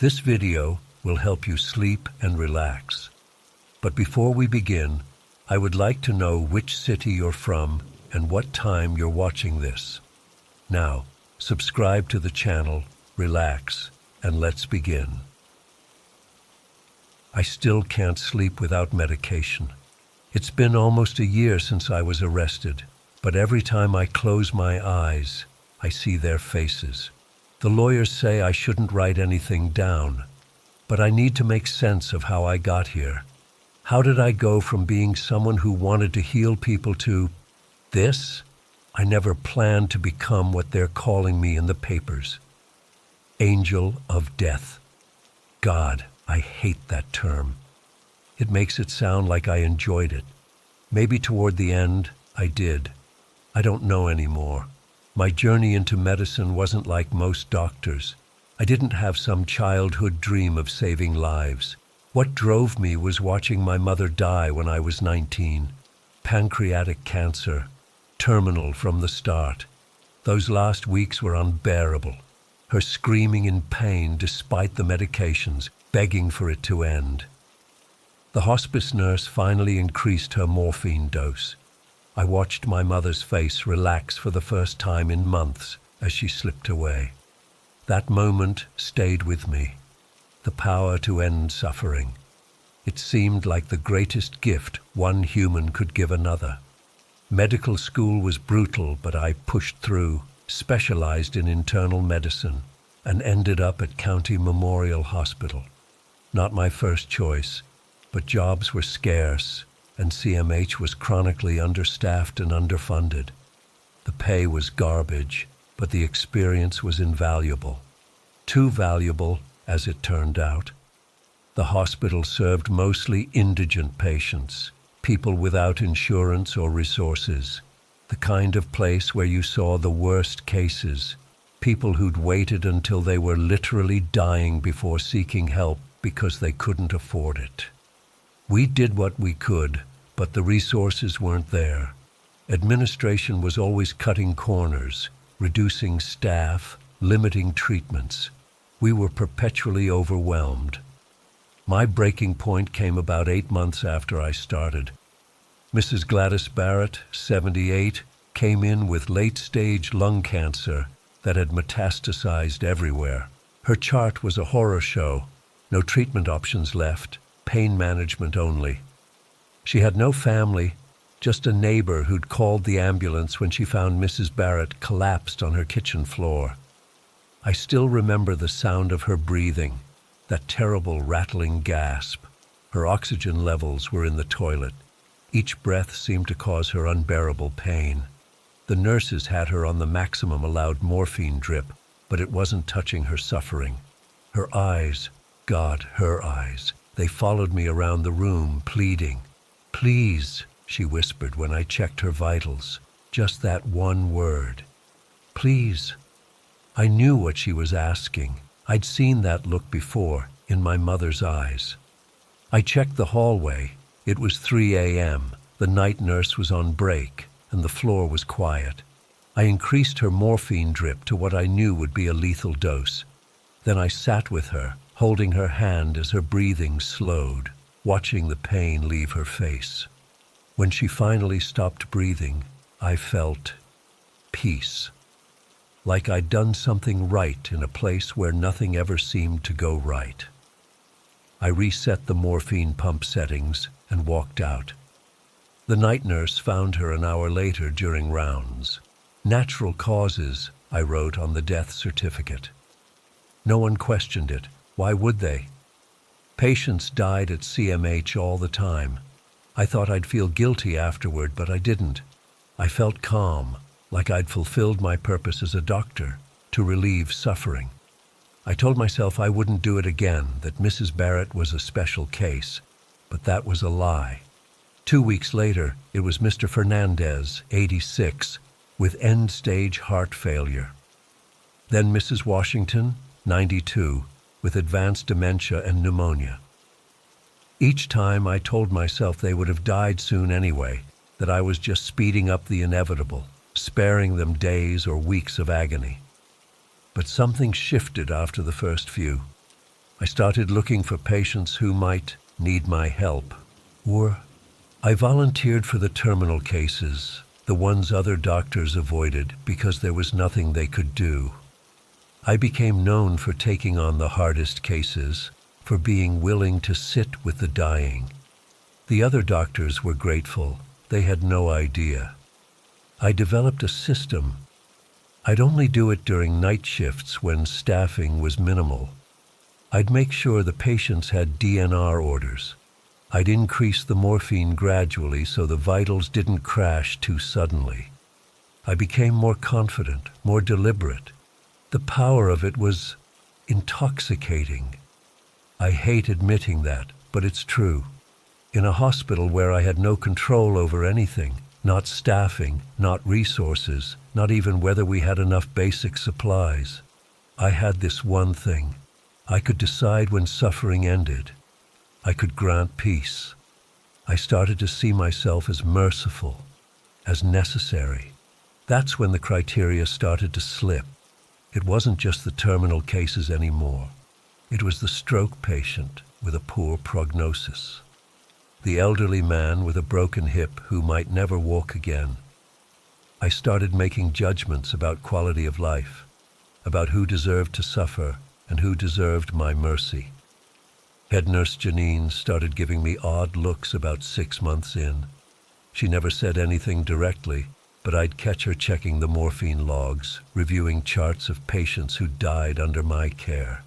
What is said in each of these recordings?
This video will help you sleep and relax. But before we begin, I would like to know which city you're from and what time you're watching this. Now, subscribe to the channel, relax, and let's begin. I still can't sleep without medication. It's been almost a year since I was arrested, but every time I close my eyes, I see their faces. The lawyers say I shouldn't write anything down, but I need to make sense of how I got here. How did I go from being someone who wanted to heal people to this? I never planned to become what they're calling me in the papers. Angel of Death. God, I hate that term. It makes it sound like I enjoyed it. Maybe toward the end, I did. I don't know anymore. My journey into medicine wasn't like most doctors. I didn't have some childhood dream of saving lives. What drove me was watching my mother die when I was 19. Pancreatic cancer, terminal from the start. Those last weeks were unbearable. Her screaming in pain despite the medications, begging for it to end. The hospice nurse finally increased her morphine dose. I watched my mother's face relax for the first time in months as she slipped away. That moment stayed with me. The power to end suffering. It seemed like the greatest gift one human could give another. Medical school was brutal, but I pushed through, specialized in internal medicine, and ended up at County Memorial Hospital. Not my first choice, but jobs were scarce, and CMH was chronically understaffed and underfunded. The pay was garbage, but the experience was invaluable. Too valuable, as it turned out. The hospital served mostly indigent patients, people without insurance or resources, the kind of place where you saw the worst cases, people who'd waited until they were literally dying before seeking help because they couldn't afford it. We did what we could, but the resources weren't there. Administration was always cutting corners, reducing staff, limiting treatments. We were perpetually overwhelmed. My breaking point came about 8 months after I started. Mrs. Gladys Barrett, 78, came in with late-stage lung cancer that had metastasized everywhere. Her chart was a horror show. No treatment options left, pain management only. She had no family, just a neighbor who'd called the ambulance when she found Mrs. Barrett collapsed on her kitchen floor. I still remember the sound of her breathing, that terrible rattling gasp. Her oxygen levels were in the toilet. Each breath seemed to cause her unbearable pain. The nurses had her on the maximum allowed morphine drip, but it wasn't touching her suffering. Her eyes, God, her eyes, they followed me around the room, pleading. "Please," she whispered when I checked her vitals. Just that one word. "Please." I knew what she was asking. I'd seen that look before, in my mother's eyes. I checked the hallway. It was 3 a.m. The night nurse was on break, and the floor was quiet. I increased her morphine drip to what I knew would be a lethal dose. Then I sat with her, holding her hand as her breathing slowed, watching the pain leave her face. When she finally stopped breathing, I felt peace. Like I'd done something right in a place where nothing ever seemed to go right. I reset the morphine pump settings and walked out. The night nurse found her an hour later during rounds. "Natural causes," I wrote on the death certificate. No one questioned it. Why would they? Patients died at CMH all the time. I thought I'd feel guilty afterward, but I didn't. I felt calm, like I'd fulfilled my purpose as a doctor, to relieve suffering. I told myself I wouldn't do it again, that Mrs. Barrett was a special case, but that was a lie. 2 weeks later, it was Mr. Fernandez, 86, with end-stage heart failure. Then Mrs. Washington, 92, with advanced dementia and pneumonia. Each time I told myself they would have died soon anyway, that I was just speeding up the inevitable, sparing them days or weeks of agony. But something shifted after the first few. I started looking for patients who might need my help. Or I volunteered for the terminal cases, the ones other doctors avoided because there was nothing they could do. I became known for taking on the hardest cases, for being willing to sit with the dying. The other doctors were grateful. They had no idea. I developed a system. I'd only do it during night shifts when staffing was minimal. I'd make sure the patients had DNR orders. I'd increase the morphine gradually so the vitals didn't crash too suddenly. I became more confident, more deliberate. The power of it was intoxicating. I hate admitting that, but it's true. In a hospital where I had no control over anything, not staffing, not resources, not even whether we had enough basic supplies, I had this one thing. I could decide when suffering ended. I could grant peace. I started to see myself as merciful, as necessary. That's when the criteria started to slip. It wasn't just the terminal cases anymore. It was the stroke patient with a poor prognosis. The elderly man with a broken hip who might never walk again. I started making judgments about quality of life, about who deserved to suffer and who deserved my mercy. Head nurse Janine started giving me odd looks about 6 months in. She never said anything directly, but I'd catch her checking the morphine logs, reviewing charts of patients who died under my care.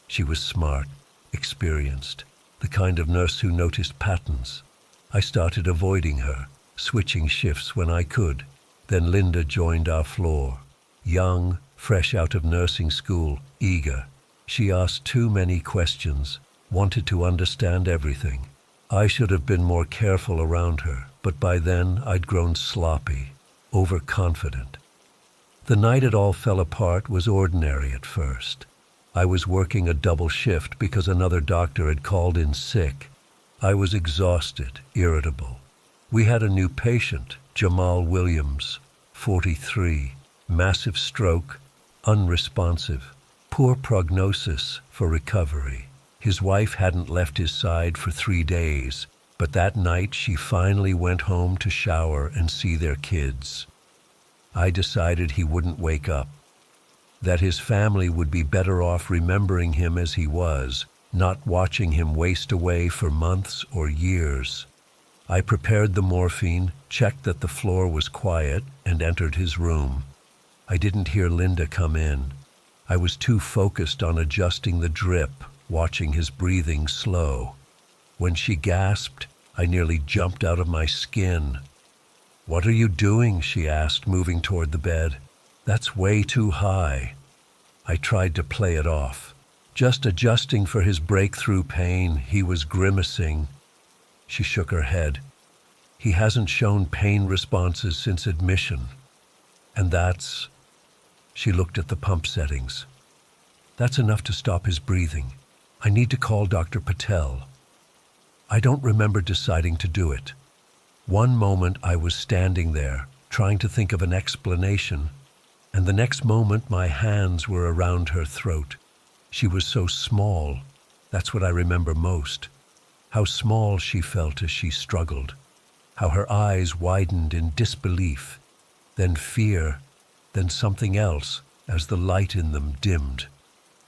She was smart, experienced, the kind of nurse who noticed patterns. I started avoiding her, switching shifts when I could. Then Linda joined our floor. Young, fresh out of nursing school, eager. She asked too many questions, wanted to understand everything. I should have been more careful around her, but by then I'd grown sloppy, overconfident. The night it all fell apart was ordinary at first. I was working a double shift because another doctor had called in sick. I was exhausted, irritable. We had a new patient, Jamal Williams, 43, massive stroke, unresponsive, poor prognosis for recovery. His wife hadn't left his side for 3 days, but that night she finally went home to shower and see their kids. I decided he wouldn't wake up, that his family would be better off remembering him as he was, not watching him waste away for months or years. I prepared the morphine, checked that the floor was quiet, and entered his room. I didn't hear Linda come in. I was too focused on adjusting the drip, watching his breathing slow. When she gasped, I nearly jumped out of my skin. "What are you doing?" she asked, moving toward the bed. "That's way too high." I tried to play it off. Just adjusting for his breakthrough pain, he was grimacing. She shook her head. "He hasn't shown pain responses since admission. And that's..." She looked at the pump settings. "That's enough to stop his breathing. I need to call Dr. Patel." I don't remember deciding to do it. One moment I was standing there, trying to think of an explanation, and the next moment my hands were around her throat. She was so small. That's what I remember most. How small she felt as she struggled. How her eyes widened in disbelief, then fear, then something else as the light in them dimmed.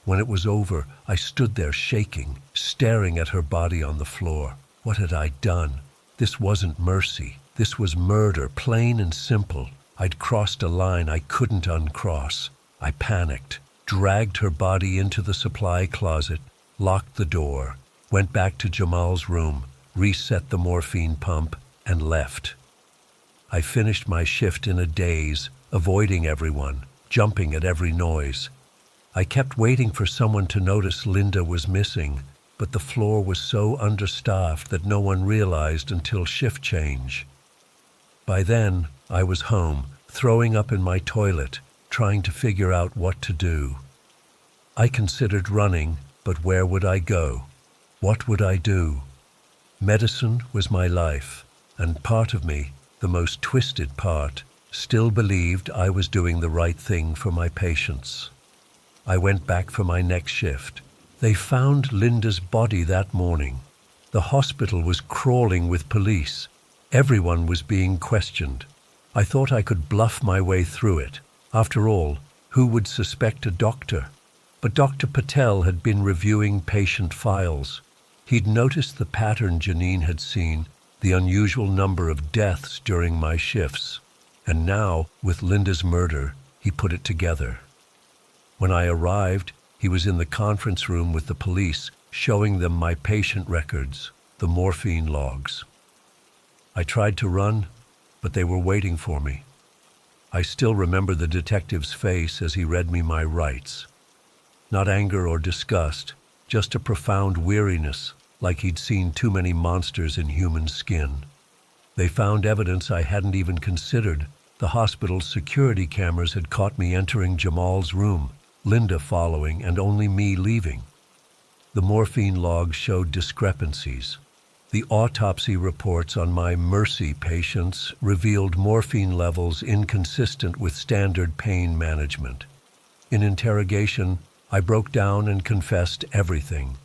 When it was over, I stood there shaking, staring at her body on the floor. What had I done? This wasn't mercy. This was murder, plain and simple. I'd crossed a line I couldn't uncross. I panicked, dragged her body into the supply closet, locked the door, went back to Jamal's room, reset the morphine pump, and left. I finished my shift in a daze, avoiding everyone, jumping at every noise. I kept waiting for someone to notice Linda was missing, but the floor was so understaffed that no one realized until shift change. By then, I was home, throwing up in my toilet, trying to figure out what to do. I considered running, but where would I go? What would I do? Medicine was my life, and part of me, the most twisted part, still believed I was doing the right thing for my patients. I went back for my next shift, They found Linda's body that morning. The hospital was crawling with police. Everyone was being questioned. I thought I could bluff my way through it. After all, who would suspect a doctor? But Dr. Patel had been reviewing patient files. He'd noticed the pattern Janine had seen, the unusual number of deaths during my shifts. And now, with Linda's murder, he put it together. When I arrived, he was in the conference room with the police, showing them my patient records, the morphine logs. I tried to run, but they were waiting for me. I still remember the detective's face as he read me my rights. Not anger or disgust, just a profound weariness, like he'd seen too many monsters in human skin. They found evidence I hadn't even considered. The hospital's security cameras had caught me entering Jamal's room, Linda following, and only me leaving. The morphine logs showed discrepancies. The autopsy reports on my Mercy patients revealed morphine levels inconsistent with standard pain management. In interrogation, I broke down and confessed everything.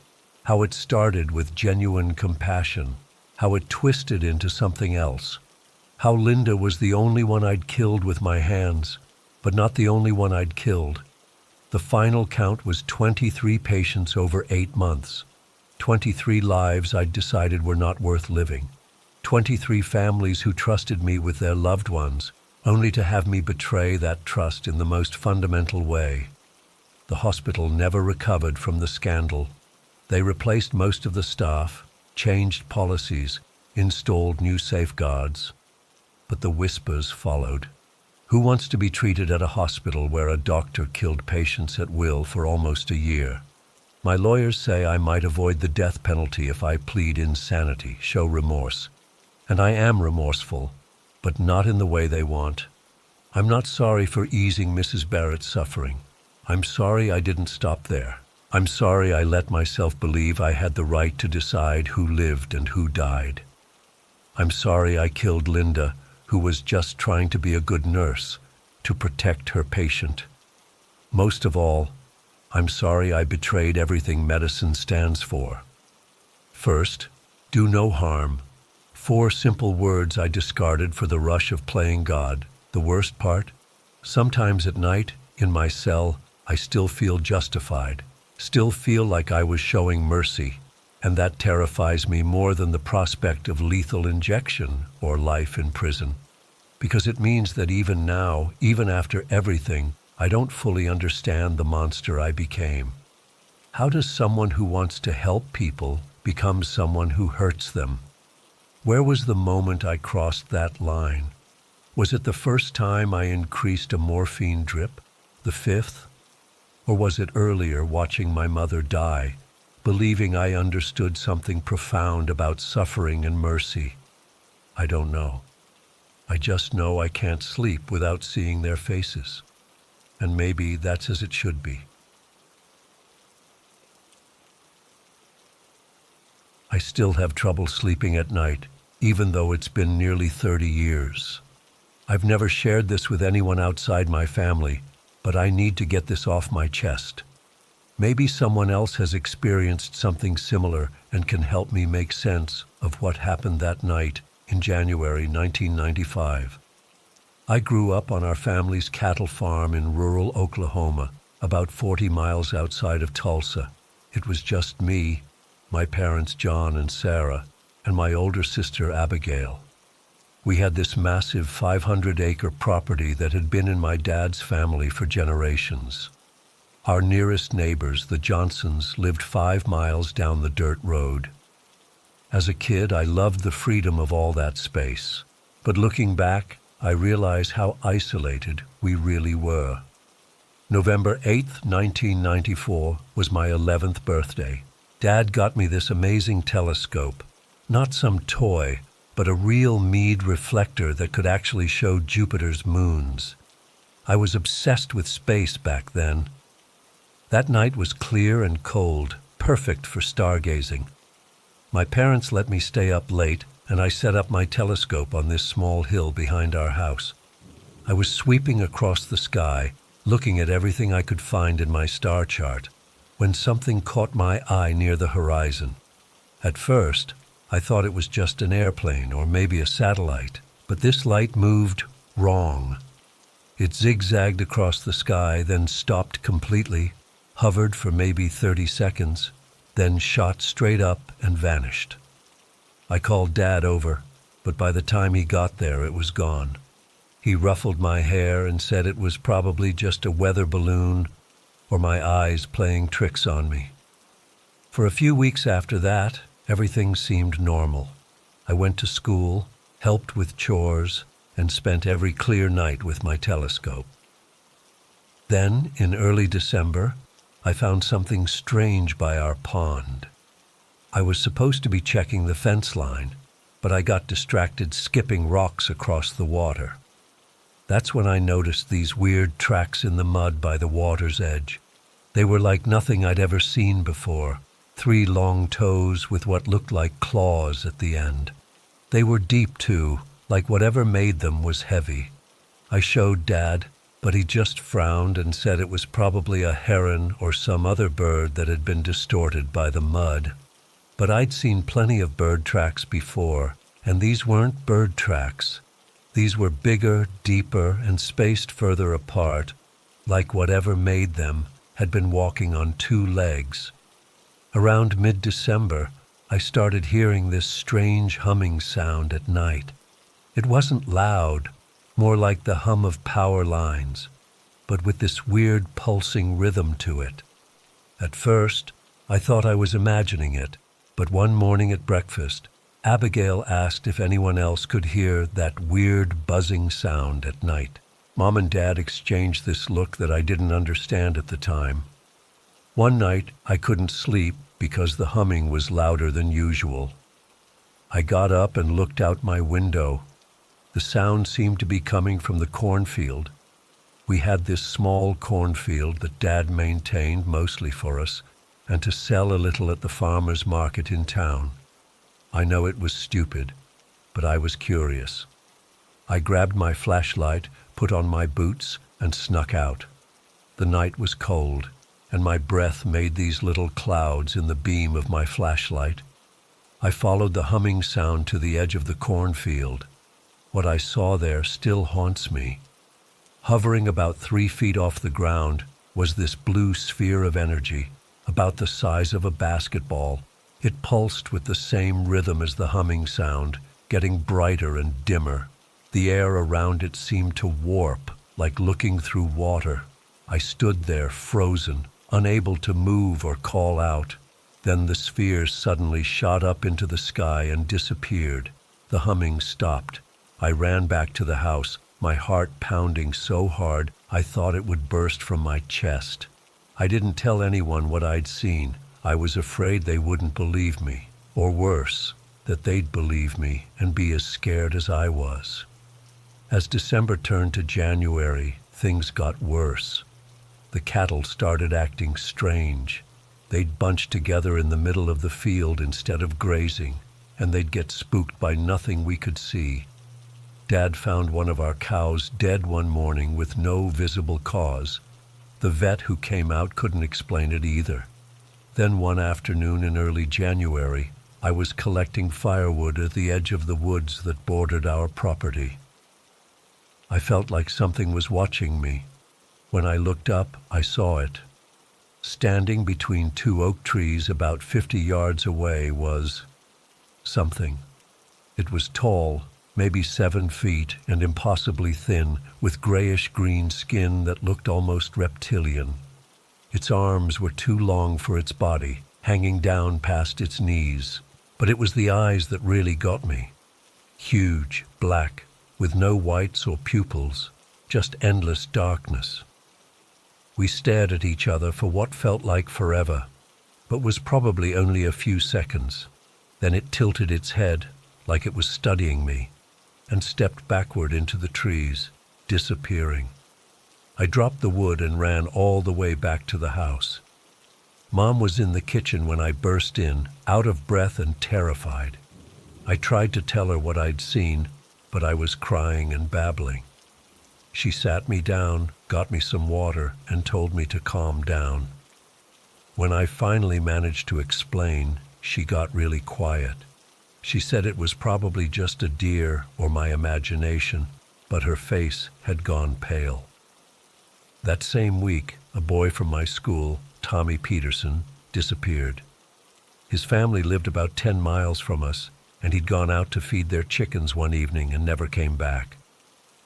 How it started with genuine compassion, how it twisted into something else, how Linda was the only one I'd killed with my hands, but not the only one I'd killed. The final count was 23 patients over 8 months. 23 lives I'd decided were not worth living. 23 families who trusted me with their loved ones, only to have me betray that trust in the most fundamental way. The hospital never recovered from the scandal. They replaced most of the staff, changed policies, installed new safeguards. But the whispers followed. Who wants to be treated at a hospital where a doctor killed patients at will for almost a year? My lawyers say I might avoid the death penalty if I plead insanity, show remorse. And I am remorseful, but not in the way they want. I'm not sorry for easing Mrs. Barrett's suffering. I'm sorry I didn't stop there. I'm sorry I let myself believe I had the right to decide who lived and who died. I'm sorry I killed Linda, who was just trying to be a good nurse, to protect her patient. Most of all, I'm sorry I betrayed everything medicine stands for. First, do no harm. 4 simple words I discarded for the rush of playing God. The worst part? Sometimes at night, in my cell, I still feel justified, still feel like I was showing mercy, and that terrifies me more than the prospect of lethal injection or life in prison. Because it means that even now, even after everything, I don't fully understand the monster I became. How does someone who wants to help people become someone who hurts them? Where was the moment I crossed that line? Was it the first time I increased a morphine drip, the 5th? Or was it earlier, watching my mother die, believing I understood something profound about suffering and mercy? I don't know. I just know I can't sleep without seeing their faces. And maybe that's as it should be. I still have trouble sleeping at night, even though it's been nearly 30 years. I've never shared this with anyone outside my family, but I need to get this off my chest. Maybe someone else has experienced something similar and can help me make sense of what happened that night in January 1995. I grew up on our family's cattle farm in rural Oklahoma, about 40 miles outside of Tulsa. It was just me, my parents John and Sarah, and my older sister Abigail. We had this massive 500-acre property that had been in my dad's family for generations. Our nearest neighbors, the Johnsons, lived 5 miles down the dirt road. As a kid, I loved the freedom of all that space. But looking back, I realize how isolated we really were. November 8th, 1994 was my 11th birthday. Dad got me this amazing telescope. Not some toy, but a real Meade reflector that could actually show Jupiter's moons. I was obsessed with space back then. That night was clear and cold, perfect for stargazing. My parents let me stay up late, and I set up my telescope on this small hill behind our house. I was sweeping across the sky, looking at everything I could find in my star chart. when something caught my eye near the horizon. At first, I thought it was just an airplane or maybe a satellite, but this light moved wrong. It zigzagged across the sky, then stopped completely, hovered for maybe 30 seconds, then shot straight up and vanished. I called Dad over, but by the time he got there, it was gone. He ruffled my hair and said it was probably just a weather balloon or my eyes playing tricks on me. For a few weeks after that, everything seemed normal. I went to school, helped with chores, and spent every clear night with my telescope. Then, in early December, I found something strange by our pond. I was supposed to be checking the fence line, but I got distracted skipping rocks across the water. That's when I noticed these weird tracks in the mud by the water's edge. They were like nothing I'd ever seen before, 3 long toes with what looked like claws at the end. They were deep too, like whatever made them was heavy. I showed Dad, but he just frowned and said it was probably a heron or some other bird that had been distorted by the mud. But I'd seen plenty of bird tracks before, and these weren't bird tracks. These were bigger, deeper, and spaced further apart, like whatever made them had been walking on 2 legs. Around mid-December, I started hearing this strange humming sound at night. It wasn't loud, more like the hum of power lines, but with this weird pulsing rhythm to it. At first, I thought I was imagining it, but one morning at breakfast, Abigail asked if anyone else could hear that weird buzzing sound at night. Mom and Dad exchanged this look that I didn't understand at the time. One night, I couldn't sleep because the humming was louder than usual. I got up and looked out my window. The sound seemed to be coming from the cornfield. We had this small cornfield that Dad maintained mostly for us, and to sell a little at the farmer's market in town. I know it was stupid, but I was curious. I grabbed my flashlight, put on my boots, and snuck out. The night was cold, and my breath made these little clouds in the beam of my flashlight. I followed the humming sound to the edge of the cornfield. What I saw there still haunts me. Hovering about 3 feet off the ground was this blue sphere of energy, about the size of a basketball. It pulsed with the same rhythm as the humming sound, getting brighter and dimmer. The air around it seemed to warp, like looking through water. I stood there frozen, unable to move or call out. Then the sphere suddenly shot up into the sky and disappeared. The humming stopped. I ran back to the house, my heart pounding so hard I thought it would burst from my chest. I didn't tell anyone what I'd seen. I was afraid they wouldn't believe me, or worse, that they'd believe me and be as scared as I was. As December turned to January, things got worse. The cattle started acting strange. They'd bunch together in the middle of the field instead of grazing, and they'd get spooked by nothing we could see. Dad found one of our cows dead one morning with no visible cause. The vet who came out couldn't explain it either. Then one afternoon in early January, I was collecting firewood at the edge of the woods that bordered our property. I felt like something was watching me. When I looked up, I saw it. Standing between 2 oak trees about 50 yards away was something. It was tall, maybe 7 feet, and impossibly thin, with grayish-green skin that looked almost reptilian. Its arms were too long for its body, hanging down past its knees. But it was the eyes that really got me. Huge, black, with no whites or pupils, just endless darkness. We stared at each other for what felt like forever, but was probably only a few seconds. Then it tilted its head, like it was studying me, and stepped backward into the trees, disappearing. I dropped the wood and ran all the way back to the house. Mom was in the kitchen when I burst in, out of breath and terrified. I tried to tell her what I'd seen, but I was crying and babbling. She sat me down, got me some water, and told me to calm down. When I finally managed to explain, she got really quiet. She said it was probably just a deer or my imagination, but her face had gone pale. That same week, a boy from my school, Tommy Peterson, disappeared. His family lived about 10 miles from us, and he'd gone out to feed their chickens one evening and never came back.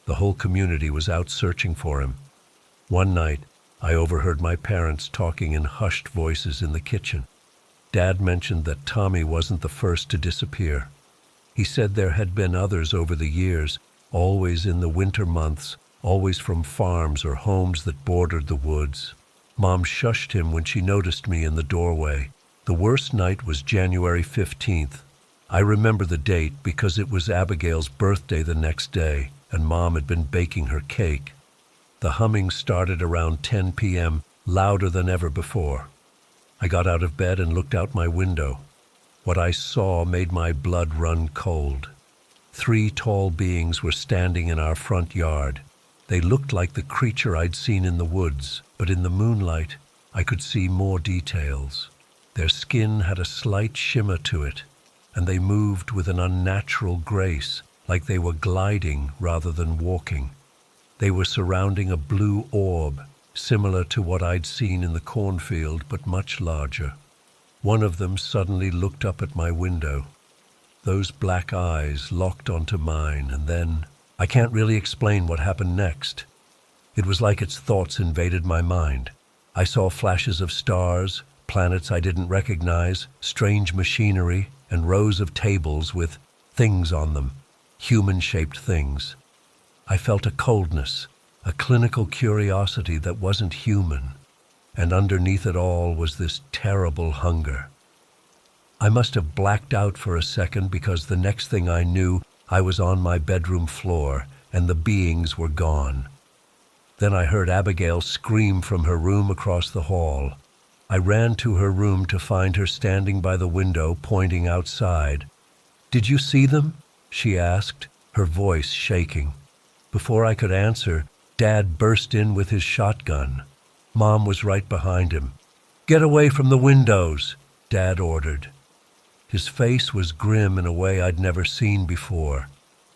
The whole community was out searching for him. One night, I overheard my parents talking in hushed voices in the kitchen. Dad mentioned that Tommy wasn't the first to disappear. He said there had been others over the years, always in the winter months, always from farms or homes that bordered the woods. Mom shushed him when she noticed me in the doorway. The worst night was January 15th. I remember the date because it was Abigail's birthday the next day, and Mom had been baking her cake. The humming started around 10 p.m., louder than ever before. I got out of bed and looked out my window. What I saw made my blood run cold. 3 tall beings were standing in our front yard. They looked like the creature I'd seen in the woods, but in the moonlight, I could see more details. Their skin had a slight shimmer to it, and they moved with an unnatural grace, like they were gliding rather than walking. They were surrounding a blue orb, similar to what I'd seen in the cornfield, but much larger. One of them suddenly looked up at my window. Those black eyes locked onto mine, and then I can't really explain what happened next. It was like its thoughts invaded my mind. I saw flashes of stars, planets I didn't recognize, strange machinery, and rows of tables with things on them, human-shaped things. I felt a coldness, a clinical curiosity that wasn't human, and underneath it all was this terrible hunger. I must have blacked out for a second because the next thing I knew, I was on my bedroom floor and the beings were gone. Then I heard Abigail scream from her room across the hall. I ran to her room to find her standing by the window pointing outside. "Did you see them?" she asked, her voice shaking. Before I could answer, Dad burst in with his shotgun. Mom was right behind him. "Get away from the windows," Dad ordered. His face was grim in a way I'd never seen before.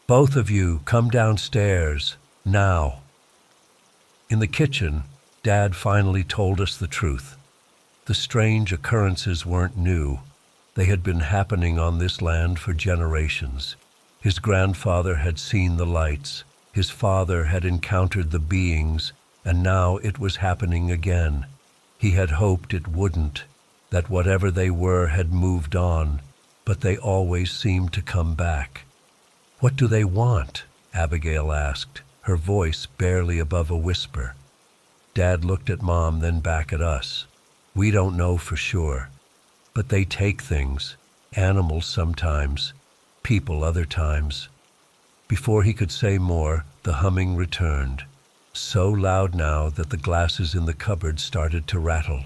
"Both of you, come downstairs, now." In the kitchen, Dad finally told us the truth. The strange occurrences weren't new. They had been happening on this land for generations. His grandfather had seen the lights. His father had encountered the beings, and now it was happening again. He had hoped it wouldn't, that whatever they were had moved on, but they always seemed to come back. "What do they want?" Abigail asked, her voice barely above a whisper. Dad looked at Mom, then back at us. "We don't know for sure, but they take things, animals sometimes, people other times." Before he could say more, the humming returned, so loud now that the glasses in the cupboard started to rattle.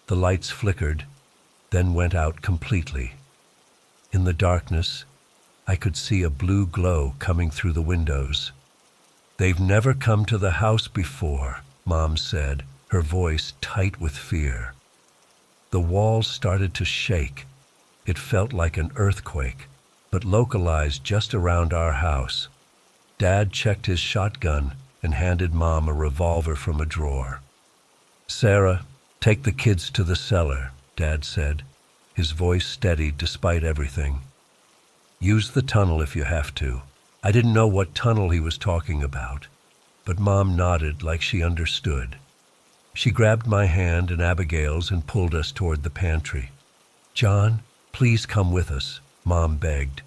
The lights flickered, then went out completely. In the darkness, I could see a blue glow coming through the windows. "They've never come to the house before," Mom said, her voice tight with fear. The walls started to shake. It felt like an earthquake, but localized just around our house. Dad checked his shotgun and handed Mom a revolver from a drawer. "Sarah, take the kids to the cellar," Dad said, his voice steady despite everything. "Use the tunnel if you have to." I didn't know what tunnel he was talking about, but Mom nodded like she understood. She grabbed my hand and Abigail's and pulled us toward the pantry. "John, please come with us," Mom begged.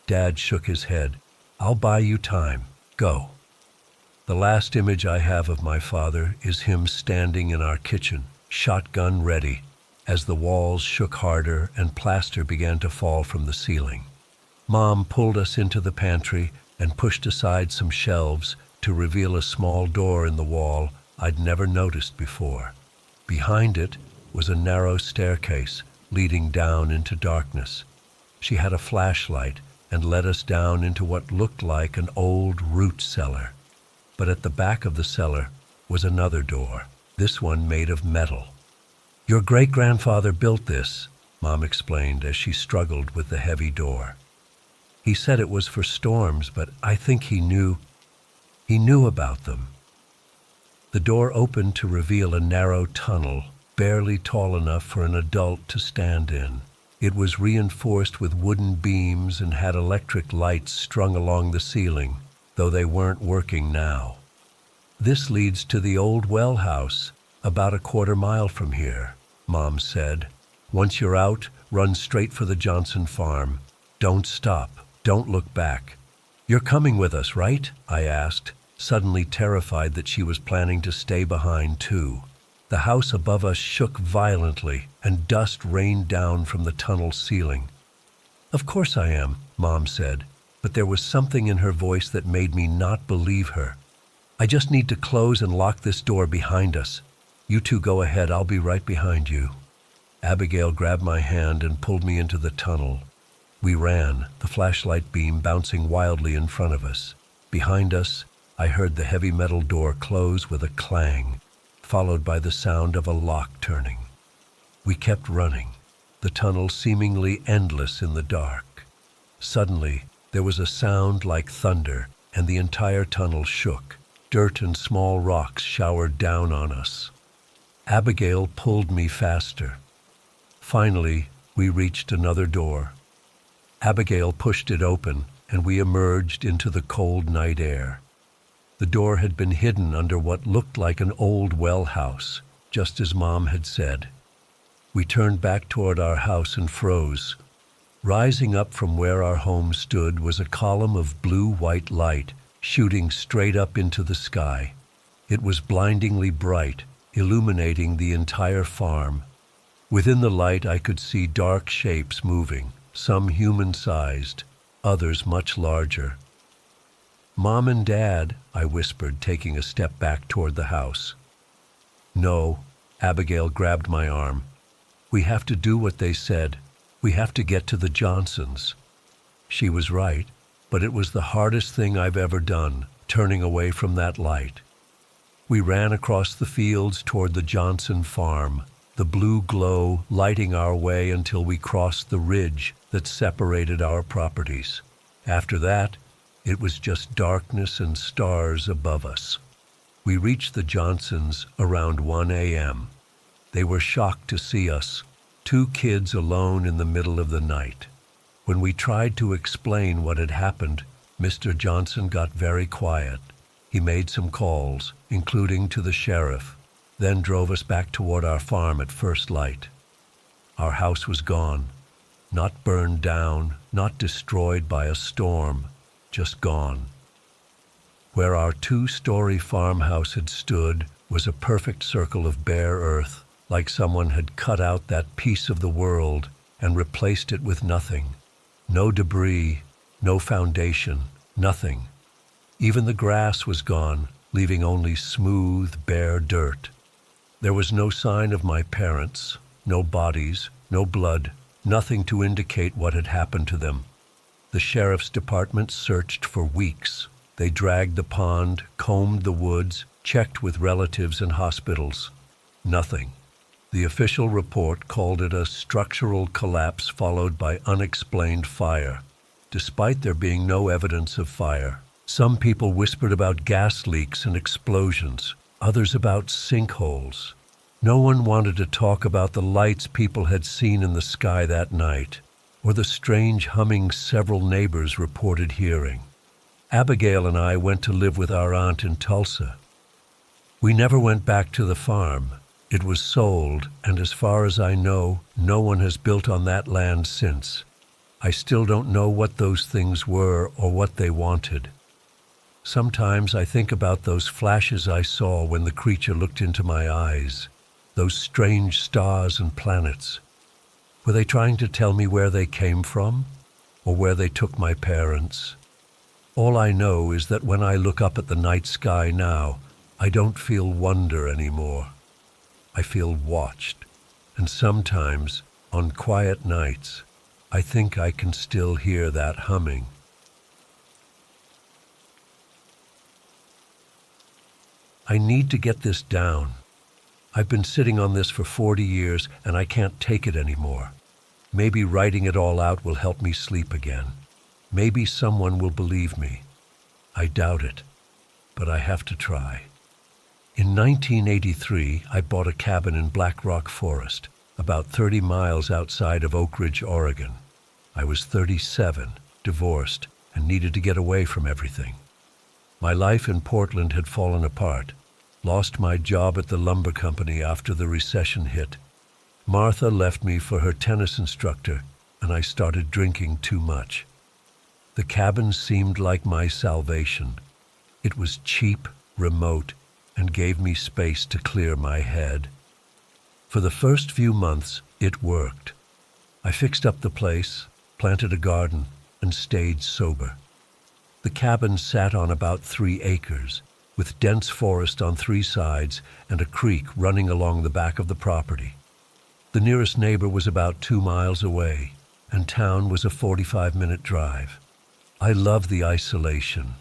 Dad shook his head. "I'll buy you time. Go." The last image I have of my father is him standing in our kitchen, shotgun ready, as the walls shook harder and plaster began to fall from the ceiling. Mom pulled us into the pantry and pushed aside some shelves to reveal a small door in the wall I'd never noticed before. Behind it was a narrow staircase leading down into darkness. She had a flashlight and led us down into what looked like an old root cellar. But at the back of the cellar was another door, this one made of metal. Your great-grandfather built this, Mom explained as she struggled with the heavy door. He said it was for storms, but I think he knew about them. The door opened to reveal a narrow tunnel, barely tall enough for an adult to stand in. It was reinforced with wooden beams and had electric lights strung along the ceiling, though they weren't working now. This leads to the old well house, about a quarter-mile from here, Mom said. Once you're out, run straight for the Johnson farm. Don't stop. Don't look back. You're coming with us, right? I asked, suddenly terrified that she was planning to stay behind too. The house above us shook violently, and dust rained down from the tunnel ceiling. Of course I am, Mom said, but there was something in her voice that made me not believe her. I just need to close and lock this door behind us. You two go ahead, I'll be right behind you. Abigail grabbed my hand and pulled me into the tunnel. We ran, the flashlight beam bouncing wildly in front of us. Behind us, I heard the heavy metal door close with a clang, followed by the sound of a lock turning. We kept running, the tunnel seemingly endless in the dark. Suddenly, there was a sound like thunder, and the entire tunnel shook. Dirt and small rocks showered down on us. Abigail pulled me faster. Finally, we reached another door. Abigail pushed it open, and we emerged into the cold night air. The door had been hidden under what looked like an old well house, just as Mom had said. We turned back toward our house and froze. Rising up from where our home stood was a column of blue-white light, shooting straight up into the sky. It was blindingly bright, illuminating the entire farm. Within the light I could see dark shapes moving, some human-sized, others much larger. Mom and Dad, I whispered, taking a step back toward the house. No, Abigail grabbed my arm. We have to do what they said. We have to get to the Johnsons. She was right, but it was the hardest thing I've ever done, turning away from that light. We ran across the fields toward the Johnson farm, the blue glow lighting our way until we crossed the ridge that separated our properties. After that, it was just darkness and stars above us. We reached the Johnsons around 1 a.m. They were shocked to see us, 2 kids alone in the middle of the night. When we tried to explain what had happened, Mr. Johnson got very quiet. He made some calls, including to the sheriff, then drove us back toward our farm at first light. Our house was gone, not burned down, not destroyed by a storm, just gone. Where our 2-story farmhouse had stood was a perfect circle of bare earth, like someone had cut out that piece of the world and replaced it with nothing. No debris, no foundation, nothing. Even the grass was gone, leaving only smooth, bare dirt. There was no sign of my parents, no bodies, no blood, nothing to indicate what had happened to them. The sheriff's department searched for weeks. They dragged the pond, combed the woods, checked with relatives and hospitals. Nothing. The official report called it a structural collapse followed by unexplained fire. Despite there being no evidence of fire, some people whispered about gas leaks and explosions, others about sinkholes. No one wanted to talk about the lights people had seen in the sky that night, or the strange humming several neighbors reported hearing. Abigail and I went to live with our aunt in Tulsa. We never went back to the farm. It was sold, and as far as I know, no one has built on that land since. I still don't know what those things were or what they wanted. Sometimes I think about those flashes I saw when the creature looked into my eyes, those strange stars and planets. Were they trying to tell me where they came from, or where they took my parents? All I know is that when I look up at the night sky now, I don't feel wonder anymore. I feel watched, and sometimes, on quiet nights, I think I can still hear that humming. I need to get this down. I've been sitting on this for 40 years and I can't take it anymore. Maybe writing it all out will help me sleep again. Maybe someone will believe me. I doubt it, but I have to try. In 1983, I bought a cabin in Black Rock Forest, about 30 miles outside of Oak Ridge, Oregon. I was 37, divorced, and needed to get away from everything. My life in Portland had fallen apart. Lost my job at the lumber company after the recession hit. Martha left me for her tennis instructor, and I started drinking too much. The cabin seemed like my salvation. It was cheap, remote, and gave me space to clear my head. For the first few months, it worked. I fixed up the place, planted a garden, and stayed sober. The cabin sat on about 3 acres, with dense forest on 3 sides and a creek running along the back of the property. The nearest neighbor was about 2 miles away, and town was a 45-minute drive. I loved the isolation.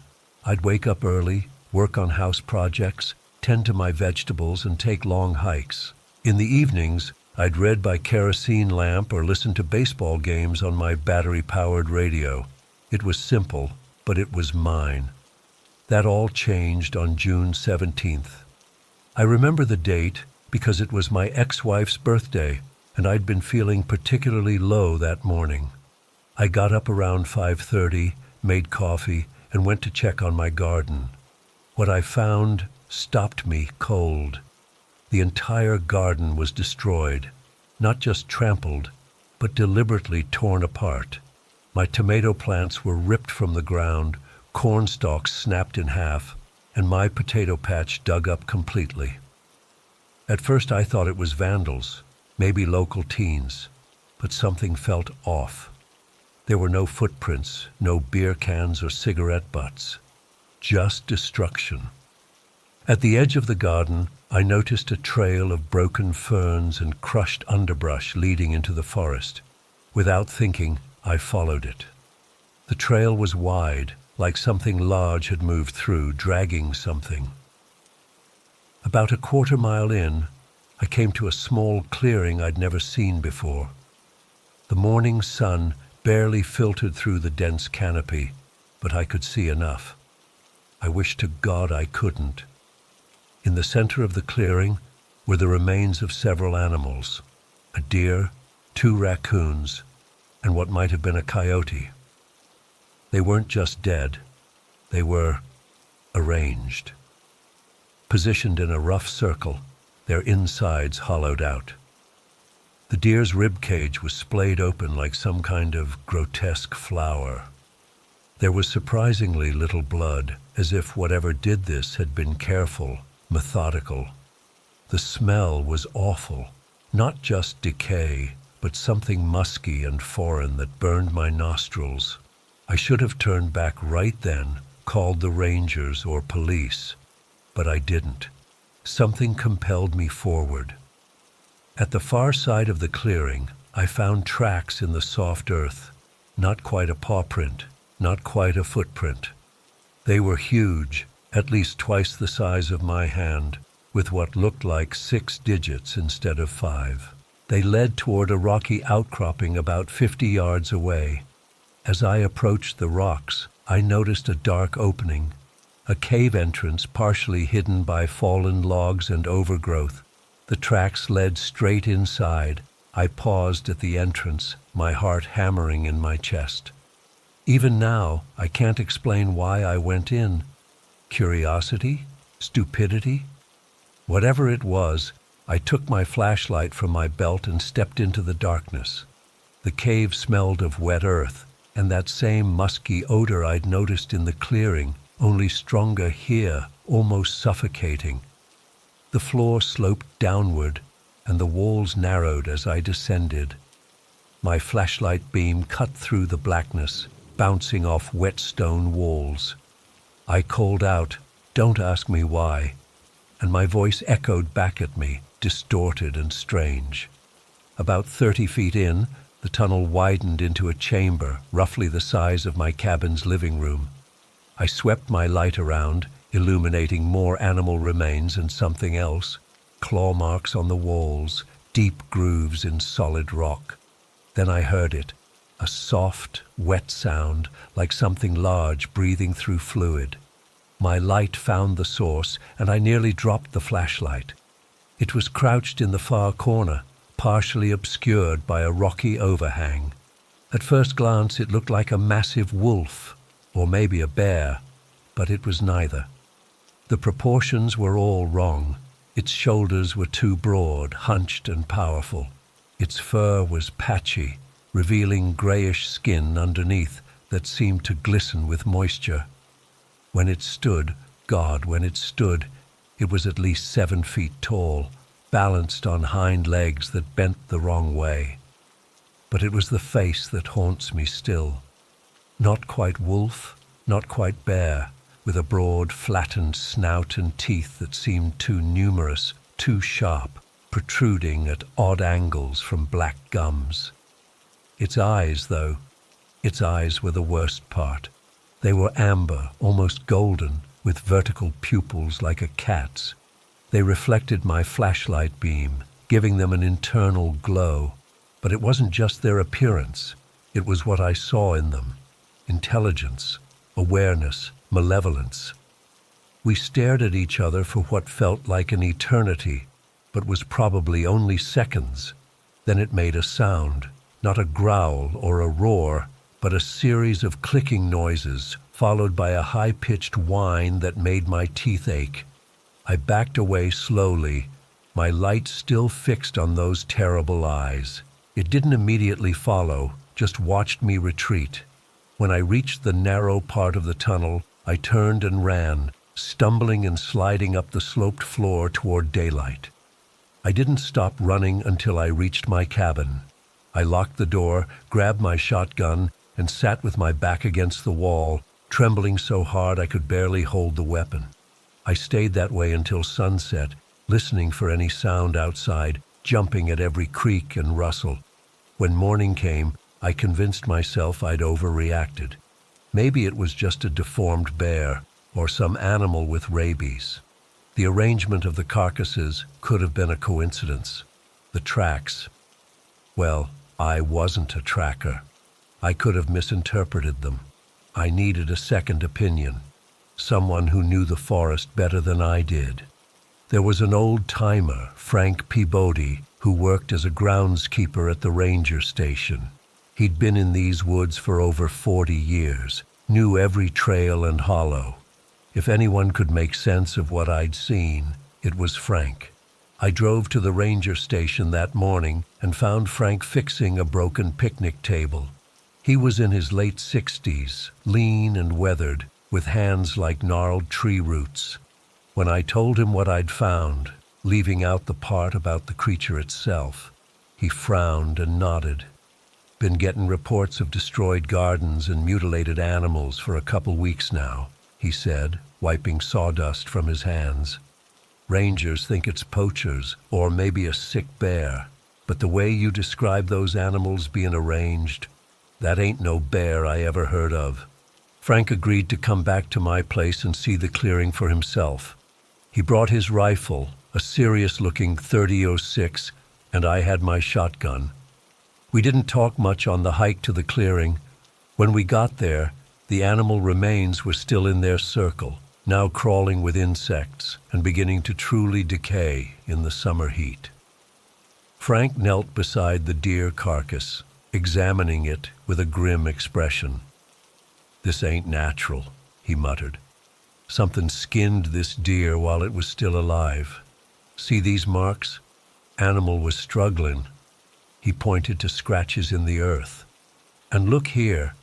I'd wake up early, work on house projects, tend to my vegetables, and take long hikes. In the evenings, I'd read by kerosene lamp or listen to baseball games on my battery-powered radio. It was simple, but it was mine. That all changed on June 17th. I remember the date because it was my ex-wife's birthday, and I'd been feeling particularly low that morning. I got up around 5:30, made coffee, and went to check on my garden. What I found stopped me cold. The entire garden was destroyed, not just trampled, but deliberately torn apart. My tomato plants were ripped from the ground, corn stalks snapped in half, and my potato patch dug up completely. At first I thought it was vandals, maybe local teens, but something felt off. There were no footprints, no beer cans or cigarette butts, just destruction. At the edge of the garden, I noticed a trail of broken ferns and crushed underbrush leading into the forest. Without thinking, I followed it. The trail was wide, like something large had moved through, dragging something. About a quarter-mile in, I came to a small clearing I'd never seen before. The morning sun barely filtered through the dense canopy, but I could see enough. I wished to God I couldn't. In the center of the clearing were the remains of several animals, a deer, 2 raccoons, and what might have been a coyote. They weren't just dead, they were arranged. Positioned in a rough circle, their insides hollowed out. The deer's rib cage was splayed open like some kind of grotesque flower. There was surprisingly little blood, as if whatever did this had been careful, methodical. The smell was awful, not just decay, but something musky and foreign that burned my nostrils. I should have turned back right then, called the rangers or police, but I didn't. Something compelled me forward. At the far side of the clearing, I found tracks in the soft earth, not quite a paw print, not quite a footprint. They were huge, at least twice the size of my hand, with what looked like 6 digits instead of 5. They led toward a rocky outcropping about 50 yards away. As I approached the rocks, I noticed a dark opening, a cave entrance partially hidden by fallen logs and overgrowth. The tracks led straight inside. I paused at the entrance, my heart hammering in my chest. Even now, I can't explain why I went in. Curiosity? Stupidity? Whatever it was, I took my flashlight from my belt and stepped into the darkness. The cave smelled of wet earth, and that same musky odor I'd noticed in the clearing, only stronger here, almost suffocating. The floor sloped downward, and the walls narrowed as I descended. My flashlight beam cut through the blackness, bouncing off wet stone walls. I called out, "Don't ask me why," and my voice echoed back at me, distorted and strange. About 30 feet in, the tunnel widened into a chamber roughly the size of my cabin's living room. I swept my light around, illuminating more animal remains and something else, claw marks on the walls, deep grooves in solid rock. Then I heard it, a soft, wet sound like something large breathing through fluid. My light found the source, and I nearly dropped the flashlight. It was crouched in the far corner, partially obscured by a rocky overhang. At first glance it looked like a massive wolf, or maybe a bear, but it was neither. The proportions were all wrong. Its shoulders were too broad, hunched and powerful. Its fur was patchy, revealing grayish skin underneath that seemed to glisten with moisture. When it stood, it was at least 7 feet tall, balanced on hind legs that bent the wrong way. But it was the face that haunts me still. Not quite wolf, not quite bear, with a broad, flattened snout and teeth that seemed too numerous, too sharp, protruding at odd angles from black gums. Its eyes, though, its eyes were the worst part. They were amber, almost golden, with vertical pupils like a cat's. They reflected my flashlight beam, giving them an internal glow. But it wasn't just their appearance. It was what I saw in them. Intelligence, awareness, malevolence. We stared at each other for what felt like an eternity, but was probably only seconds. Then it made a sound, not a growl or a roar, but a series of clicking noises, followed by a high-pitched whine that made my teeth ache. I backed away slowly, my light still fixed on those terrible eyes. It didn't immediately follow, just watched me retreat. When I reached the narrow part of the tunnel, I turned and ran, stumbling and sliding up the sloped floor toward daylight. I didn't stop running until I reached my cabin. I locked the door, grabbed my shotgun, and sat with my back against the wall, trembling so hard I could barely hold the weapon. I stayed that way until sunset, listening for any sound outside, jumping at every creak and rustle. When morning came, I convinced myself I'd overreacted. Maybe it was just a deformed bear or some animal with rabies. The arrangement of the carcasses could have been a coincidence. The tracks, well, I wasn't a tracker. I could have misinterpreted them. I needed a second opinion, someone who knew the forest better than I did. There was an old-timer, Frank Peabody, who worked as a groundskeeper at the ranger station. He'd been in these woods for over 40 years, knew every trail and hollow. If anyone could make sense of what I'd seen, it was Frank. I drove to the ranger station that morning and found Frank fixing a broken picnic table. He was in his late 60s, lean and weathered, with hands like gnarled tree roots. When I told him what I'd found, leaving out the part about the creature itself, he frowned and nodded. Been getting reports of destroyed gardens and mutilated animals for a couple weeks now, he said, wiping sawdust from his hands. Rangers think it's poachers or maybe a sick bear, but the way you describe those animals being arranged, that ain't no bear I ever heard of. Frank agreed to come back to my place and see the clearing for himself. He brought his rifle, a serious-looking .30-06, and I had my shotgun. We didn't talk much on the hike to the clearing. When we got there, the animal remains were still in their circle, now crawling with insects and beginning to truly decay in the summer heat. Frank knelt beside the deer carcass, examining it with a grim expression. "This ain't natural," he muttered. "Something skinned this deer while it was still alive. See these marks? Animal was struggling." He pointed to scratches in the earth. "And look here,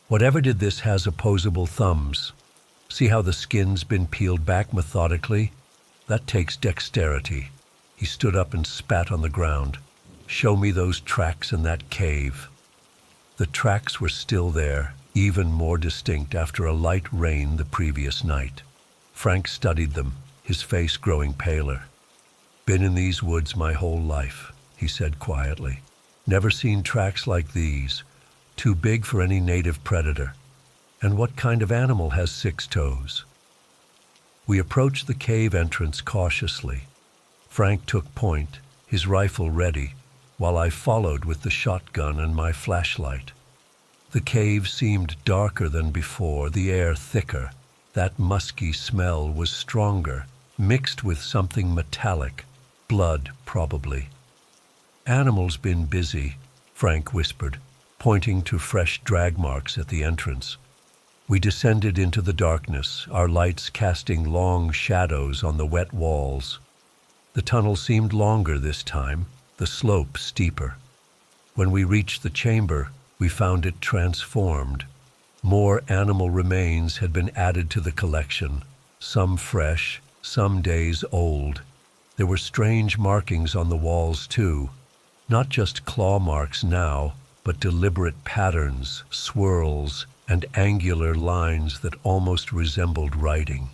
whatever did this has opposable thumbs. See how the skin's been peeled back methodically? That takes dexterity." He stood up and spat on the ground. "Show me those tracks in that cave." The tracks were still there, even more distinct after a light rain the previous night. Frank studied them, his face growing paler. "Been in these woods my whole life," he said quietly. "Never seen tracks like these, too big for any native predator. And what kind of animal has 6 toes?" We approached the cave entrance cautiously. Frank took point, his rifle ready, while I followed with the shotgun and my flashlight. The cave seemed darker than before, the air thicker. That musky smell was stronger, mixed with something metallic, blood probably. "Animals been busy," Frank whispered, pointing to fresh drag marks at the entrance. We descended into the darkness, our lights casting long shadows on the wet walls. The tunnel seemed longer this time, the slope steeper. When we reached the chamber, we found it transformed. More animal remains had been added to the collection, some fresh, some days old. There were strange markings on the walls too, not just claw marks now, but deliberate patterns, swirls, and angular lines that almost resembled writing.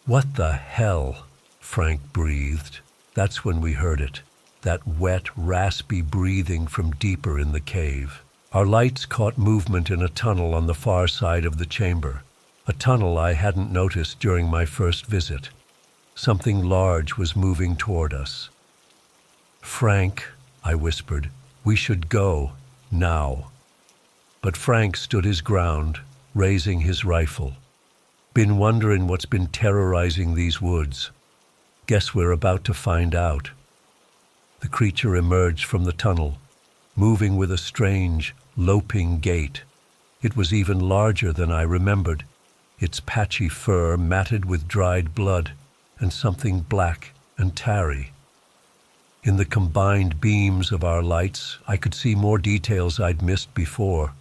"What the hell?" Frank breathed. That's when we heard it, that wet, raspy breathing from deeper in the cave. Our lights caught movement in a tunnel on the far side of the chamber, a tunnel I hadn't noticed during my first visit. Something large was moving toward us. "Frank," I whispered, "we should go, now." But Frank stood his ground, raising his rifle. "Been wondering what's been terrorizing these woods. Guess we're about to find out." The creature emerged from the tunnel, moving with a strange, loping gait. It was even larger than I remembered, its patchy fur matted with dried blood and something black and tarry. In the combined beams of our lights, I could see more details I'd missed before.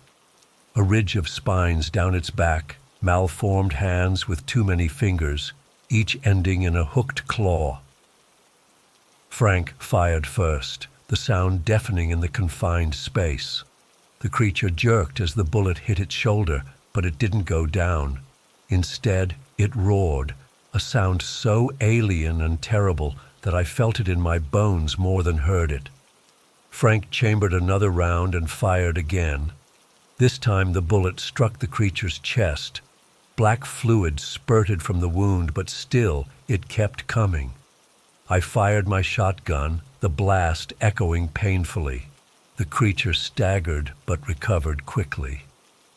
A ridge of spines down its back, malformed hands with too many fingers, each ending in a hooked claw. Frank fired first, the sound deafening in the confined space. The creature jerked as the bullet hit its shoulder, but it didn't go down. Instead, it roared, a sound so alien and terrible that I felt it in my bones more than heard it. Frank chambered another round and fired again. This time the bullet struck the creature's chest. Black fluid spurted from the wound, but still it kept coming. I fired my shotgun, the blast echoing painfully. The creature staggered but recovered quickly.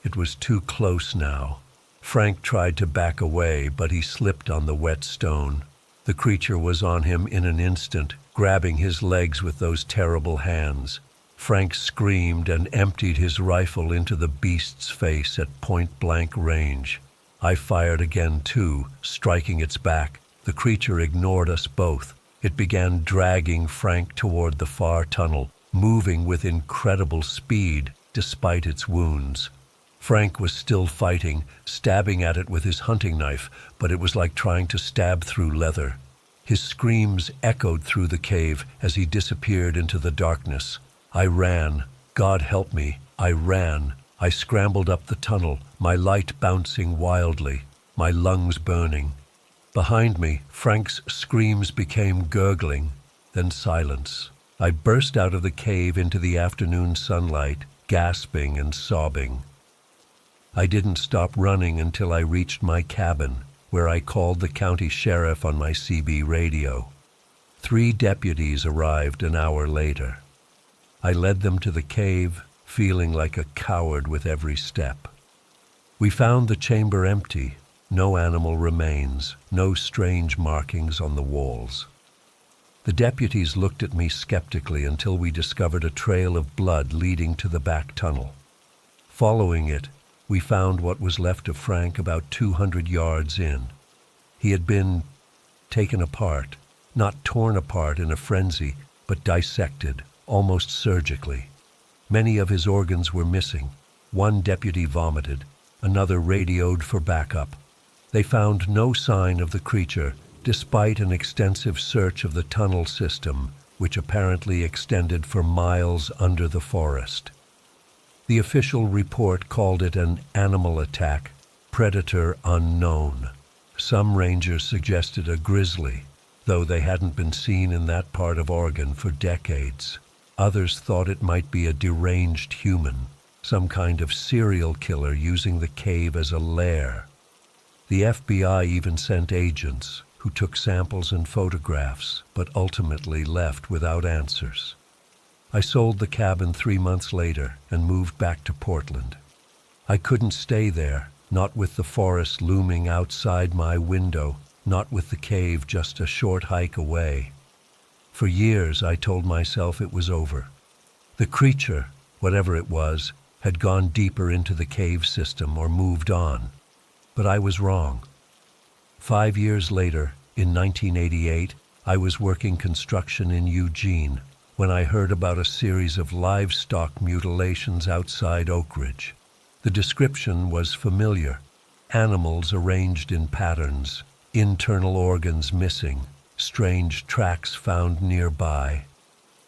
It was too close now. Frank tried to back away, but he slipped on the wet stone. The creature was on him in an instant, grabbing his legs with those terrible hands. Frank screamed and emptied his rifle into the beast's face at point-blank range. I fired again too, striking its back. The creature ignored us both. It began dragging Frank toward the far tunnel, moving with incredible speed despite its wounds. Frank was still fighting, stabbing at it with his hunting knife, but it was like trying to stab through leather. His screams echoed through the cave as he disappeared into the darkness. I ran. God help me, I ran. I scrambled up the tunnel, my light bouncing wildly, my lungs burning. Behind me, Frank's screams became gurgling, then silence. I burst out of the cave into the afternoon sunlight, gasping and sobbing. I didn't stop running until I reached my cabin, where I called the county sheriff on my CB radio. 3 deputies arrived an hour later. I led them to the cave, feeling like a coward with every step. We found the chamber empty, no animal remains, no strange markings on the walls. The deputies looked at me skeptically until we discovered a trail of blood leading to the back tunnel. Following it, we found what was left of Frank about 200 yards in. He had been taken apart, not torn apart in a frenzy, but dissected, almost surgically. Many of his organs were missing. One deputy vomited, another radioed for backup. They found no sign of the creature, despite an extensive search of the tunnel system, which apparently extended for miles under the forest. The official report called it an animal attack, predator unknown. Some rangers suggested a grizzly, though they hadn't been seen in that part of Oregon for decades. Others thought it might be a deranged human, some kind of serial killer using the cave as a lair. The FBI even sent agents, who took samples and photographs, but ultimately left without answers. I sold the cabin 3 months later and moved back to Portland. I couldn't stay there, not with the forest looming outside my window, not with the cave just a short hike away. For years I told myself it was over. The creature, whatever it was, had gone deeper into the cave system or moved on. But I was wrong. 5 years later, in 1988, I was working construction in Eugene when I heard about a series of livestock mutilations outside Oak Ridge. The description was familiar: animals arranged in patterns, internal organs missing, strange tracks found nearby.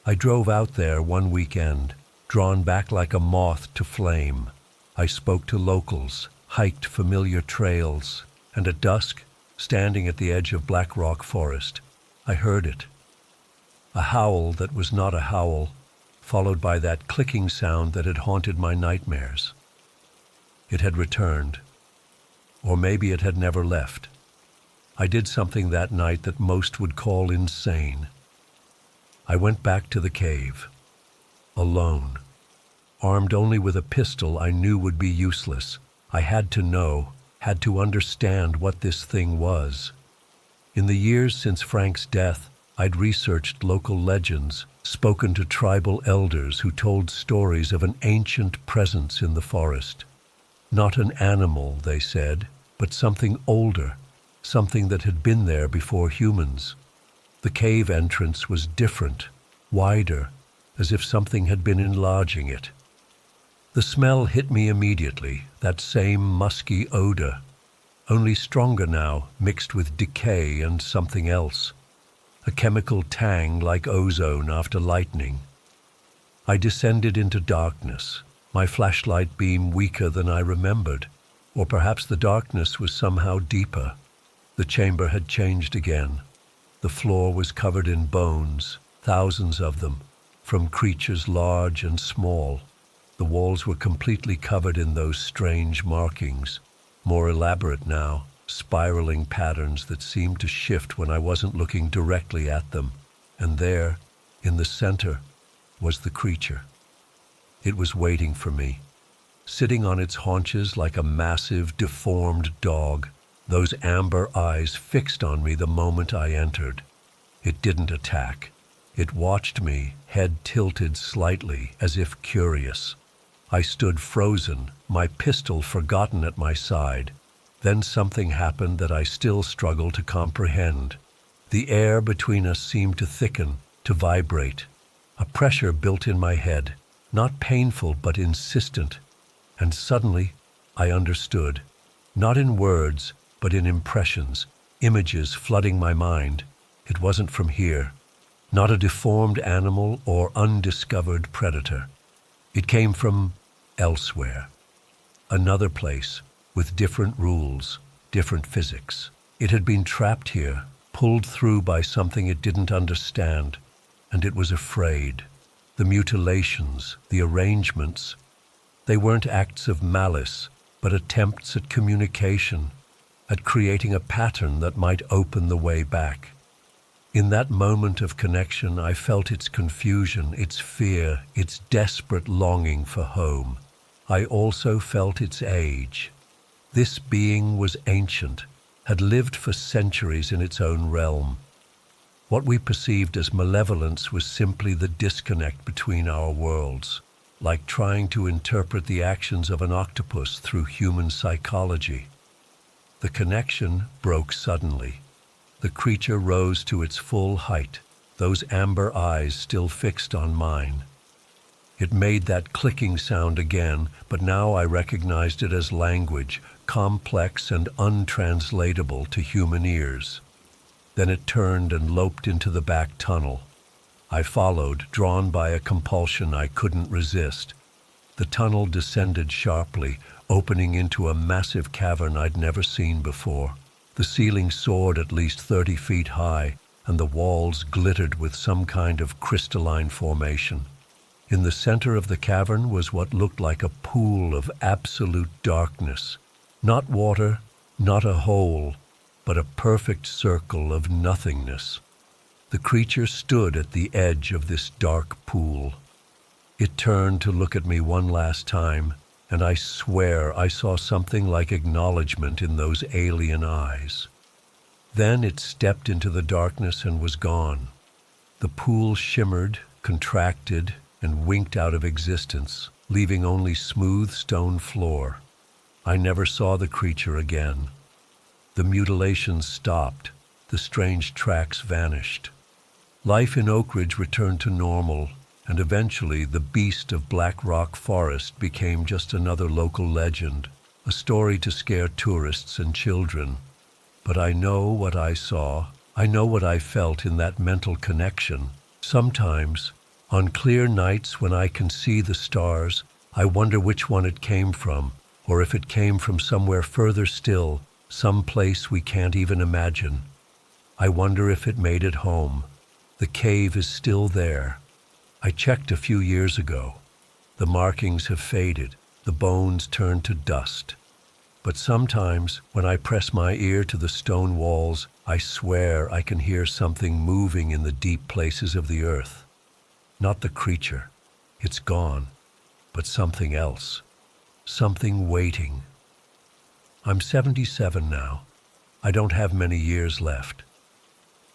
I drove out there one weekend, drawn back like a moth to flame. I spoke to locals, hiked familiar trails, and at dusk, standing at the edge of Black Rock Forest, I heard it. A howl that was not a howl, followed by that clicking sound that had haunted my nightmares. It had returned, or maybe it had never left. I did something that night that most would call insane. I went back to the cave, alone. Armed only with a pistol I knew would be useless. I had to know, had to understand what this thing was. In the years since Frank's death, I'd researched local legends, spoken to tribal elders who told stories of an ancient presence in the forest. Not an animal, they said, but something older, something that had been there before humans. The cave entrance was different, wider, as if something had been enlarging it. The smell hit me immediately, that same musky odor, only stronger now, mixed with decay and something else. A chemical tang like ozone after lightning. I descended into darkness, my flashlight beam weaker than I remembered, or perhaps the darkness was somehow deeper. The chamber had changed again. The floor was covered in bones, thousands of them, from creatures large and small. The walls were completely covered in those strange markings, more elaborate now, spiraling patterns that seemed to shift when I wasn't looking directly at them. And there, in the center, was the creature. It was waiting for me, sitting on its haunches like a massive, deformed dog, those amber eyes fixed on me the moment I entered. It didn't attack. It watched me, head tilted slightly, as if curious. I stood frozen, my pistol forgotten at my side. Then something happened that I still struggle to comprehend. The air between us seemed to thicken, to vibrate. A pressure built in my head, not painful but insistent. And suddenly, I understood. Not in words, but in impressions, images flooding my mind. It wasn't from here. Not a deformed animal or undiscovered predator. It came from elsewhere. Another place, with different rules, different physics. It had been trapped here, pulled through by something it didn't understand, and it was afraid. The mutilations, the arrangements, they weren't acts of malice, but attempts at communication, at creating a pattern that might open the way back. In that moment of connection, I felt its confusion, its fear, its desperate longing for home. I also felt its age. This being was ancient, had lived for centuries in its own realm. What we perceived as malevolence was simply the disconnect between our worlds, like trying to interpret the actions of an octopus through human psychology. The connection broke suddenly. The creature rose to its full height, those amber eyes still fixed on mine. It made that clicking sound again, but now I recognized it as language, complex and untranslatable to human ears. Then it turned and loped into the back tunnel. I followed, drawn by a compulsion I couldn't resist. The tunnel descended sharply, opening into a massive cavern I'd never seen before. The ceiling soared at least 30 feet high, and the walls glittered with some kind of crystalline formation. In the center of the cavern was what looked like a pool of absolute darkness. Not water, not a hole, but a perfect circle of nothingness. The creature stood at the edge of this dark pool. It turned to look at me one last time, and I swear I saw something like acknowledgement in those alien eyes. Then it stepped into the darkness and was gone. The pool shimmered, contracted, and winked out of existence, leaving only smooth stone floor. I never saw the creature again. The mutilations stopped. The strange tracks vanished. Life in Oak Ridge returned to normal, and eventually the beast of Black Rock Forest became just another local legend, a story to scare tourists and children. But I know what I saw. I know what I felt in that mental connection. Sometimes, on clear nights when I can see the stars, I wonder which one it came from, or if it came from somewhere further still, some place we can't even imagine. I wonder if it made it home. The cave is still there. I checked a few years ago. The markings have faded, the bones turned to dust. But sometimes, when I press my ear to the stone walls, I swear I can hear something moving in the deep places of the earth. Not the creature. It's gone. But something else. Something waiting. I'm 77 now. I don't have many years left.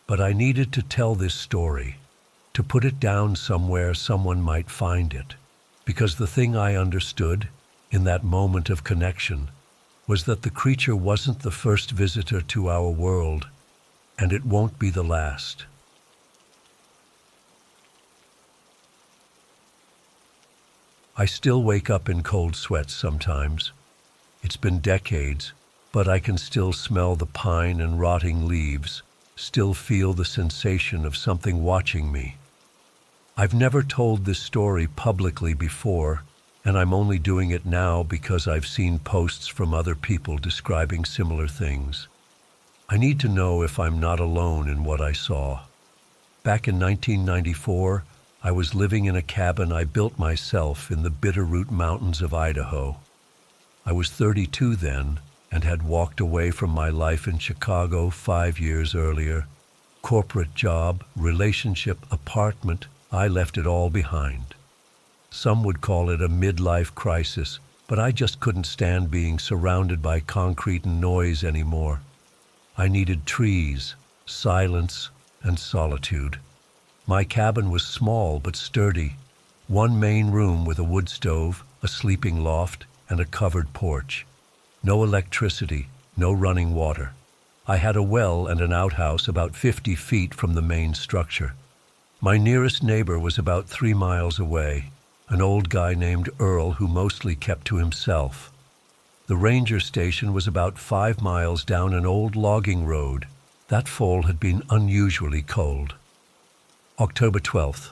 But I needed to tell this story, to put it down somewhere someone might find it, because the thing I understood, in that moment of connection, was that the creature wasn't the first visitor to our world, and it won't be the last. I still wake up in cold sweats sometimes. It's been decades, but I can still smell the pine and rotting leaves, still feel the sensation of something watching me. I've never told this story publicly before, and I'm only doing it now because I've seen posts from other people describing similar things. I need to know if I'm not alone in what I saw. Back in 1994, I was living in a cabin I built myself in the Bitterroot Mountains of Idaho. I was 32 then and had walked away from my life in Chicago 5 years earlier. Corporate job, relationship, apartment, I left it all behind. Some would call it a midlife crisis, but I just couldn't stand being surrounded by concrete and noise anymore. I needed trees, silence, and solitude. My cabin was small but sturdy. One main room with a wood stove, a sleeping loft, and a covered porch. No electricity, no running water. I had a well and an outhouse about 50 feet from the main structure. My nearest neighbor was about 3 miles away, an old guy named Earl who mostly kept to himself. The ranger station was about 5 miles down an old logging road. That fall had been unusually cold. October 12th.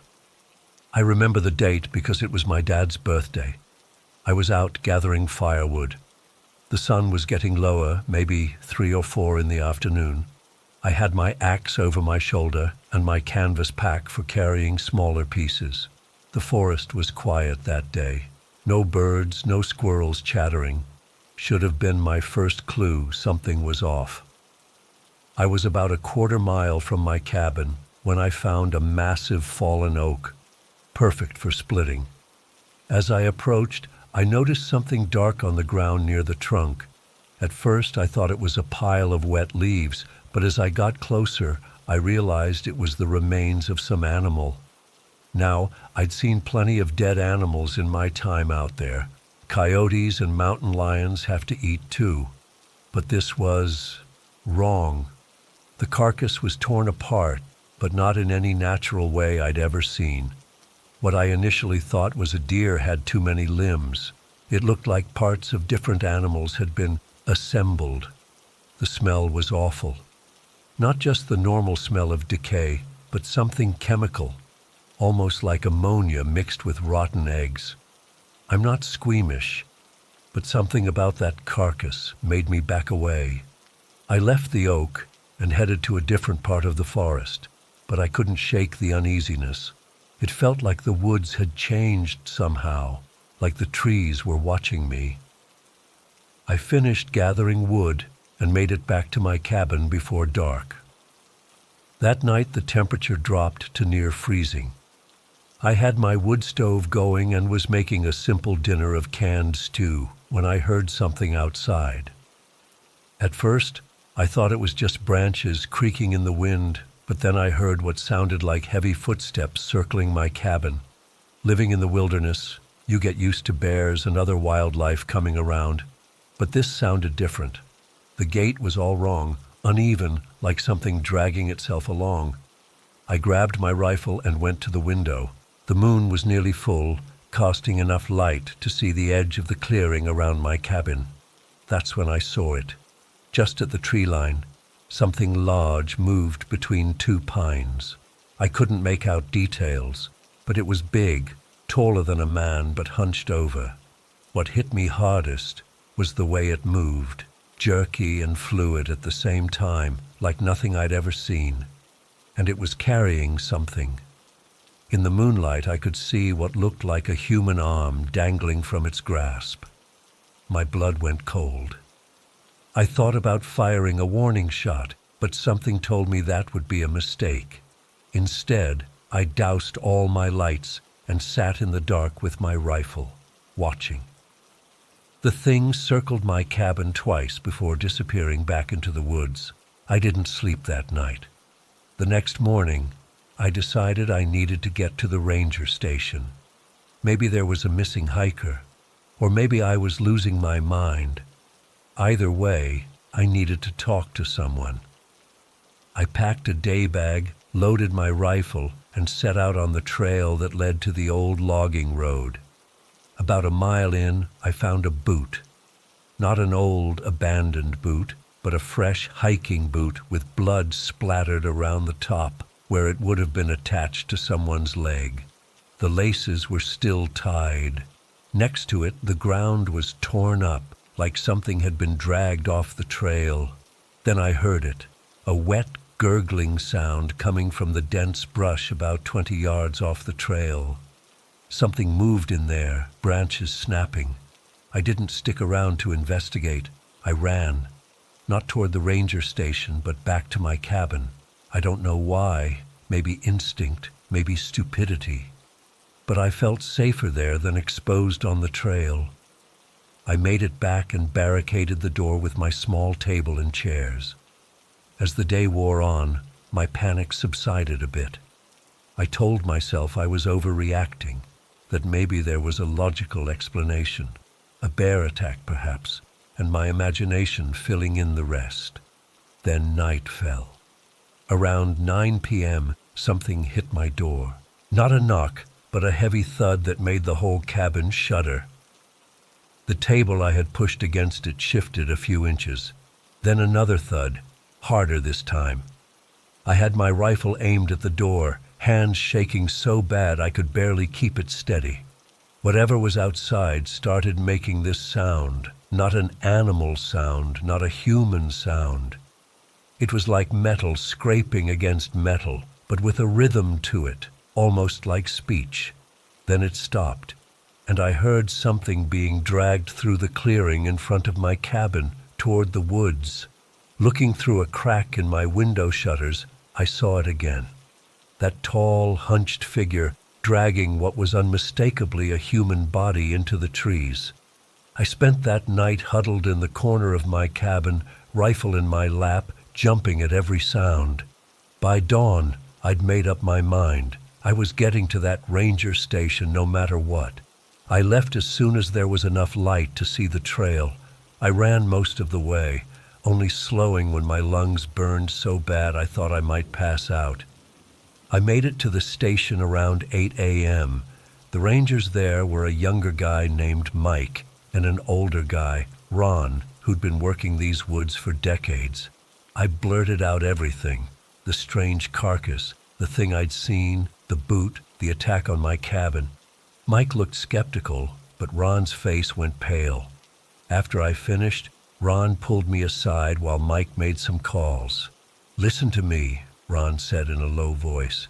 I remember the date because it was my dad's birthday. I was out gathering firewood. The sun was getting lower, maybe 3 or 4 in the afternoon. I had my axe over my shoulder and my canvas pack for carrying smaller pieces. The forest was quiet that day. No birds, no squirrels chattering. Should have been my first clue something was off. I was about a quarter mile from my cabin when I found a massive fallen oak, perfect for splitting. As I approached, I noticed something dark on the ground near the trunk. At first, I thought it was a pile of wet leaves, but as I got closer, I realized it was the remains of some animal. Now, I'd seen plenty of dead animals in my time out there. Coyotes and mountain lions have to eat too. But this was wrong. The carcass was torn apart, but not in any natural way I'd ever seen. What I initially thought was a deer had too many limbs. It looked like parts of different animals had been assembled. The smell was awful. Not just the normal smell of decay, but something chemical, almost like ammonia mixed with rotten eggs. I'm not squeamish, but something about that carcass made me back away. I left the oak and headed to a different part of the forest, but I couldn't shake the uneasiness. It felt like the woods had changed somehow, like the trees were watching me. I finished gathering wood and made it back to my cabin before dark. That night the temperature dropped to near freezing. I had my wood stove going and was making a simple dinner of canned stew when I heard something outside. At first, I thought it was just branches creaking in the wind, but then I heard what sounded like heavy footsteps circling my cabin. Living in the wilderness, you get used to bears and other wildlife coming around, but this sounded different. The gait was all wrong, uneven, like something dragging itself along. I grabbed my rifle and went to the window. The moon was nearly full, casting enough light to see the edge of the clearing around my cabin. That's when I saw it. Just at the tree line, something large moved between two pines. I couldn't make out details, but it was big, taller than a man but hunched over. What hit me hardest was the way it moved, jerky and fluid at the same time, like nothing I'd ever seen. And it was carrying something. In the moonlight, I could see what looked like a human arm dangling from its grasp. My blood went cold. I thought about firing a warning shot, but something told me that would be a mistake. Instead, I doused all my lights and sat in the dark with my rifle, watching. The thing circled my cabin twice before disappearing back into the woods. I didn't sleep that night. The next morning, I decided I needed to get to the ranger station. Maybe there was a missing hiker, or maybe I was losing my mind. Either way, I needed to talk to someone. I packed a day bag, loaded my rifle, and set out on the trail that led to the old logging road. About a mile in, I found a boot. Not an old, abandoned boot, but a fresh hiking boot with blood splattered around the top where it would have been attached to someone's leg. The laces were still tied. Next to it, the ground was torn up, like something had been dragged off the trail. Then I heard it, a wet, gurgling sound coming from the dense brush about 20 yards off the trail. Something moved in there, branches snapping. I didn't stick around to investigate. I ran, not toward the ranger station, but back to my cabin. I don't know why, maybe instinct, maybe stupidity. But I felt safer there than exposed on the trail. I made it back and barricaded the door with my small table and chairs. As the day wore on, my panic subsided a bit. I told myself I was overreacting, that maybe there was a logical explanation, a bear attack perhaps, and my imagination filling in the rest. Then night fell. Around 9 p.m., something hit my door. Not a knock, but a heavy thud that made the whole cabin shudder. The table I had pushed against it shifted a few inches. Then another thud, harder this time. I had my rifle aimed at the door, hands shaking so bad I could barely keep it steady. Whatever was outside started making this sound, not an animal sound, not a human sound. It was like metal scraping against metal, but with a rhythm to it, almost like speech. Then it stopped, and I heard something being dragged through the clearing in front of my cabin toward the woods. Looking through a crack in my window shutters, I saw it again. That tall, hunched figure dragging what was unmistakably a human body into the trees. I spent that night huddled in the corner of my cabin, rifle in my lap, jumping at every sound. By dawn, I'd made up my mind. I was getting to that ranger station no matter what. I left as soon as there was enough light to see the trail. I ran most of the way, only slowing when my lungs burned so bad I thought I might pass out. I made it to the station around 8 a.m. The rangers there were a younger guy named Mike and an older guy, Ron, who'd been working these woods for decades. I blurted out everything, the strange carcass, the thing I'd seen, the boot, the attack on my cabin. Mike looked skeptical, but Ron's face went pale. After I finished, Ron pulled me aside while Mike made some calls. "Listen to me," Ron said in a low voice.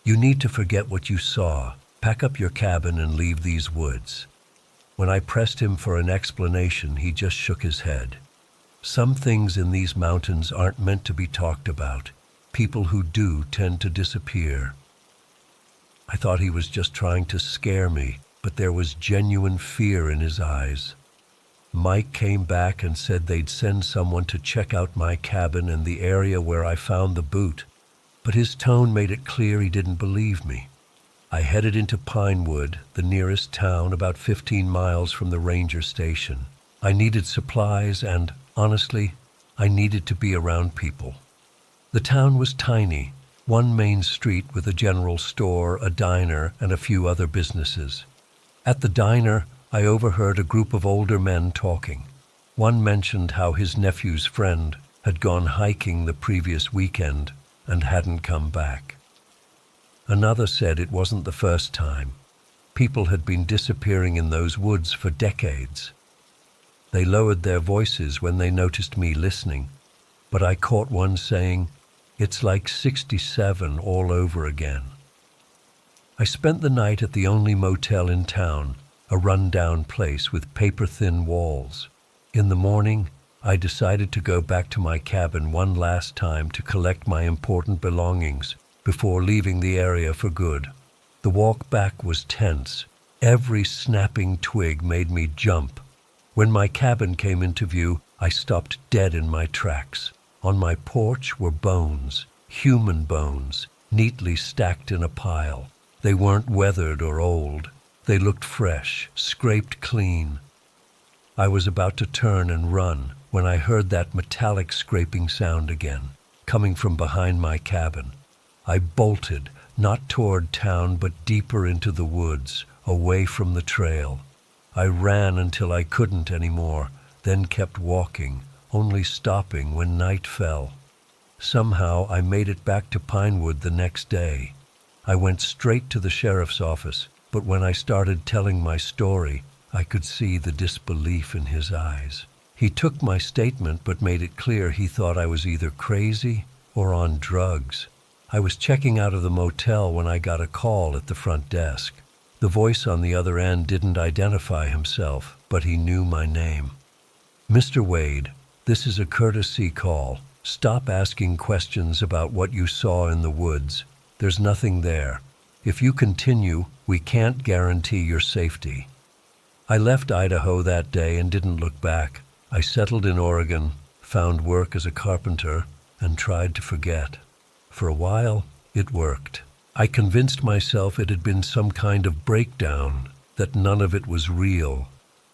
"You need to forget what you saw, pack up your cabin and leave these woods." When I pressed him for an explanation, he just shook his head. Some things in these mountains aren't meant to be talked about. People who do tend to disappear. I thought he was just trying to scare me, but there was genuine fear in his eyes. Mike came back and said they'd send someone to check out my cabin and the area where I found the boot, but his tone made it clear he didn't believe me. I headed into Pinewood, the nearest town, about 15 miles from the ranger station. I needed supplies and, honestly, I needed to be around people. The town was tiny, one main street with a general store, a diner, and a few other businesses. At the diner, I overheard a group of older men talking. One mentioned how his nephew's friend had gone hiking the previous weekend and hadn't come back. Another said it wasn't the first time. People had been disappearing in those woods for decades. They lowered their voices when they noticed me listening, but I caught one saying, "It's like 67 all over again." I spent the night at the only motel in town, a run-down place with paper-thin walls. In the morning, I decided to go back to my cabin one last time to collect my important belongings before leaving the area for good. The walk back was tense. Every snapping twig made me jump. When my cabin came into view, I stopped dead in my tracks. On my porch were bones, human bones, neatly stacked in a pile. They weren't weathered or old. They looked fresh, scraped clean. I was about to turn and run when I heard that metallic scraping sound again, coming from behind my cabin. I bolted, not toward town but deeper into the woods, away from the trail. I ran until I couldn't anymore, then kept walking, only stopping when night fell. Somehow I made it back to Pinewood the next day. I went straight to the sheriff's office, but when I started telling my story, I could see the disbelief in his eyes. He took my statement but made it clear he thought I was either crazy or on drugs. I was checking out of the motel when I got a call at the front desk. The voice on the other end didn't identify himself, but he knew my name. "Mr. Wade, this is a courtesy call. Stop asking questions about what you saw in the woods. There's nothing there. If you continue, we can't guarantee your safety." I left Idaho that day and didn't look back. I settled in Oregon, found work as a carpenter, and tried to forget. For a while, it worked. I convinced myself it had been some kind of breakdown, that none of it was real.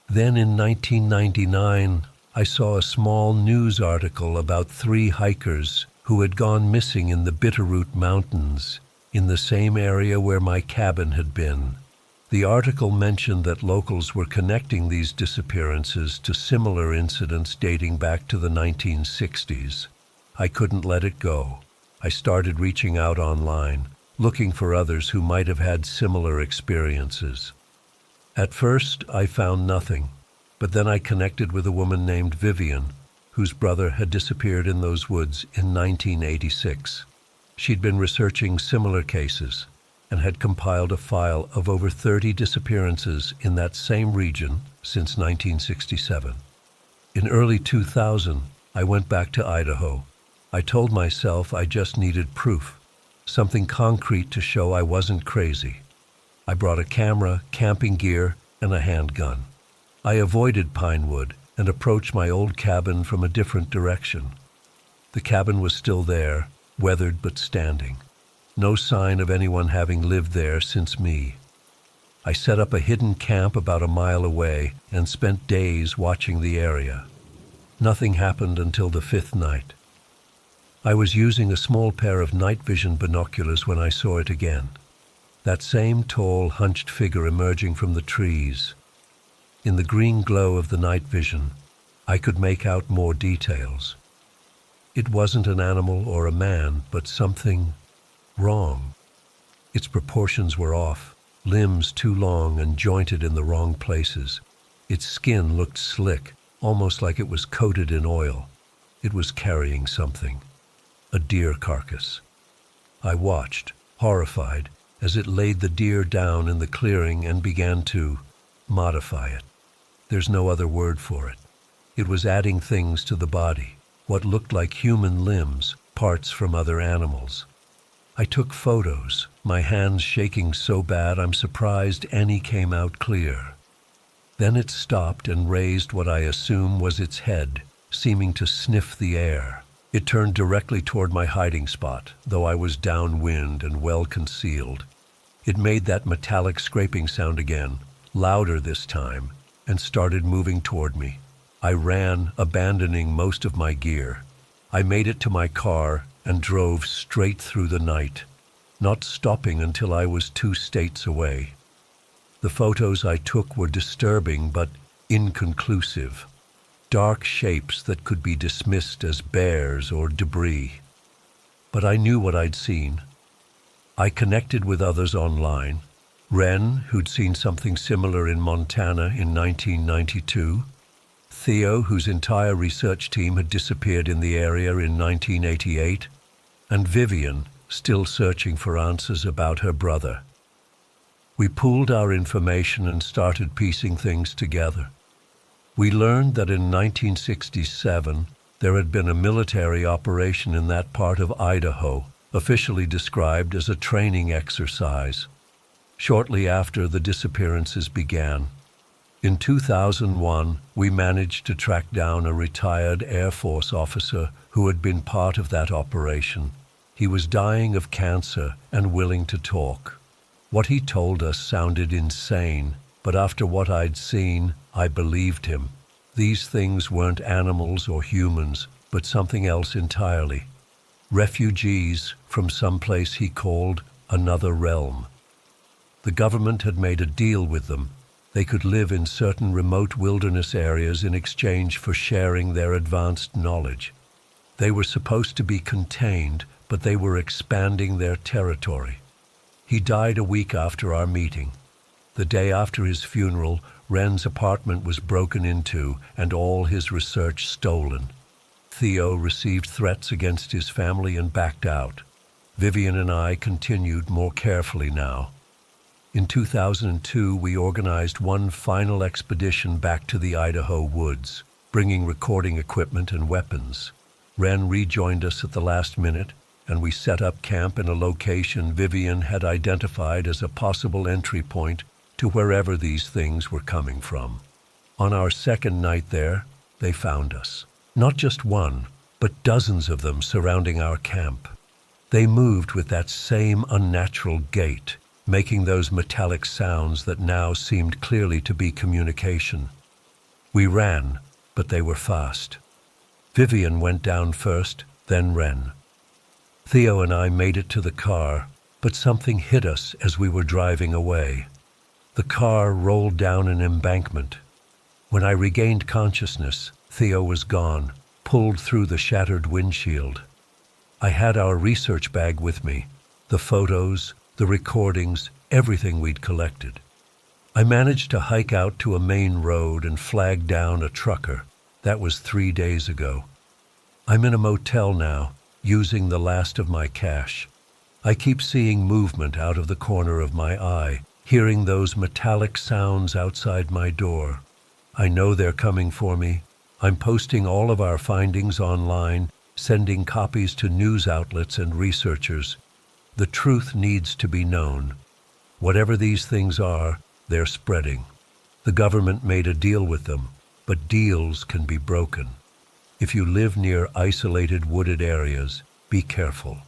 Then in 1999, I saw a small news article about 3 hikers who had gone missing in the Bitterroot Mountains, in the same area where my cabin had been. The article mentioned that locals were connecting these disappearances to similar incidents dating back to the 1960s. I couldn't let it go. I started reaching out online, looking for others who might have had similar experiences. At first, I found nothing, but then I connected with a woman named Vivian, whose brother had disappeared in those woods in 1986. She'd been researching similar cases and had compiled a file of over 30 disappearances in that same region since 1967. In early 2000, I went back to Idaho. I told myself I just needed proof, something concrete to show I wasn't crazy. I brought a camera, camping gear, and a handgun. I avoided Pinewood and approached my old cabin from a different direction. The cabin was still there, weathered but standing. No sign of anyone having lived there since me. I set up a hidden camp about a mile away and spent days watching the area. Nothing happened until the 5th night. I was using a small pair of night vision binoculars when I saw it again. That same tall, hunched figure emerging from the trees. In the green glow of the night vision, I could make out more details. It wasn't an animal or a man, but something wrong. Its proportions were off, limbs too long and jointed in the wrong places. Its skin looked slick, almost like it was coated in oil. It was carrying something. A deer carcass. I watched, horrified, as it laid the deer down in the clearing and began to modify it. There's no other word for it. It was adding things to the body, what looked like human limbs, parts from other animals. I took photos, my hands shaking so bad I'm surprised any came out clear. Then it stopped and raised what I assume was its head, seeming to sniff the air. It turned directly toward my hiding spot, though I was downwind and well concealed. It made that metallic scraping sound again, louder this time, and started moving toward me. I ran, abandoning most of my gear. I made it to my car and drove straight through the night, not stopping until I was 2 states away. The photos I took were disturbing but inconclusive. Dark shapes that could be dismissed as bears or debris. But I knew what I'd seen. I connected with others online. Ren, who'd seen something similar in Montana in 1992. Theo, whose entire research team had disappeared in the area in 1988. And Vivian, still searching for answers about her brother. We pooled our information and started piecing things together. We learned that in 1967, there had been a military operation in that part of Idaho, officially described as a training exercise. Shortly after, the disappearances began. In 2001, we managed to track down a retired Air Force officer who had been part of that operation. He was dying of cancer and willing to talk. What he told us sounded insane, but after what I'd seen, I believed him. These things weren't animals or humans, but something else entirely. Refugees from someplace he called another realm. The government had made a deal with them. They could live in certain remote wilderness areas in exchange for sharing their advanced knowledge. They were supposed to be contained, but they were expanding their territory. He died a week after our meeting. The day after his funeral, Ren's apartment was broken into and all his research stolen. Theo received threats against his family and backed out. Vivian and I continued more carefully now. In 2002, we organized one final expedition back to the Idaho woods, bringing recording equipment and weapons. Ren rejoined us at the last minute, and we set up camp in a location Vivian had identified as a possible entry point to wherever these things were coming from. On our second night there, they found us. Not just one, but dozens of them surrounding our camp. They moved with that same unnatural gait, making those metallic sounds that now seemed clearly to be communication. We ran, but they were fast. Vivian went down first, then Ren. Theo and I made it to the car, but something hit us as we were driving away. The car rolled down an embankment. When I regained consciousness, Theo was gone, pulled through the shattered windshield. I had our research bag with me, the photos, the recordings, everything we'd collected. I managed to hike out to a main road and flag down a trucker. That was 3 days ago. I'm in a motel now, using the last of my cash. I keep seeing movement out of the corner of my eye, hearing those metallic sounds outside my door. I know they're coming for me. I'm posting all of our findings online, sending copies to news outlets and researchers. The truth needs to be known. Whatever these things are, they're spreading. The government made a deal with them, but deals can be broken. If you live near isolated wooded areas, be careful.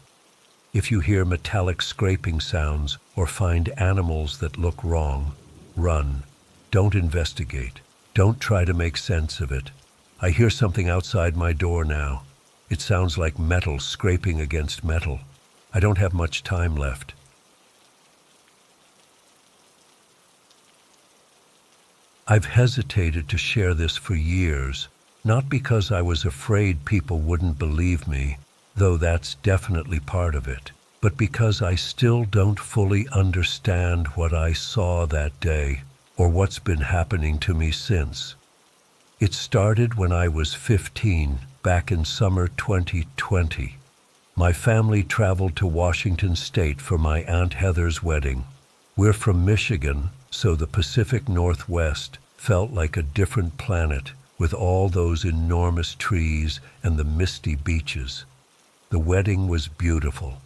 If you hear metallic scraping sounds or find animals that look wrong, run. Don't investigate. Don't try to make sense of it. I hear something outside my door now. It sounds like metal scraping against metal. I don't have much time left. I've hesitated to share this for years, not because I was afraid people wouldn't believe me, though that's definitely part of it, but because I still don't fully understand what I saw that day or what's been happening to me since. It started when I was 15, back in summer 2020. My family traveled to Washington State for my Aunt Heather's wedding. We're from Michigan, so the Pacific Northwest felt like a different planet, with all those enormous trees and the misty beaches. The wedding was beautiful,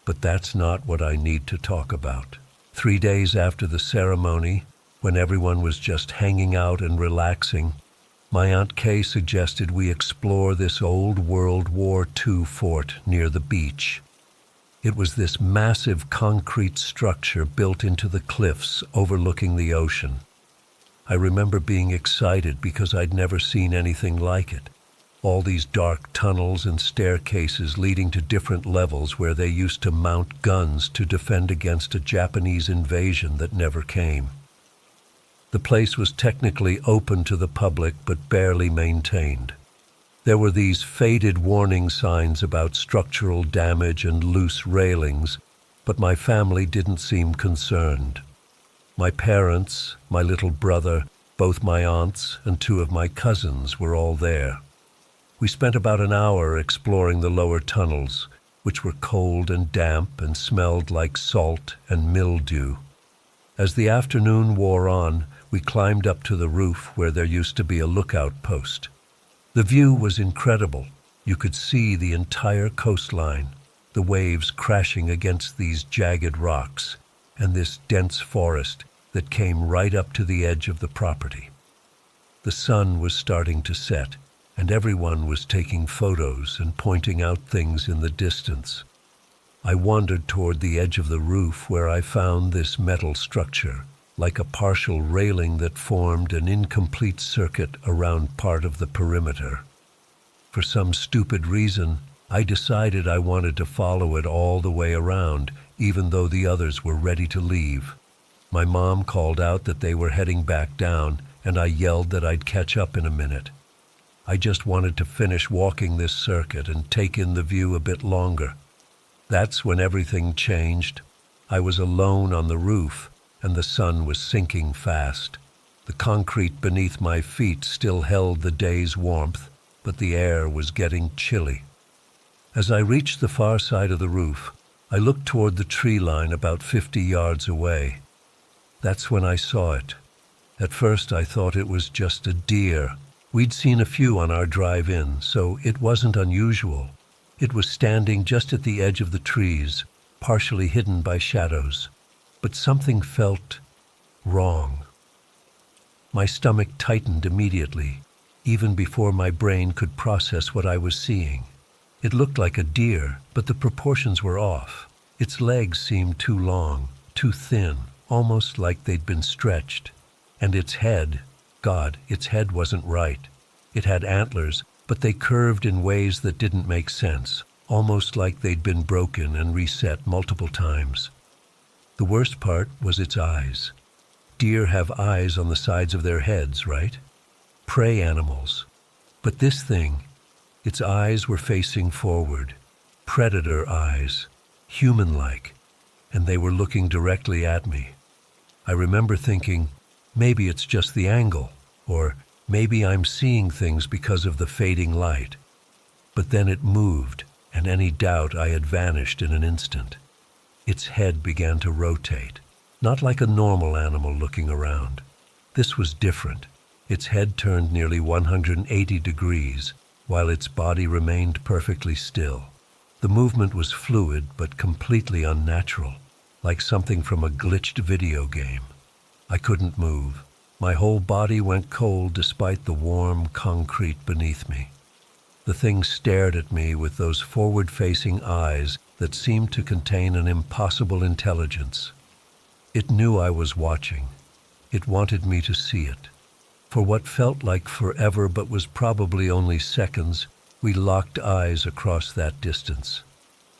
but that's not what I need to talk about. 3 days after the ceremony, when everyone was just hanging out and relaxing, my Aunt Kay suggested we explore this old World War II fort near the beach. It was this massive concrete structure built into the cliffs overlooking the ocean. I remember being excited because I'd never seen anything like it. All these dark tunnels and staircases leading to different levels where they used to mount guns to defend against a Japanese invasion that never came. The place was technically open to the public but barely maintained. There were these faded warning signs about structural damage and loose railings, but my family didn't seem concerned. My parents, my little brother, both my aunts, and 2 of my cousins were all there. We spent about an hour exploring the lower tunnels, which were cold and damp and smelled like salt and mildew. As the afternoon wore on, we climbed up to the roof where there used to be a lookout post. The view was incredible. You could see the entire coastline, the waves crashing against these jagged rocks, and this dense forest that came right up to the edge of the property. The sun was starting to set, and everyone was taking photos and pointing out things in the distance. I wandered toward the edge of the roof where I found this metal structure, like a partial railing that formed an incomplete circuit around part of the perimeter. For some stupid reason, I decided I wanted to follow it all the way around, even though the others were ready to leave. My mom called out that they were heading back down, and I yelled that I'd catch up in a minute. I just wanted to finish walking this circuit and take in the view a bit longer. That's when everything changed. I was alone on the roof, and the sun was sinking fast. The concrete beneath my feet still held the day's warmth, but the air was getting chilly. As I reached the far side of the roof, I looked toward the tree line about 50 yards away. That's when I saw it. At first I thought it was just a deer. We'd seen a few on our drive in, so it wasn't unusual. It was standing just at the edge of the trees, partially hidden by shadows. But something felt wrong. My stomach tightened immediately, even before my brain could process what I was seeing. It looked like a deer, but the proportions were off. Its legs seemed too long, too thin, almost like they'd been stretched. And its head, its head wasn't right. It had antlers, but they curved in ways that didn't make sense, almost like they'd been broken and reset multiple times. The worst part was its eyes. Deer have eyes on the sides of their heads, right? Prey animals. But this thing, its eyes were facing forward. Predator eyes, human-like, and they were looking directly at me. I remember thinking, maybe it's just the angle, or maybe I'm seeing things because of the fading light. But then it moved, and any doubt I had vanished in an instant. Its head began to rotate, not like a normal animal looking around. This was different. Its head turned nearly 180 degrees, while its body remained perfectly still. The movement was fluid but completely unnatural, like something from a glitched video game. I couldn't move. My whole body went cold despite the warm concrete beneath me. The thing stared at me with those forward-facing eyes that seemed to contain an impossible intelligence. It knew I was watching. It wanted me to see it. For what felt like forever but was probably only seconds, we locked eyes across that distance.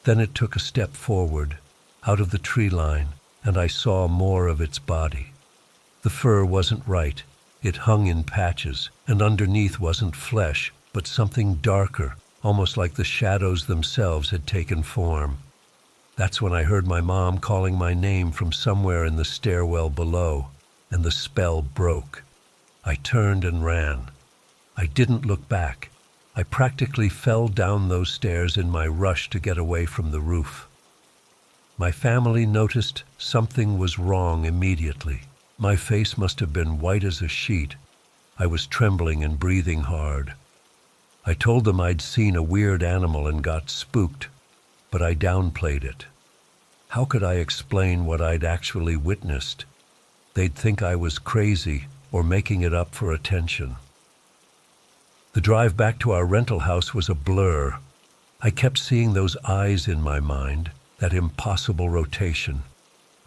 Then it took a step forward, out of the tree line, and I saw more of its body. The fur wasn't right. It hung in patches, and underneath wasn't flesh, but something darker, almost like the shadows themselves had taken form. That's when I heard my mom calling my name from somewhere in the stairwell below, and the spell broke. I turned and ran. I didn't look back. I practically fell down those stairs in my rush to get away from the roof. My family noticed something was wrong immediately. My face must have been white as a sheet. I was trembling and breathing hard. I told them I'd seen a weird animal and got spooked, but I downplayed it. How could I explain what I'd actually witnessed? They'd think I was crazy or making it up for attention. The drive back to our rental house was a blur. I kept seeing those eyes in my mind, that impossible rotation.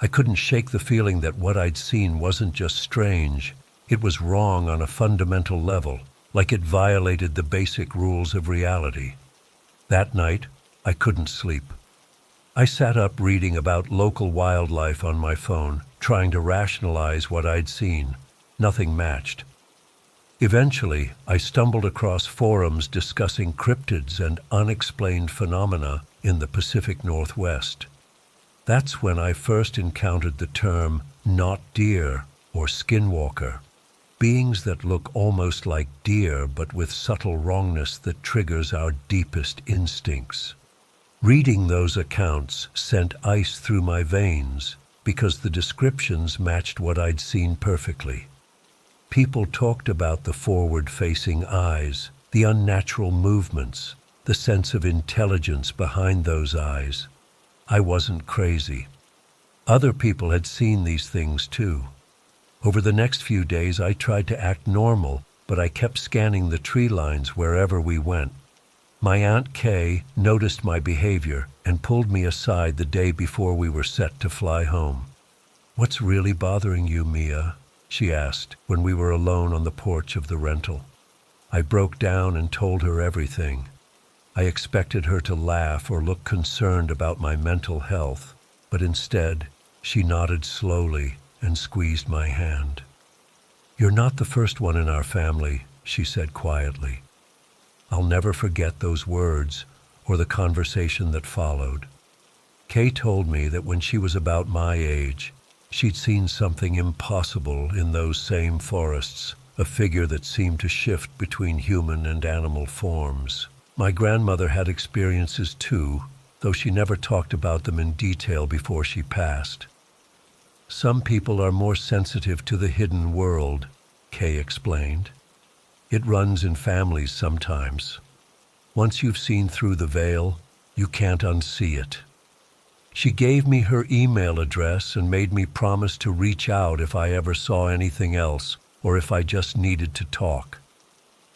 I couldn't shake the feeling that what I'd seen wasn't just strange, it was wrong on a fundamental level, like it violated the basic rules of reality. That night, I couldn't sleep. I sat up reading about local wildlife on my phone, trying to rationalize what I'd seen. Nothing matched. Eventually, I stumbled across forums discussing cryptids and unexplained phenomena in the Pacific Northwest. That's when I first encountered the term not deer or skinwalker, beings that look almost like deer but with subtle wrongness that triggers our deepest instincts. Reading those accounts sent ice through my veins because the descriptions matched what I'd seen perfectly. People talked about the forward-facing eyes, the unnatural movements, the sense of intelligence behind those eyes. I wasn't crazy. Other people had seen these things too. Over the next few days, I tried to act normal, but I kept scanning the tree lines wherever we went. My Aunt Kay noticed my behavior and pulled me aside the day before we were set to fly home. "What's really bothering you, Mia?" she asked when we were alone on the porch of the rental. I broke down and told her everything. I expected her to laugh or look concerned about my mental health, but instead, she nodded slowly and squeezed my hand. "You're not the first one in our family," she said quietly. I'll never forget those words or the conversation that followed. Kay told me that when she was about my age, she'd seen something impossible in those same forests, a figure that seemed to shift between human and animal forms. My grandmother had experiences too, though she never talked about them in detail before she passed. "Some people are more sensitive to the hidden world," Kay explained. "It runs in families sometimes. Once you've seen through the veil, you can't unsee it." She gave me her email address and made me promise to reach out if I ever saw anything else or if I just needed to talk.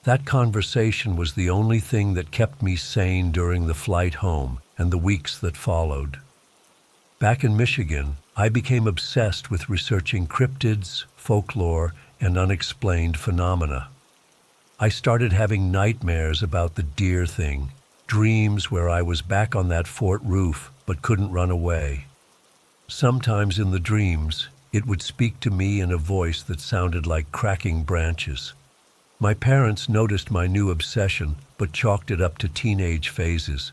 That conversation was the only thing that kept me sane during the flight home and the weeks that followed. Back in Michigan, I became obsessed with researching cryptids, folklore, and unexplained phenomena. I started having nightmares about the deer thing, dreams where I was back on that fort roof but couldn't run away. Sometimes in the dreams, it would speak to me in a voice that sounded like cracking branches. My parents noticed my new obsession but chalked it up to teenage phases.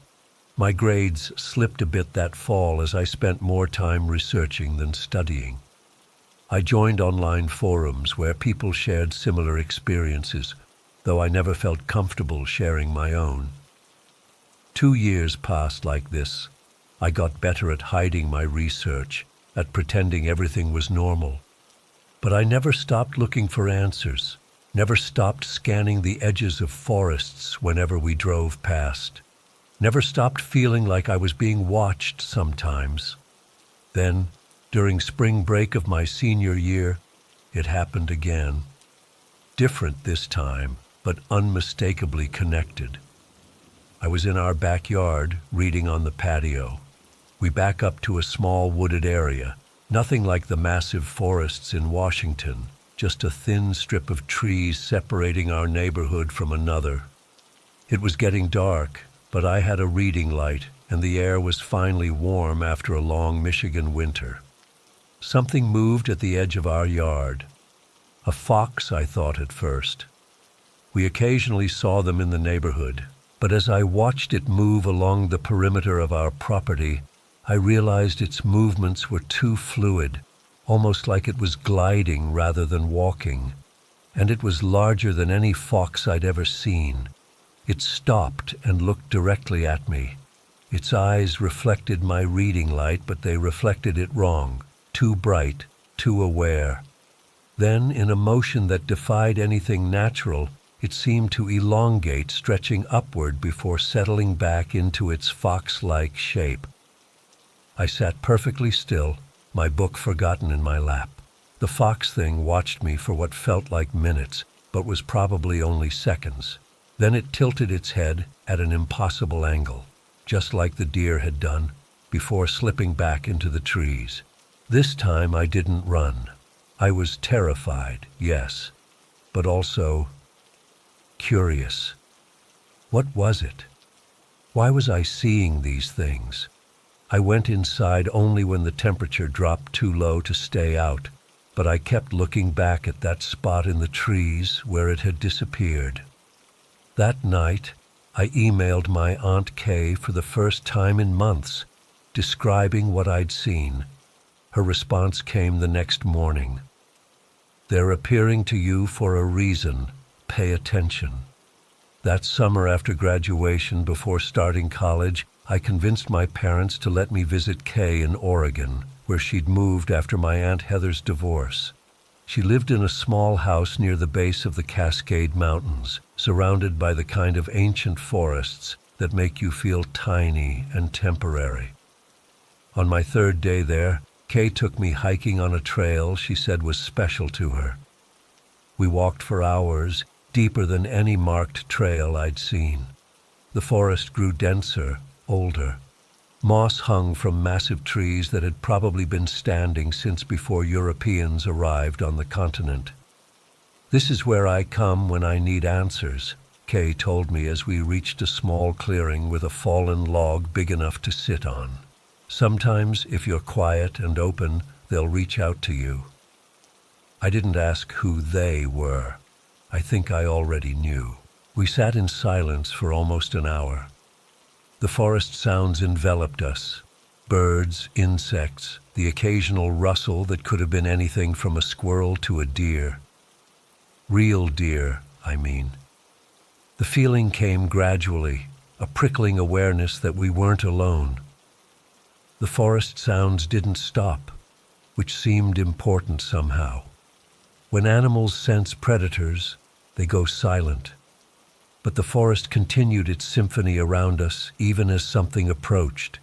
My grades slipped a bit that fall as I spent more time researching than studying. I joined online forums where people shared similar experiences, though I never felt comfortable sharing my own. 2 years passed like this. I got better at hiding my research, at pretending everything was normal. But I never stopped looking for answers, never stopped scanning the edges of forests whenever we drove past, never stopped feeling like I was being watched sometimes. Then, during spring break of my senior year, it happened again. Different this time, but unmistakably connected. I was in our backyard, reading on the patio. We back up to a small wooded area, nothing like the massive forests in Washington, just a thin strip of trees separating our neighborhood from another. It was getting dark, but I had a reading light, and the air was finally warm after a long Michigan winter. Something moved at the edge of our yard. A fox, I thought at first. We occasionally saw them in the neighborhood, but as I watched it move along the perimeter of our property, I realized its movements were too fluid, almost like it was gliding rather than walking, and it was larger than any fox I'd ever seen. It stopped and looked directly at me. Its eyes reflected my reading light, but they reflected it wrong, too bright, too aware. Then, in a motion that defied anything natural, it seemed to elongate, stretching upward before settling back into its fox-like shape. I sat perfectly still, my book forgotten in my lap. The fox thing watched me for what felt like minutes, but was probably only seconds. Then it tilted its head at an impossible angle, just like the deer had done, before slipping back into the trees. This time I didn't run. I was terrified, yes, but also curious. What was it? Why was I seeing these things? I went inside only when the temperature dropped too low to stay out, but I kept looking back at that spot in the trees where it had disappeared. That night, I emailed my Aunt Kay for the first time in months, describing what I'd seen. Her response came the next morning. "They're appearing to you for a reason. Pay attention." That summer after graduation, before starting college, I convinced my parents to let me visit Kay in Oregon, where she'd moved after my Aunt Heather's divorce. She lived in a small house near the base of the Cascade Mountains, surrounded by the kind of ancient forests that make you feel tiny and temporary. On my third day there, Kay took me hiking on a trail she said was special to her. We walked for hours, deeper than any marked trail I'd seen. The forest grew denser, older. Moss hung from massive trees that had probably been standing since before Europeans arrived on the continent. "This is where I come when I need answers," Kay told me as we reached a small clearing with a fallen log big enough to sit on. "Sometimes, if you're quiet and open, they'll reach out to you." I didn't ask who they were. I think I already knew. We sat in silence for almost an hour. The forest sounds enveloped us. Birds, insects, the occasional rustle that could have been anything from a squirrel to a deer. Real deer, I mean. The feeling came gradually, a prickling awareness that we weren't alone. The forest sounds didn't stop, which seemed important somehow. When animals sense predators, they go silent. But the forest continued its symphony around us even as something approached.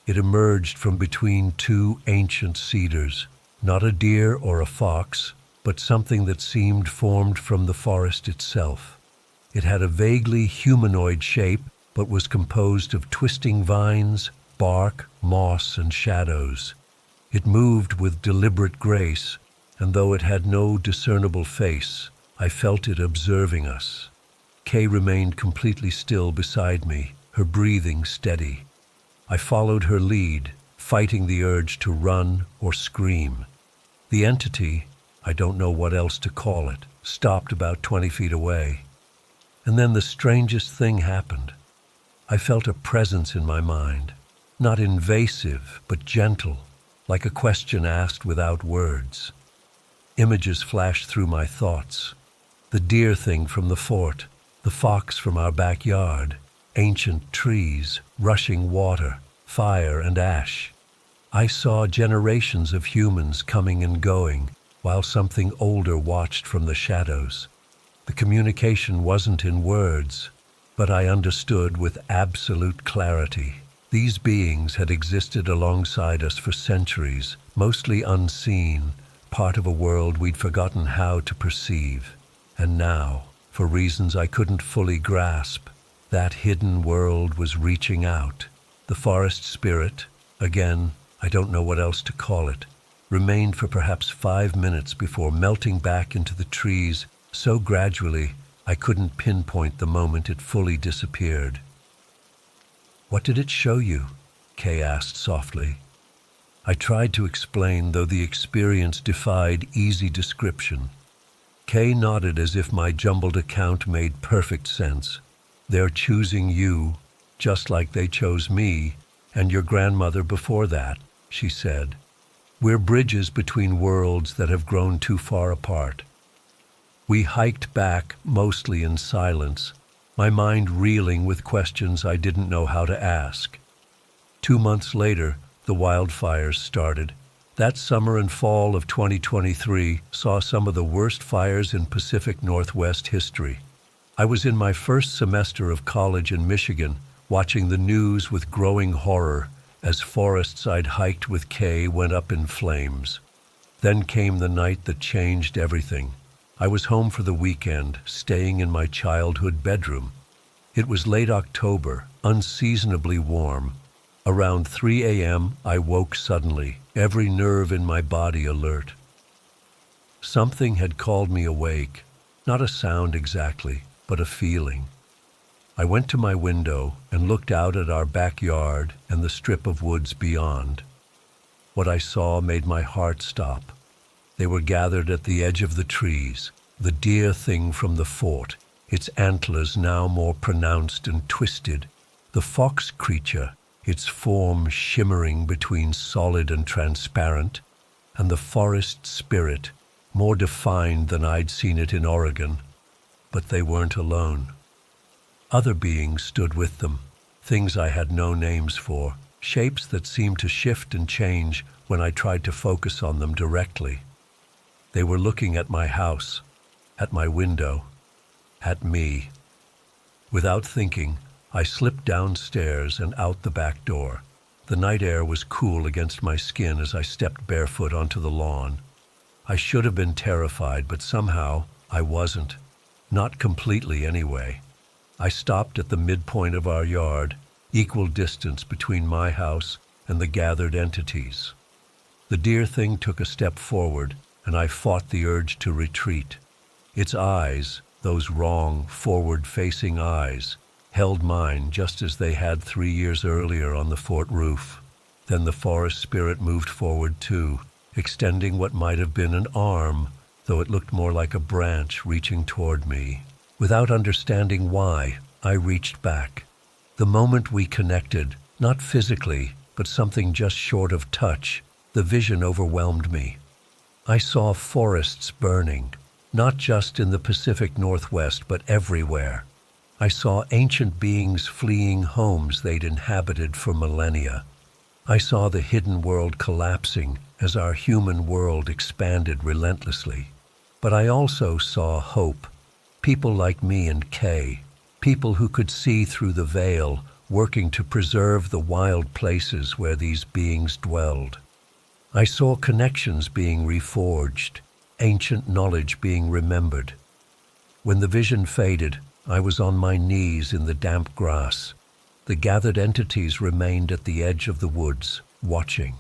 It emerged from between two ancient cedars, not a deer or a fox, but something that seemed formed from the forest itself. It had a vaguely humanoid shape, but was composed of twisting vines, bark, moss, and shadows. It moved with deliberate grace, and though it had no discernible face, I felt it observing us. Kay remained completely still beside me, her breathing steady. I followed her lead, fighting the urge to run or scream. The entity, I don't know what else to call it, stopped about 20 feet away. And then the strangest thing happened. I felt a presence in my mind, not invasive, but gentle, like a question asked without words. Images flashed through my thoughts. The deer thing from the fort, the fox from our backyard, ancient trees, rushing water, fire and ash. I saw generations of humans coming and going, while something older watched from the shadows. The communication wasn't in words, but I understood with absolute clarity. These beings had existed alongside us for centuries, mostly unseen, part of a world we'd forgotten how to perceive. And now, for reasons I couldn't fully grasp, that hidden world was reaching out. The forest spirit, again, I don't know what else to call it, remained for perhaps 5 minutes before melting back into the trees so gradually I couldn't pinpoint the moment it fully disappeared. "What did it show you?" Kay asked softly. I tried to explain, though the experience defied easy description. Kay nodded as if my jumbled account made perfect sense. "They're choosing you, just like they chose me, and your grandmother before that," she said. "We're bridges between worlds that have grown too far apart." We hiked back, mostly in silence, my mind reeling with questions I didn't know how to ask. 2 months later, the wildfires started. That summer and fall of 2023 saw some of the worst fires in Pacific Northwest history. I was in my first semester of college in Michigan, watching the news with growing horror as forests I'd hiked with Kay went up in flames. Then came the night that changed everything. I was home for the weekend, staying in my childhood bedroom. It was late October, unseasonably warm. Around 3 a.m., I woke suddenly, every nerve in my body alert. Something had called me awake, not a sound exactly, but a feeling. I went to my window and looked out at our backyard and the strip of woods beyond. What I saw made my heart stop. They were gathered at the edge of the trees, the deer thing from the fort, its antlers now more pronounced and twisted, the fox creature, its form shimmering between solid and transparent, and the forest spirit, more defined than I'd seen it in Oregon. But they weren't alone. Other beings stood with them, things I had no names for, shapes that seemed to shift and change when I tried to focus on them directly. They were looking at my house, at my window, at me. Without thinking, I slipped downstairs and out the back door. The night air was cool against my skin as I stepped barefoot onto the lawn. I should have been terrified, but somehow I wasn't. Not completely anyway. I stopped at the midpoint of our yard, equal distance between my house and the gathered entities. The deer thing took a step forward, and I fought the urge to retreat. Its eyes, those wrong, forward-facing eyes, held mine just as they had 3 years earlier on the fort roof. Then the forest spirit moved forward too, extending what might have been an arm, though it looked more like a branch reaching toward me. Without understanding why, I reached back. The moment we connected, not physically, but something just short of touch, the vision overwhelmed me. I saw forests burning, not just in the Pacific Northwest, but everywhere. I saw ancient beings fleeing homes they'd inhabited for millennia. I saw the hidden world collapsing as our human world expanded relentlessly. But I also saw hope. People like me and Kay, people who could see through the veil, working to preserve the wild places where these beings dwelled. I saw connections being reforged, ancient knowledge being remembered. When the vision faded, I was on my knees in the damp grass. The gathered entities remained at the edge of the woods, watching.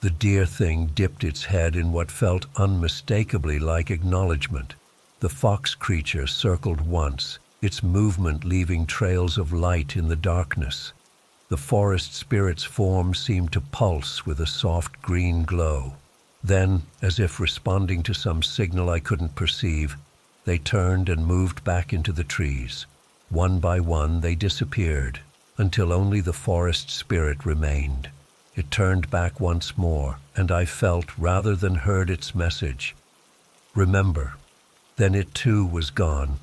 The deer thing dipped its head in what felt unmistakably like acknowledgement. The fox creature circled once, its movement leaving trails of light in the darkness. The forest spirit's form seemed to pulse with a soft green glow. Then, as if responding to some signal I couldn't perceive, they turned and moved back into the trees. One by one they disappeared, until only the forest spirit remained. It turned back once more, and I felt rather than heard its message. Remember. Then it too was gone.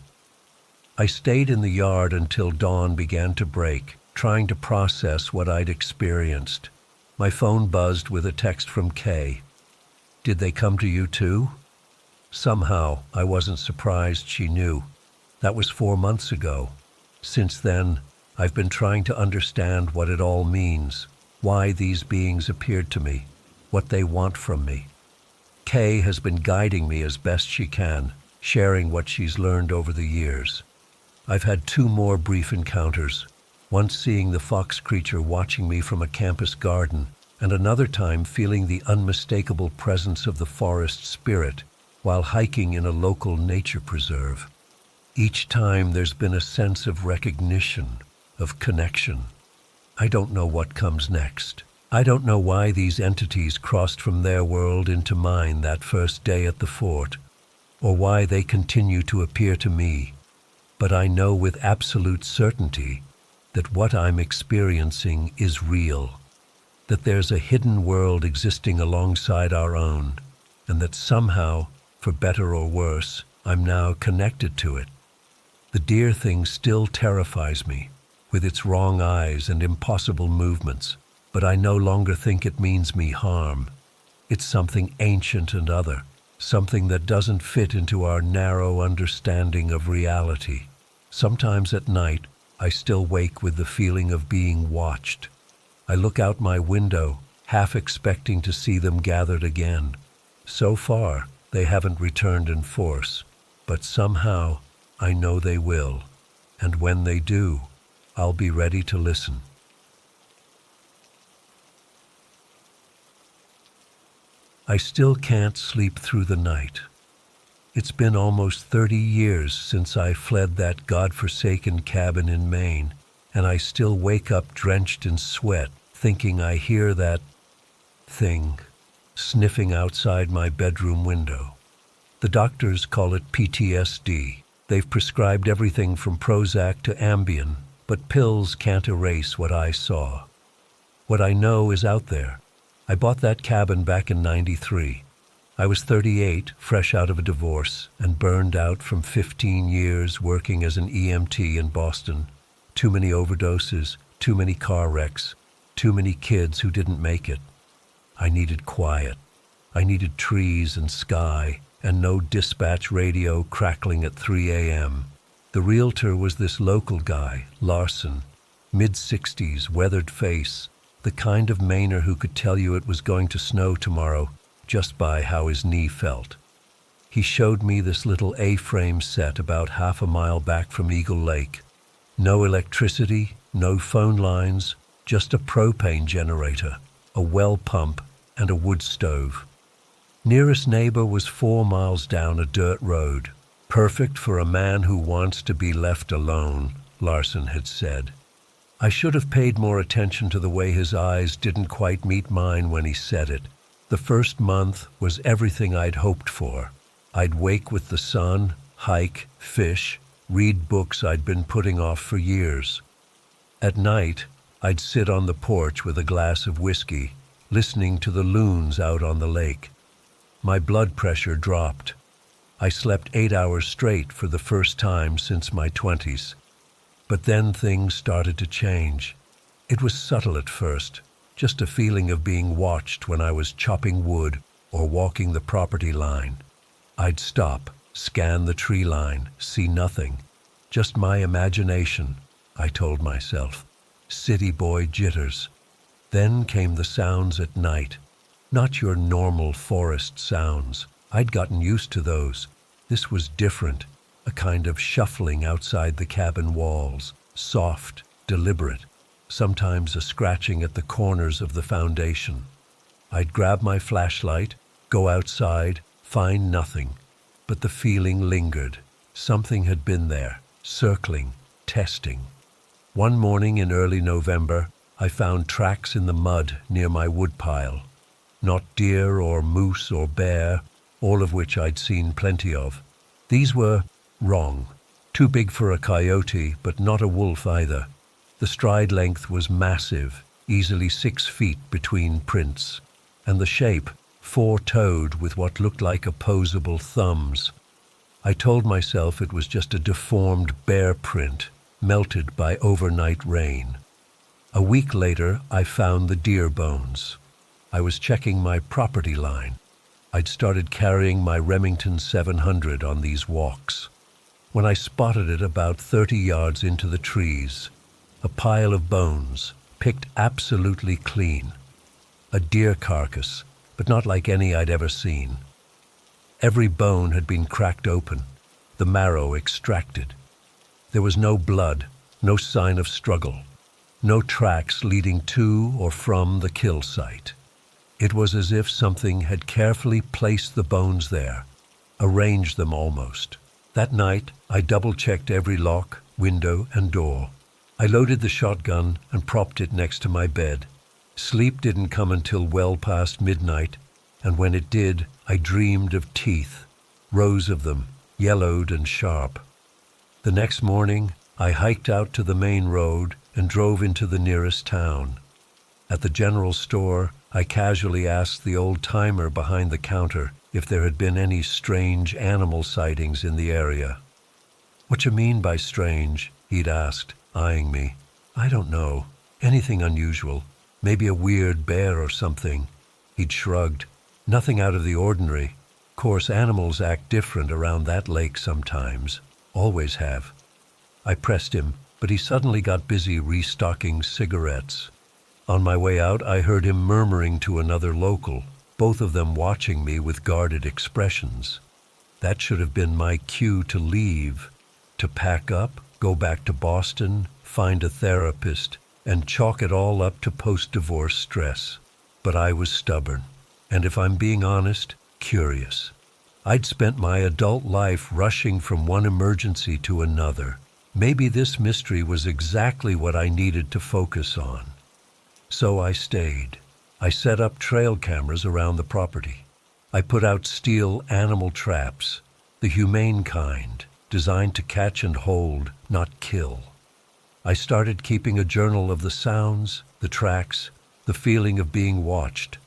I stayed in the yard until dawn began to break, trying to process what I'd experienced. My phone buzzed with a text from Kay. Did they come to you too? Somehow, I wasn't surprised she knew. That was 4 months ago. Since then, I've been trying to understand what it all means, why these beings appeared to me, what they want from me. Kay has been guiding me as best she can, sharing what she's learned over the years. I've had 2 more brief encounters, once seeing the fox creature watching me from a campus garden, and another time feeling the unmistakable presence of the forest spirit while hiking in a local nature preserve. Each time there's been a sense of recognition, of connection. I don't know what comes next. I don't know why these entities crossed from their world into mine that first day at the fort, or why they continue to appear to me. But I know with absolute certainty that what I'm experiencing is real, that there's a hidden world existing alongside our own, and that somehow, for better or worse, I'm now connected to it. The deer thing still terrifies me, with its wrong eyes and impossible movements, but I no longer think it means me harm. It's something ancient and other, something that doesn't fit into our narrow understanding of reality. Sometimes at night, I still wake with the feeling of being watched. I look out my window, half expecting to see them gathered again. So far, they haven't returned in force, but somehow I know they will. And when they do, I'll be ready to listen. I still can't sleep through the night. It's been almost 30 years since I fled that godforsaken cabin in Maine, and I still wake up drenched in sweat, thinking I hear that thing sniffing outside my bedroom window. The doctors call it PTSD. They've prescribed everything from Prozac to Ambient, but pills can't erase what I saw. What I know is out there. I bought that cabin back in '93. I was 38, fresh out of a divorce, and burned out from 15 years working as an EMT in Boston. Too many overdoses, too many car wrecks, too many kids who didn't make it. I needed quiet. I needed trees and sky, and no dispatch radio crackling at 3 a.m. The realtor was this local guy, Larson, mid-60s, weathered face, the kind of Mainer who could tell you it was going to snow tomorrow just by how his knee felt. He showed me this little A-frame set about half a mile back from Eagle Lake. No electricity, no phone lines, just a propane generator, a well pump, and a wood stove. Nearest neighbor was 4 miles down a dirt road. Perfect for a man who wants to be left alone, Larson had said. I should have paid more attention to the way his eyes didn't quite meet mine when he said it. The first month was everything I'd hoped for. I'd wake with the sun, hike, fish, read books I'd been putting off for years. At night, I'd sit on the porch with a glass of whiskey, listening to the loons out on the lake. My blood pressure dropped. I slept 8 hours straight for the first time since my 20s. But then things started to change. It was subtle at first, just a feeling of being watched when I was chopping wood or walking the property line. I'd stop, scan the tree line, see nothing. Just my imagination, I told myself. City boy jitters. Then came the sounds at night. Not your normal forest sounds. I'd gotten used to those. This was different. A kind of shuffling outside the cabin walls, soft, deliberate, sometimes a scratching at the corners of the foundation. I'd grab my flashlight, go outside, find nothing, but the feeling lingered. Something had been there, circling, testing. One morning in early November, I found tracks in the mud near my woodpile. Not deer or moose or bear, all of which I'd seen plenty of. These were wrong. Too big for a coyote, but not a wolf either. The stride length was massive, easily 6 feet between prints, and the shape, 4-toed with what looked like opposable thumbs. I told myself it was just a deformed bear print, melted by overnight rain. A week later, I found the deer bones. I was checking my property line. I'd started carrying my Remington 700 on these walks. When I spotted it about 30 yards into the trees, a pile of bones, picked absolutely clean. A deer carcass, but not like any I'd ever seen. Every bone had been cracked open, the marrow extracted. There was no blood, no sign of struggle, no tracks leading to or from the kill site. It was as if something had carefully placed the bones there, arranged them almost. That night, I double-checked every lock, window, and door. I loaded the shotgun and propped it next to my bed. Sleep didn't come until well past midnight, and when it did, I dreamed of teeth, rows of them, yellowed and sharp. The next morning, I hiked out to the main road and drove into the nearest town. At the general store, I casually asked the old-timer behind the counter if there had been any strange animal sightings in the area. "What you mean by strange?" he'd asked, eyeing me. "I don't know. Anything unusual. Maybe a weird bear or something." He'd shrugged. Nothing out of the ordinary. Of course, animals act different around that lake sometimes. Always have. I pressed him, but he suddenly got busy restocking cigarettes. On my way out, I heard him murmuring to another local, both of them watching me with guarded expressions. That should have been my cue to leave, to pack up, go back to Boston, find a therapist, and chalk it all up to post-divorce stress. But I was stubborn, and if I'm being honest, curious. I'd spent my adult life rushing from one emergency to another. Maybe this mystery was exactly what I needed to focus on. So I stayed. I set up trail cameras around the property. I put out steel animal traps, the humane kind, designed to catch and hold, not kill. I started keeping a journal of the sounds, the tracks, the feeling of being watched.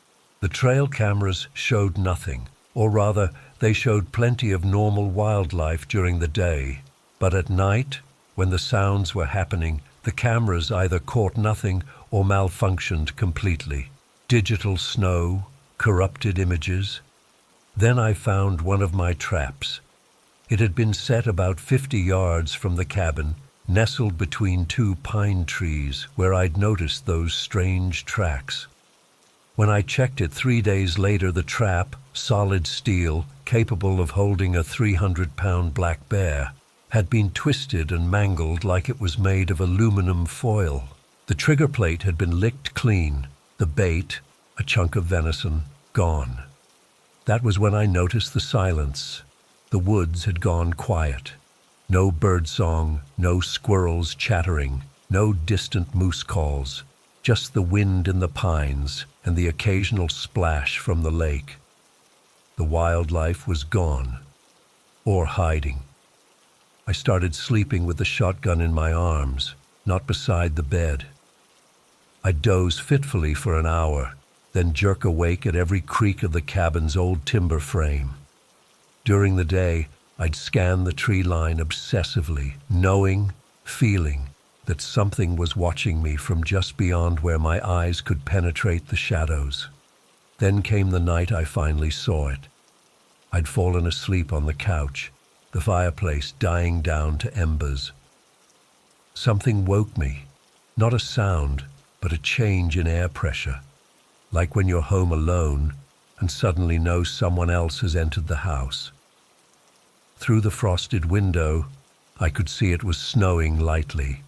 The trail cameras showed nothing, or rather, they showed plenty of normal wildlife during the day. But at night, when the sounds were happening, the cameras either caught nothing or malfunctioned completely. Digital snow, corrupted images. Then I found one of my traps. It had been set about 50 yards from the cabin, nestled between two pine trees where I'd noticed those strange tracks. When I checked it 3 days later, the trap, solid steel, capable of holding a 300-pound black bear, had been twisted and mangled like it was made of aluminum foil. The trigger plate had been licked clean, the bait, a chunk of venison, gone. That was when I noticed the silence. The woods had gone quiet. No birdsong, no squirrels chattering, no distant moose calls, just the wind in the pines and the occasional splash from the lake. The wildlife was gone, or hiding. I started sleeping with the shotgun in my arms, not beside the bed. I'd doze fitfully for an hour, then jerk awake at every creak of the cabin's old timber frame. During the day, I'd scan the tree line obsessively, knowing, feeling, that something was watching me from just beyond where my eyes could penetrate the shadows. Then came the night I finally saw it. I'd fallen asleep on the couch, the fireplace dying down to embers. Something woke me, not a sound, but a change in air pressure, like when you're home alone and suddenly know someone else has entered the house. Through the frosted window, I could see it was snowing lightly.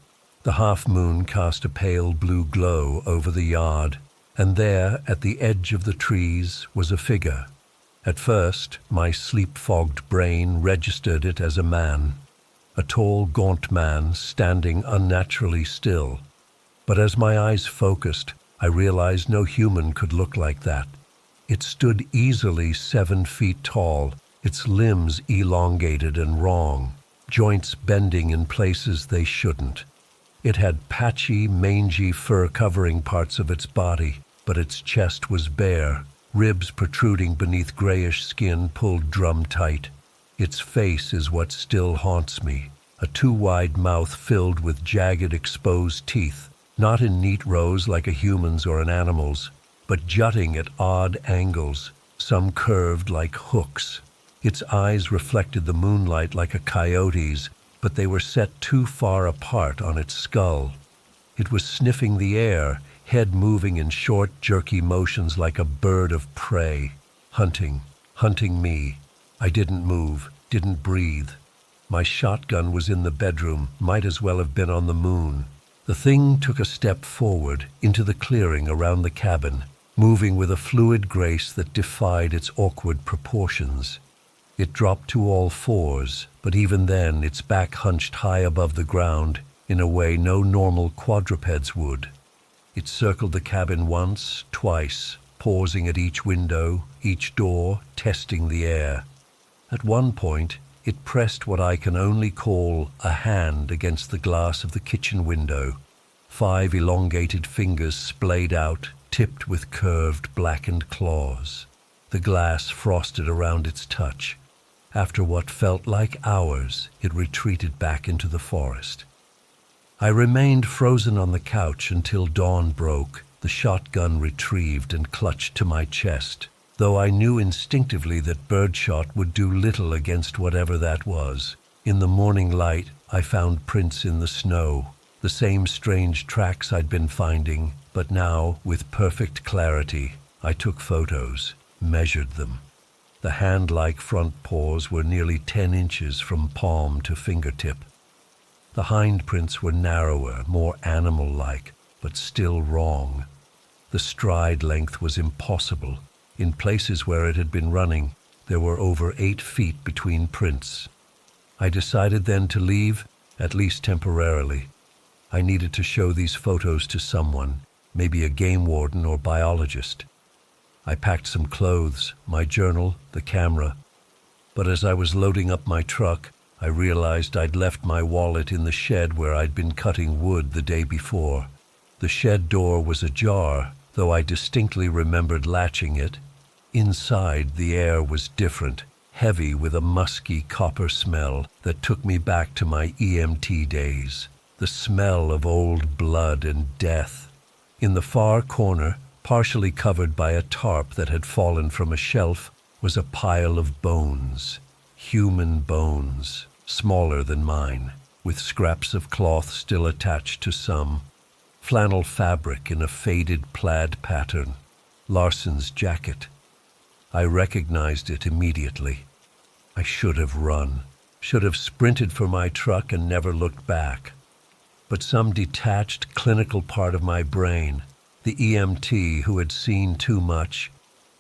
The half-moon cast a pale blue glow over the yard, and there, at the edge of the trees, was a figure. At first, my sleep-fogged brain registered it as a man, a tall, gaunt man standing unnaturally still. But as my eyes focused, I realized no human could look like that. It stood easily 7 feet tall, its limbs elongated and wrong, joints bending in places they shouldn't. It had patchy, mangy fur covering parts of its body, but its chest was bare, ribs protruding beneath grayish skin pulled drum-tight. Its face is what still haunts me, a too-wide mouth filled with jagged, exposed teeth, not in neat rows like a human's or an animal's, but jutting at odd angles, some curved like hooks. Its eyes reflected the moonlight like a coyote's, but they were set too far apart on its skull. It was sniffing the air, head moving in short, jerky motions like a bird of prey, hunting me. I didn't move, didn't breathe. My shotgun was in the bedroom, might as well have been on the moon. The thing took a step forward into the clearing around the cabin, moving with a fluid grace that defied its awkward proportions. It dropped to all fours, but even then its back hunched high above the ground in a way no normal quadrupeds would. It circled the cabin once, twice, pausing at each window, each door, testing the air. At one point, it pressed what I can only call a hand against the glass of the kitchen window. 5 elongated fingers splayed out, tipped with curved, blackened claws. The glass frosted around its touch. After what felt like hours, it retreated back into the forest. I remained frozen on the couch until dawn broke, the shotgun retrieved and clutched to my chest. though I knew instinctively that birdshot would do little against whatever that was. In the morning light, I found prints in the snow, the same strange tracks I'd been finding, but now, with perfect clarity, I took photos, measured them. The hand-like front paws were nearly 10 inches from palm to fingertip. The hind prints were narrower, more animal-like, but still wrong. The stride length was impossible. In places where it had been running, there were over 8 feet between prints. I decided then to leave, at least temporarily. I needed to show these photos to someone, maybe a game warden or biologist. I packed some clothes, my journal, the camera. But as I was loading up my truck, I realized I'd left my wallet in the shed where I'd been cutting wood the day before. The shed door was ajar, though I distinctly remembered latching it. Inside, the air was different, heavy with a musky copper smell that took me back to my EMT days. The smell of old blood and death. In the far corner, partially covered by a tarp that had fallen from a shelf, was a pile of bones. Human bones, smaller than mine, with scraps of cloth still attached to some. Flannel fabric in a faded plaid pattern. Larson's jacket. I recognized it immediately. I should have run, should have sprinted for my truck and never looked back. But some detached clinical part of my brain, the EMT who had seen too much,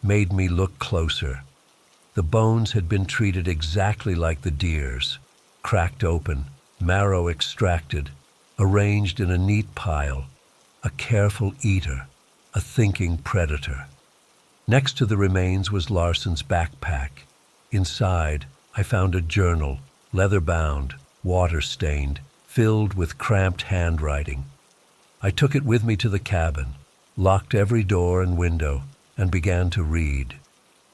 made me look closer. The bones had been treated exactly like the deer's, cracked open, marrow extracted, arranged in a neat pile, a careful eater, a thinking predator. Next to the remains was Larson's backpack. Inside, I found a journal, leather-bound, water-stained, filled with cramped handwriting. I took it with me to the cabin, locked every door and window, and began to read.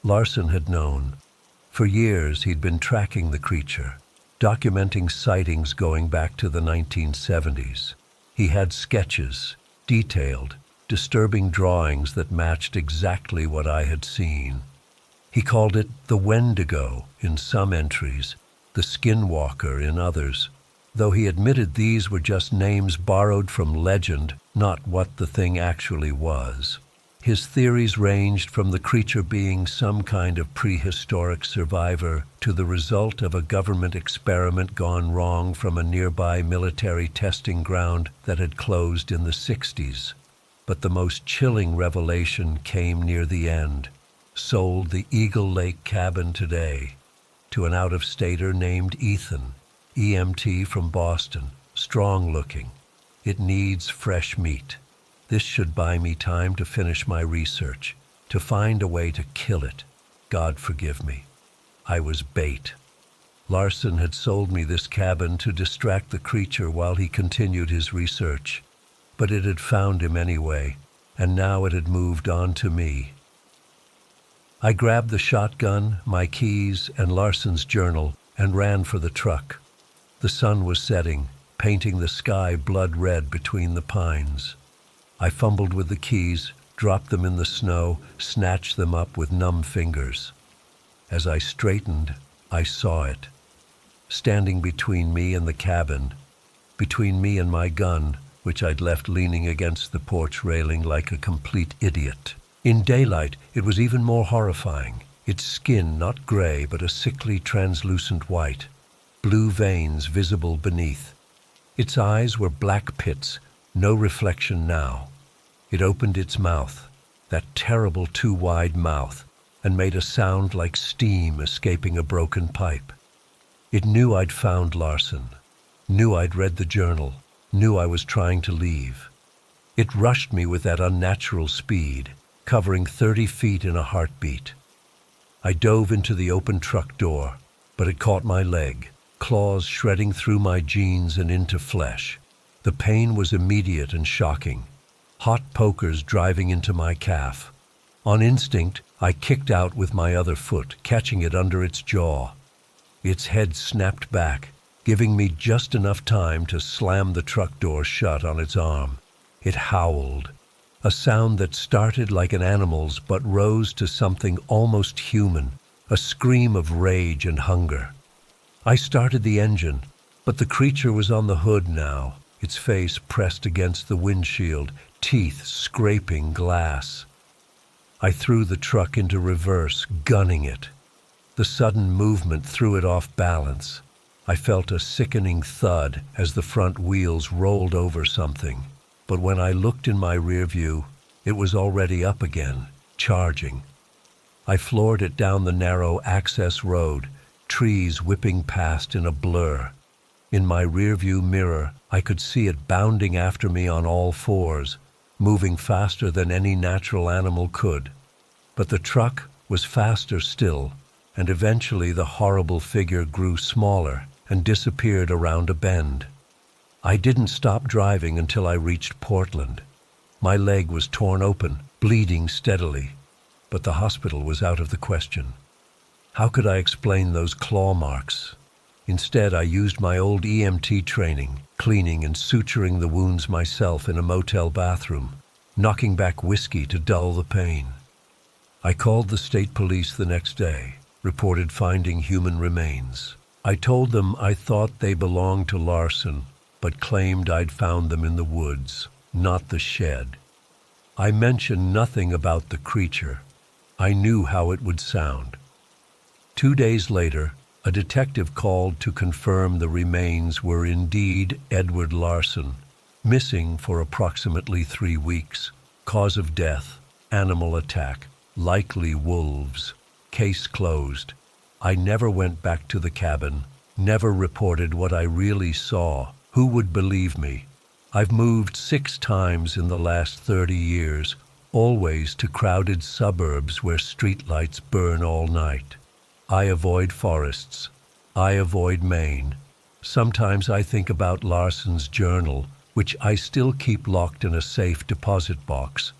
Larson had known. For years he'd been tracking the creature, documenting sightings going back to the 1970s. He had sketches, detailed, disturbing drawings that matched exactly what I had seen. He called it the Wendigo in some entries, the Skinwalker in others, though he admitted these were just names borrowed from legend, not what the thing actually was. His theories ranged from the creature being some kind of prehistoric survivor to the result of a government experiment gone wrong from a nearby military testing ground that had closed in the 60s. But the most chilling revelation came near the end. Sold the Eagle Lake cabin today to an out-of-stater named Ethan, EMT from Boston, strong-looking. It needs fresh meat. This should buy me time to finish my research, to find a way to kill it. God forgive me. I was bait. Larson had sold me this cabin to distract the creature while he continued his research. But it had found him anyway, and now it had moved on to me. I grabbed the shotgun, my keys, and Larson's journal and ran for the truck. The sun was setting, painting the sky blood red between the pines. I fumbled with the keys, dropped them in the snow, snatched them up with numb fingers. As I straightened, I saw it. Standing between me and the cabin, between me and my gun, which I'd left leaning against the porch railing like a complete idiot. In daylight, it was even more horrifying. Its skin not gray, but a sickly translucent white. Blue veins visible beneath. Its eyes were black pits, no reflection now. It opened its mouth, that terrible too-wide mouth, and made a sound like steam escaping a broken pipe. It knew I'd found Larson, knew I'd read the journal, knew I was trying to leave. It rushed me with that unnatural speed, covering 30 feet in a heartbeat. I dove into the open truck door, but it caught my leg, claws shredding through my jeans and into flesh. The pain was immediate and shocking. Hot pokers driving into my calf. On instinct, I kicked out with my other foot, catching it under its jaw. Its head snapped back, giving me just enough time to slam the truck door shut on its arm. It howled. a sound that started like an animal's but rose to something almost human, a scream of rage and hunger. I started the engine, but the creature was on the hood now, its face pressed against the windshield, teeth scraping glass. I threw the truck into reverse, gunning it. The sudden movement threw it off balance. I felt a sickening thud as the front wheels rolled over something. But when I looked in my rear view, it was already up again, charging. I floored it down the narrow access road, trees whipping past in a blur. In my rearview mirror, I could see it bounding after me on all fours, moving faster than any natural animal could. But the truck was faster still, and eventually the horrible figure grew smaller and disappeared around a bend. I didn't stop driving until I reached Portland. My leg was torn open, bleeding steadily, but the hospital was out of the question. How could I explain those claw marks? Instead, I used my old EMT training, cleaning and suturing the wounds myself in a motel bathroom, knocking back whiskey to dull the pain. I called the state police the next day, reported finding human remains. I told them I thought they belonged to Larson, but claimed I'd found them in the woods, not the shed. I mentioned nothing about the creature. I knew how it would sound. 2 days later, a detective called to confirm the remains were indeed Edward Larson, missing for approximately 3 weeks. Cause of death, animal attack, likely wolves. Case closed. I never went back to the cabin, never reported what I really saw. Who would believe me? I've moved 6 times in the last 30 years, always to crowded suburbs where streetlights burn all night. I avoid forests. I avoid Maine. Sometimes I think about Larson's journal, which I still keep locked in a safe deposit box,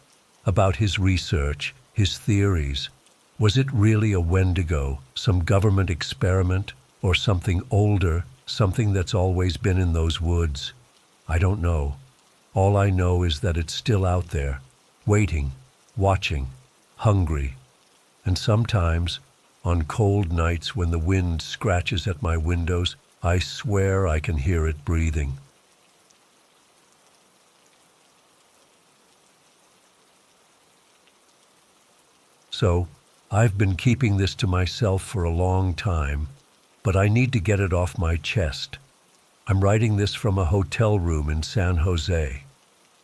about his research, his theories. Was it really a Wendigo, some government experiment, or something older, something that's always been in those woods? I don't know. All I know is that it's still out there, waiting, watching, hungry. And sometimes, on cold nights when the wind scratches at my windows, I swear I can hear it breathing. So, I've been keeping this to myself for a long time, but I need to get it off my chest. I'm writing this from a hotel room in San Jose.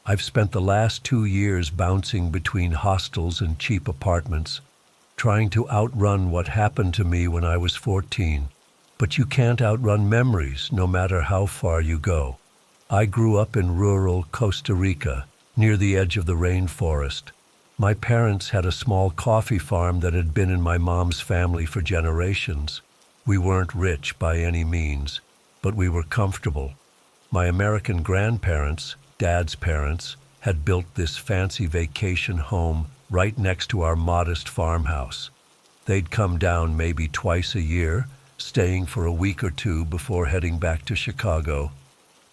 I've spent the last 2 years bouncing between hostels and cheap apartments, trying to outrun what happened to me when I was 14. But you can't outrun memories, no matter how far you go. I grew up in rural Costa Rica, near the edge of the rainforest. My parents had a small coffee farm that had been in my mom's family for generations. We weren't rich by any means, but we were comfortable. My American grandparents, Dad's parents, had built this fancy vacation home right next to our modest farmhouse. They'd come down maybe twice a year, staying for a week or 2 before heading back to Chicago.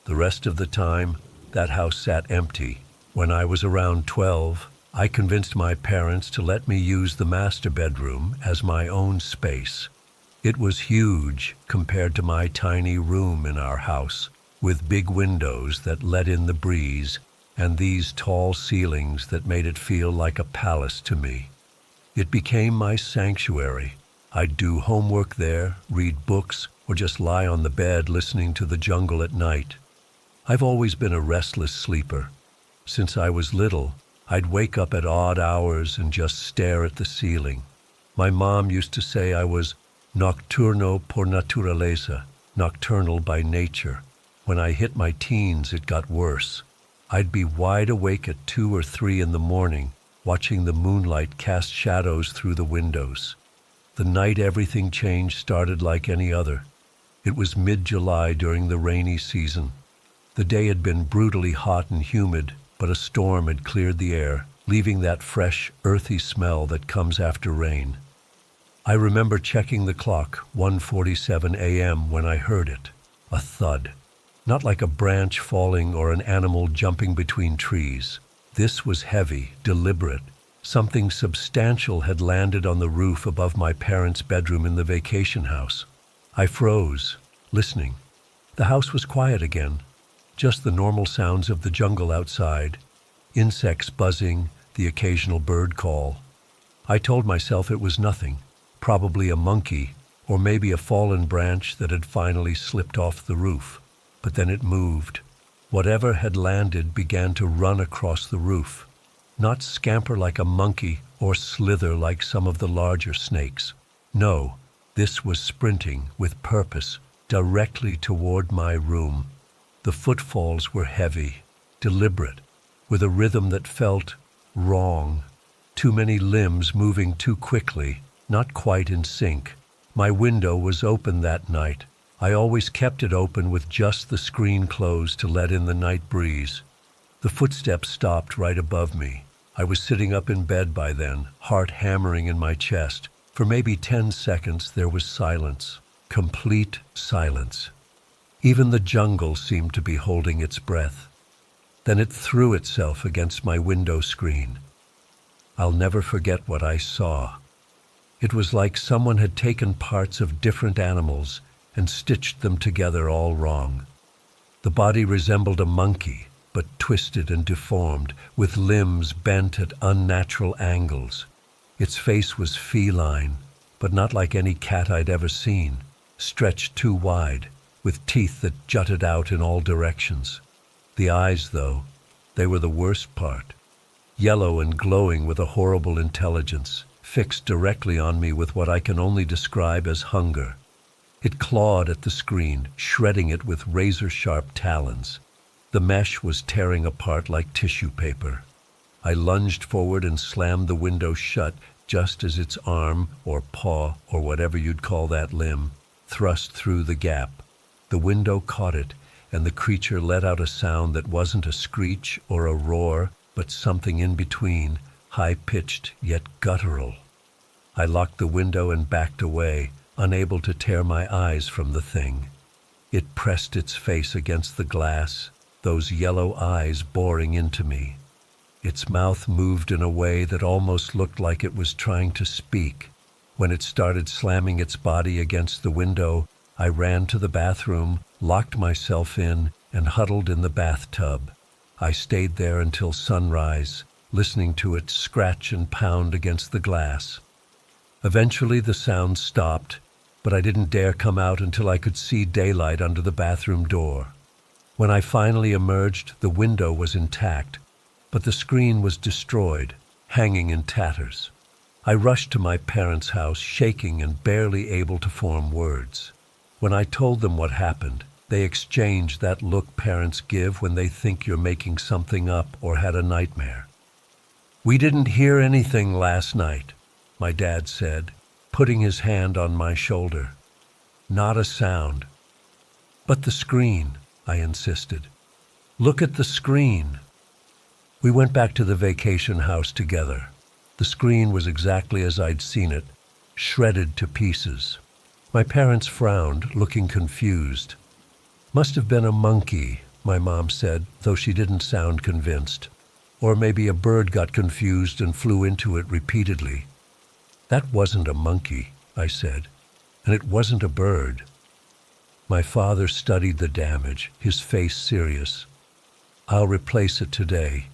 The rest of the time, that house sat empty. When I was around 12, I convinced my parents to let me use the master bedroom as my own space. It was huge compared to my tiny room in our house, with big windows that let in the breeze and these tall ceilings that made it feel like a palace to me. It became my sanctuary. I'd do homework there, read books, or just lie on the bed listening to the jungle at night. I've always been a restless sleeper. Since I was little, I'd wake up at odd hours and just stare at the ceiling. My mom used to say I was nocturno por naturaleza, nocturnal by nature. When I hit my teens, it got worse. I'd be wide awake at 2 or 3 in the morning, watching the moonlight cast shadows through the windows. The night everything changed started like any other. It was mid-July during the rainy season. The day had been brutally hot and humid, but a storm had cleared the air, leaving that fresh, earthy smell that comes after rain. I remember checking the clock, 1:47 a.m., when I heard it. A thud. Not like a branch falling or an animal jumping between trees. This was heavy, deliberate. Something substantial had landed on the roof above my parents' bedroom in the vacation house. I froze, listening. The house was quiet again, just the normal sounds of the jungle outside, insects buzzing, the occasional bird call. I told myself it was nothing, probably a monkey, or maybe a fallen branch that had finally slipped off the roof. But then it moved. Whatever had landed began to run across the roof, not scamper like a monkey or slither like some of the larger snakes. No, this was sprinting with purpose directly toward my room. The footfalls were heavy, deliberate, with a rhythm that felt wrong. Too many limbs moving too quickly, not quite in sync. My window was open that night. I always kept it open with just the screen closed to let in the night breeze. The footsteps stopped right above me. I was sitting up in bed by then, heart hammering in my chest. For maybe 10 seconds there was silence, complete silence. Even the jungle seemed to be holding its breath. Then it threw itself against my window screen. I'll never forget what I saw. It was like someone had taken parts of different animals and stitched them together all wrong. The body resembled a monkey, but twisted and deformed, with limbs bent at unnatural angles. Its face was feline, but not like any cat I'd ever seen, stretched too wide, with teeth that jutted out in all directions. The eyes, though, they were the worst part. Yellow and glowing with a horrible intelligence, fixed directly on me with what I can only describe as hunger. It clawed at the screen, shredding it with razor-sharp talons. The mesh was tearing apart like tissue paper. I lunged forward and slammed the window shut just as its arm, or paw, or whatever you'd call that limb, thrust through the gap. The window caught it, and the creature let out a sound that wasn't a screech or a roar, but something in between, high-pitched yet guttural. I locked the window and backed away, unable to tear my eyes from the thing. It pressed its face against the glass, those yellow eyes boring into me. Its mouth moved in a way that almost looked like it was trying to speak. When it started slamming its body against the window, I ran to the bathroom, locked myself in, and huddled in the bathtub. I stayed there until sunrise, listening to it scratch and pound against the glass. Eventually the sound stopped, but I didn't dare come out until I could see daylight under the bathroom door. When I finally emerged, the window was intact, but the screen was destroyed, hanging in tatters. I rushed to my parents' house, shaking and barely able to form words. When I told them what happened, they exchanged that look parents give when they think you're making something up or had a nightmare. "We didn't hear anything last night," my dad said, putting his hand on my shoulder. "Not a sound." "But the screen," I insisted. "Look at the screen." We went back to the vacation house together. The screen was exactly as I'd seen it, shredded to pieces. My parents frowned, looking confused. "Must have been a monkey," my mom said, though she didn't sound convinced. "Or maybe a bird got confused and flew into it repeatedly." "That wasn't a monkey," I said, "and it wasn't a bird." My father studied the damage, his face serious. "I'll replace it today,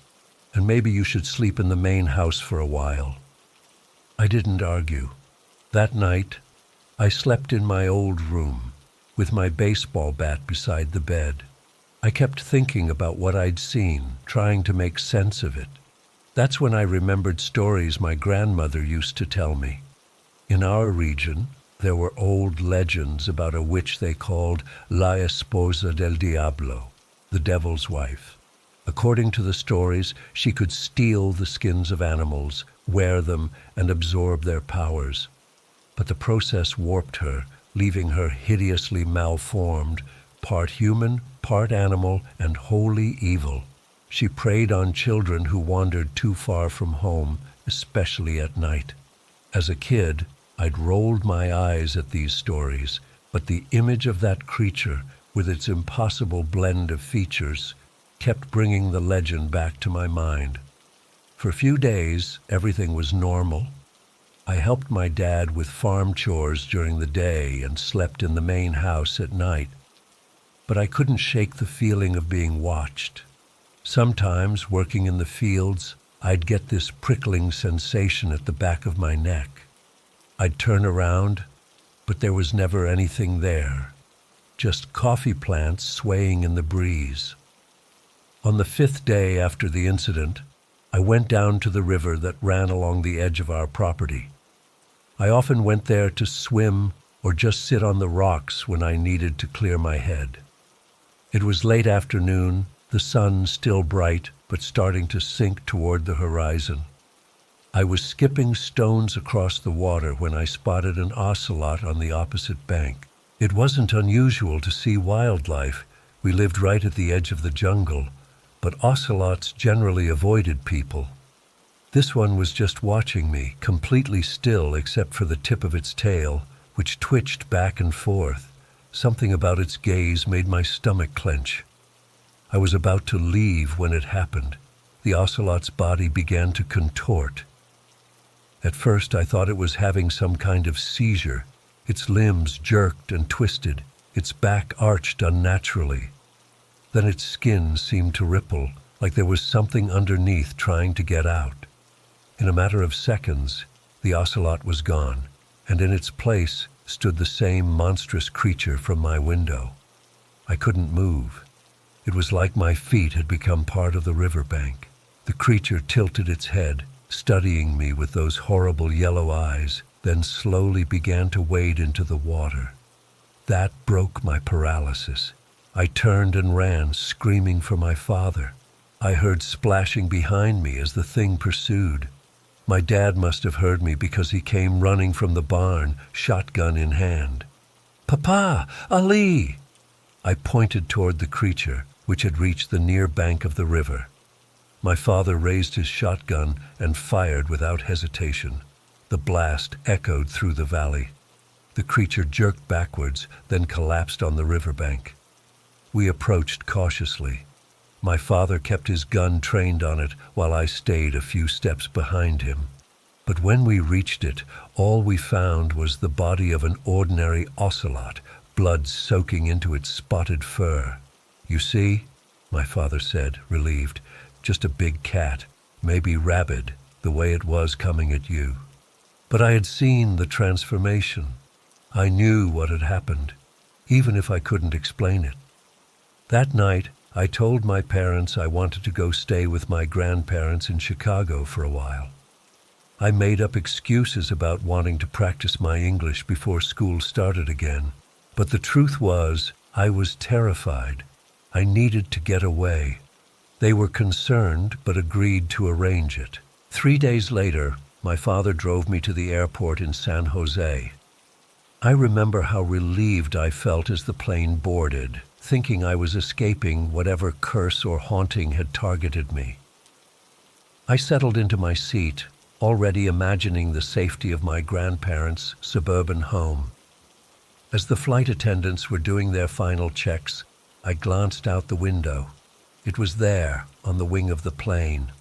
and maybe you should sleep in the main house for a while." I didn't argue. That night, I slept in my old room, with my baseball bat beside the bed. I kept thinking about what I'd seen, trying to make sense of it. That's when I remembered stories my grandmother used to tell me. In our region, there were old legends about a witch they called La Esposa del Diablo, the devil's wife. According to the stories, she could steal the skins of animals, wear them, and absorb their powers. But the process warped her, leaving her hideously malformed, part human, part animal, and wholly evil. She preyed on children who wandered too far from home, especially at night. As a kid, I'd rolled my eyes at these stories, but the image of that creature, with its impossible blend of features, kept bringing the legend back to my mind. For a few days, everything was normal. I helped my dad with farm chores during the day and slept in the main house at night. But I couldn't shake the feeling of being watched. Sometimes, working in the fields, I'd get this prickling sensation at the back of my neck. I'd turn around, but there was never anything there. Just coffee plants swaying in the breeze. On the 5th day after the incident, I went down to the river that ran along the edge of our property. I often went there to swim or just sit on the rocks when I needed to clear my head. It was late afternoon, the sun still bright but starting to sink toward the horizon. I was skipping stones across the water when I spotted an ocelot on the opposite bank. It wasn't unusual to see wildlife. We lived right at the edge of the jungle, but ocelots generally avoided people. This one was just watching me, completely still except for the tip of its tail, which twitched back and forth. Something about its gaze made my stomach clench. I was about to leave when it happened. The ocelot's body began to contort. At first I thought it was having some kind of seizure. Its limbs jerked and twisted, its back arched unnaturally. Then its skin seemed to ripple, like there was something underneath trying to get out. In a matter of seconds, the ocelot was gone, and in its place stood the same monstrous creature from my window. I couldn't move. It was like my feet had become part of the riverbank. The creature tilted its head, studying me with those horrible yellow eyes, then slowly began to wade into the water. That broke my paralysis. I turned and ran, screaming for my father. I heard splashing behind me as the thing pursued. My dad must have heard me because he came running from the barn, shotgun in hand. "Papa! Ali!" I pointed toward the creature, which had reached the near bank of the river. My father raised his shotgun and fired without hesitation. The blast echoed through the valley. The creature jerked backwards, then collapsed on the riverbank. We approached cautiously. My father kept his gun trained on it while I stayed a few steps behind him. But when we reached it, all we found was the body of an ordinary ocelot, blood soaking into its spotted fur. "You see," my father said, relieved, "just a big cat, maybe rabid, the way it was coming at you." But I had seen the transformation. I knew what had happened, even if I couldn't explain it. That night, I told my parents I wanted to go stay with my grandparents in Chicago for a while. I made up excuses about wanting to practice my English before school started again. But the truth was, I was terrified. I needed to get away. They were concerned, but agreed to arrange it. 3 days later, my father drove me to the airport in San Jose. I remember how relieved I felt as the plane boarded, thinking I was escaping whatever curse or haunting had targeted me. I settled into my seat, already imagining the safety of my grandparents' suburban home. As the flight attendants were doing their final checks, I glanced out the window. It was there, on the wing of the plane.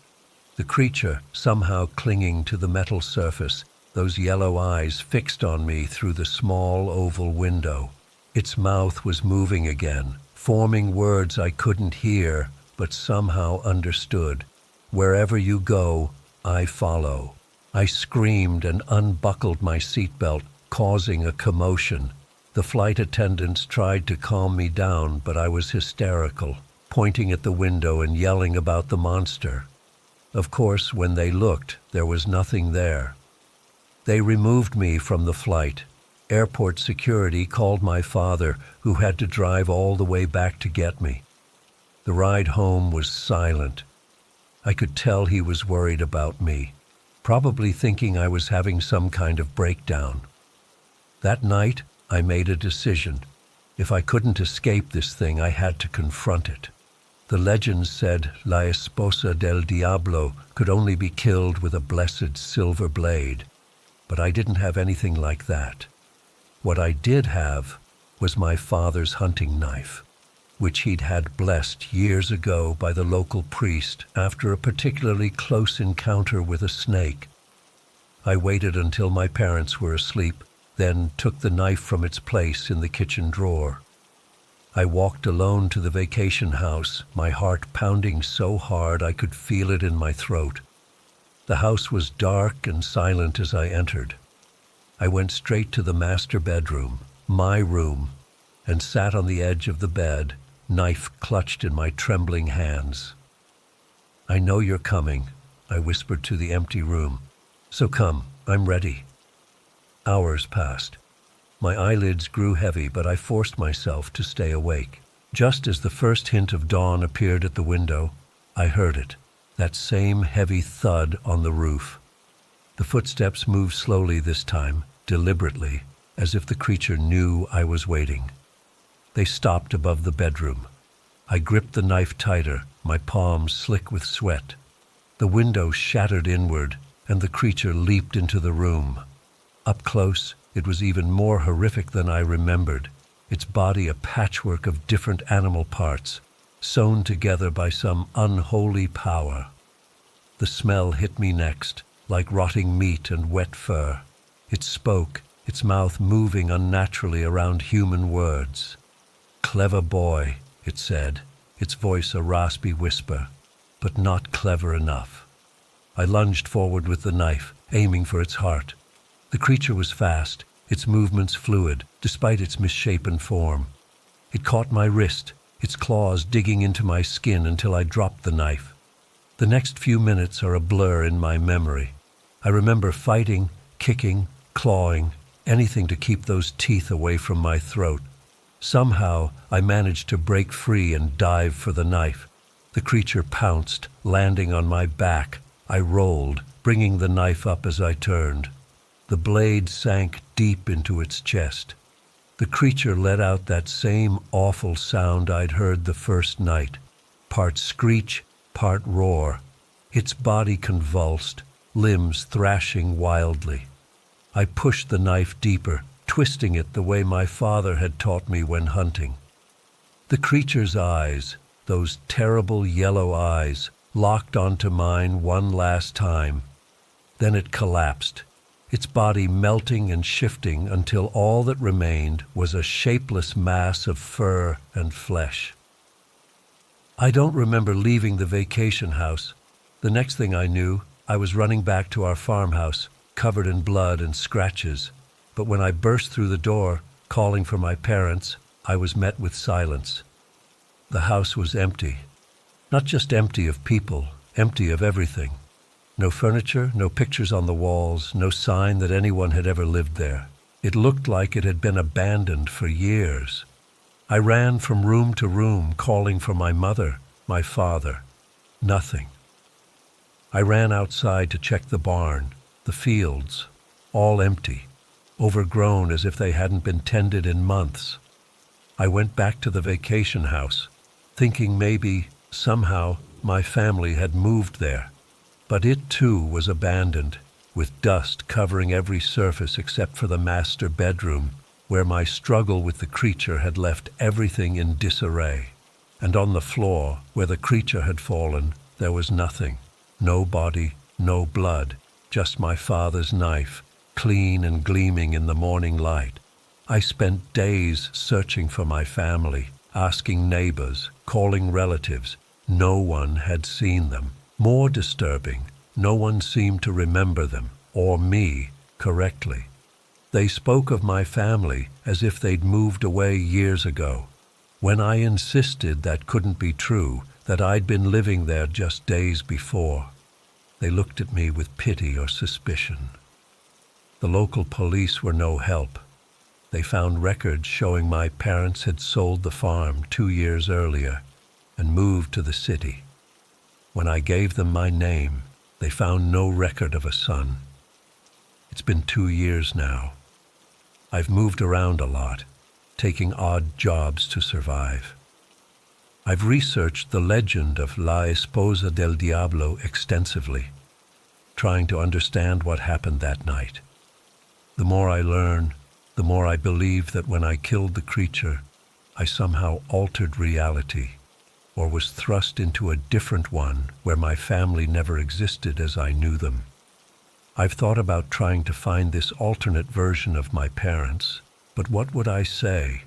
The creature, somehow clinging to the metal surface, those yellow eyes fixed on me through the small oval window. Its mouth was moving again, forming words I couldn't hear, but somehow understood. "Wherever you go, I follow." I screamed and unbuckled my seatbelt, causing a commotion. The flight attendants tried to calm me down, but I was hysterical, pointing at the window and yelling about the monster. Of course, when they looked, there was nothing there. They removed me from the flight. Airport security called my father, who had to drive all the way back to get me. The ride home was silent. I could tell he was worried about me, probably thinking I was having some kind of breakdown. That night, I made a decision. If I couldn't escape this thing, I had to confront it. The legends said La Esposa del Diablo could only be killed with a blessed silver blade, but I didn't have anything like that. What I did have was my father's hunting knife. which he'd had blessed years ago by the local priest after a particularly close encounter with a snake. I waited until my parents were asleep, then took the knife from its place in the kitchen drawer. I walked alone to the vacation house, my heart pounding so hard I could feel it in my throat. The house was dark and silent as I entered. I went straight to the master bedroom, my room, and sat on the edge of the bed, knife clutched in my trembling hands. "I know you're coming," I whispered to the empty room. "So come, I'm ready." Hours passed. My eyelids grew heavy, but I forced myself to stay awake. Just as the first hint of dawn appeared at the window, I heard it, that same heavy thud on the roof. The footsteps moved slowly this time, deliberately, as if the creature knew I was waiting. They stopped above the bedroom. I gripped the knife tighter, my palms slick with sweat. The window shattered inward, and the creature leaped into the room. Up close, it was even more horrific than I remembered, its body a patchwork of different animal parts, sewn together by some unholy power. The smell hit me next, like rotting meat and wet fur. It spoke, its mouth moving unnaturally around human words. "Clever boy," it said, its voice a raspy whisper, but not clever enough. I lunged forward with the knife, aiming for its heart. The creature was fast, its movements fluid, despite its misshapen form. It caught my wrist, its claws digging into my skin until I dropped the knife. The next few minutes are a blur in my memory. I remember fighting, kicking, clawing, anything to keep those teeth away from my throat. Somehow, I managed to break free and dive for the knife. The creature pounced, landing on my back. I rolled, bringing the knife up as I turned. The blade sank deep into its chest. The creature let out that same awful sound I'd heard the first night, part screech, part roar. Its body convulsed, limbs thrashing wildly. I pushed the knife deeper, twisting it the way my father had taught me when hunting. The creature's eyes, those terrible yellow eyes, locked onto mine one last time. Then it collapsed, its body melting and shifting until all that remained was a shapeless mass of fur and flesh. I don't remember leaving the vacation house. The next thing I knew, I was running back to our farmhouse, covered in blood and scratches. But when I burst through the door, calling for my parents, I was met with silence. The house was empty. Not just empty of people, empty of everything. No furniture, no pictures on the walls, no sign that anyone had ever lived there. It looked like it had been abandoned for years. I ran from room to room, calling for my mother, my father. Nothing. I ran outside to check the barn, the fields, all empty, overgrown as if they hadn't been tended in months. I went back to the vacation house, thinking maybe, somehow, my family had moved there. But it too was abandoned, with dust covering every surface except for the master bedroom, where my struggle with the creature had left everything in disarray. And on the floor, where the creature had fallen, there was nothing. No body, no blood, just my father's knife, clean and gleaming in the morning light. I spent days searching for my family, asking neighbors, calling relatives. No one had seen them. More disturbing, no one seemed to remember them, or me, correctly. They spoke of my family as if they'd moved away years ago. When I insisted that couldn't be true, that I'd been living there just days before, they looked at me with pity or suspicion. The local police were no help. They found records showing my parents had sold the farm 2 years earlier and moved to the city. When I gave them my name, they found no record of a son. It's been 2 years now. I've moved around a lot, taking odd jobs to survive. I've researched the legend of La Esposa del Diablo extensively, trying to understand what happened that night. The more I learn, the more I believe that when I killed the creature, I somehow altered reality, or was thrust into a different one where my family never existed as I knew them. I've thought about trying to find this alternate version of my parents, but what would I say?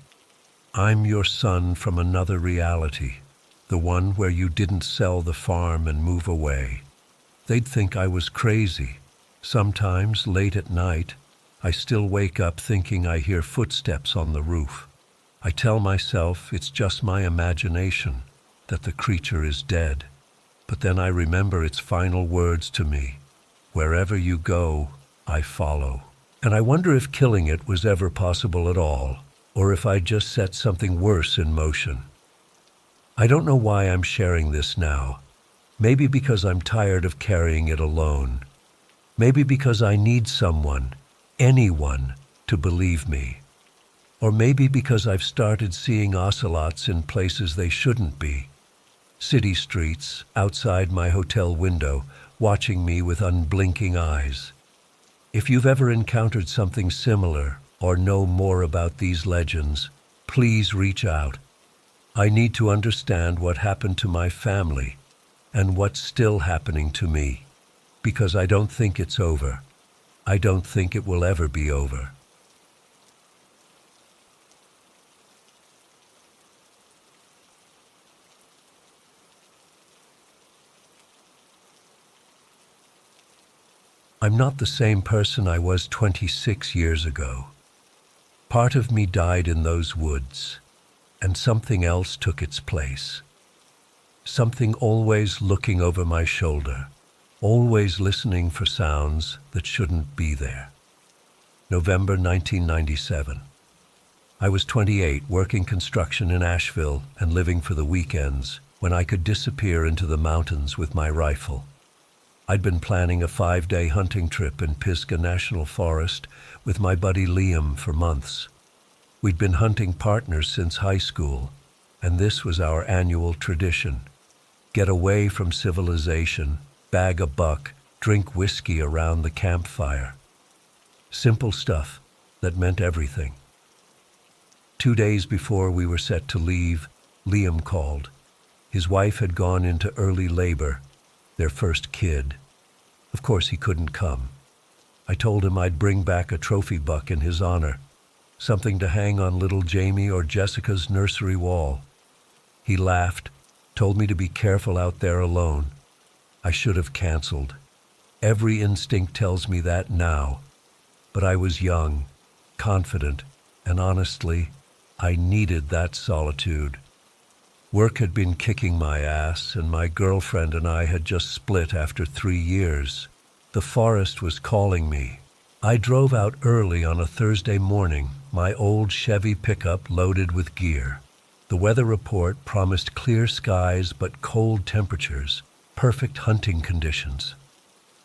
I'm your son from another reality, the one where you didn't sell the farm and move away. They'd think I was crazy. Sometimes, late at night, I still wake up thinking I hear footsteps on the roof. I tell myself it's just my imagination, that the creature is dead. But then I remember its final words to me, "Wherever you go, I follow." And I wonder if killing it was ever possible at all, or if I just set something worse in motion. I don't know why I'm sharing this now. Maybe because I'm tired of carrying it alone. Maybe because I need someone, anyone, to believe me. Or maybe because I've started seeing ocelots in places they shouldn't be. City streets, outside my hotel window, watching me with unblinking eyes. If you've ever encountered something similar or know more about these legends, please reach out. I need to understand what happened to my family and what's still happening to me, because I don't think it's over. I don't think it will ever be over. I'm not the same person I was 26 years ago. Part of me died in those woods, and something else took its place. Something always looking over my shoulder, always listening for sounds that shouldn't be there. November 1997. I was 28, working construction in Asheville and living for the weekends when I could disappear into the mountains with my rifle. I'd been planning a 5-day hunting trip in Pisgah National Forest with my buddy Liam for months. We'd been hunting partners since high school, and this was our annual tradition. Get away from civilization, bag a buck, drink whiskey around the campfire. Simple stuff that meant everything. 2 days before we were set to leave, Liam called. His wife had gone into early labor, their first kid. Of course he couldn't come. I told him I'd bring back a trophy buck in his honor, something to hang on little Jamie or Jessica's nursery wall. He laughed, told me to be careful out there alone. I should have canceled. Every instinct tells me that now. But I was young, confident, and honestly, I needed that solitude. Work had been kicking my ass, and my girlfriend and I had just split after 3 years. The forest was calling me. I drove out early on a Thursday morning, my old Chevy pickup loaded with gear. The weather report promised clear skies but cold temperatures, perfect hunting conditions.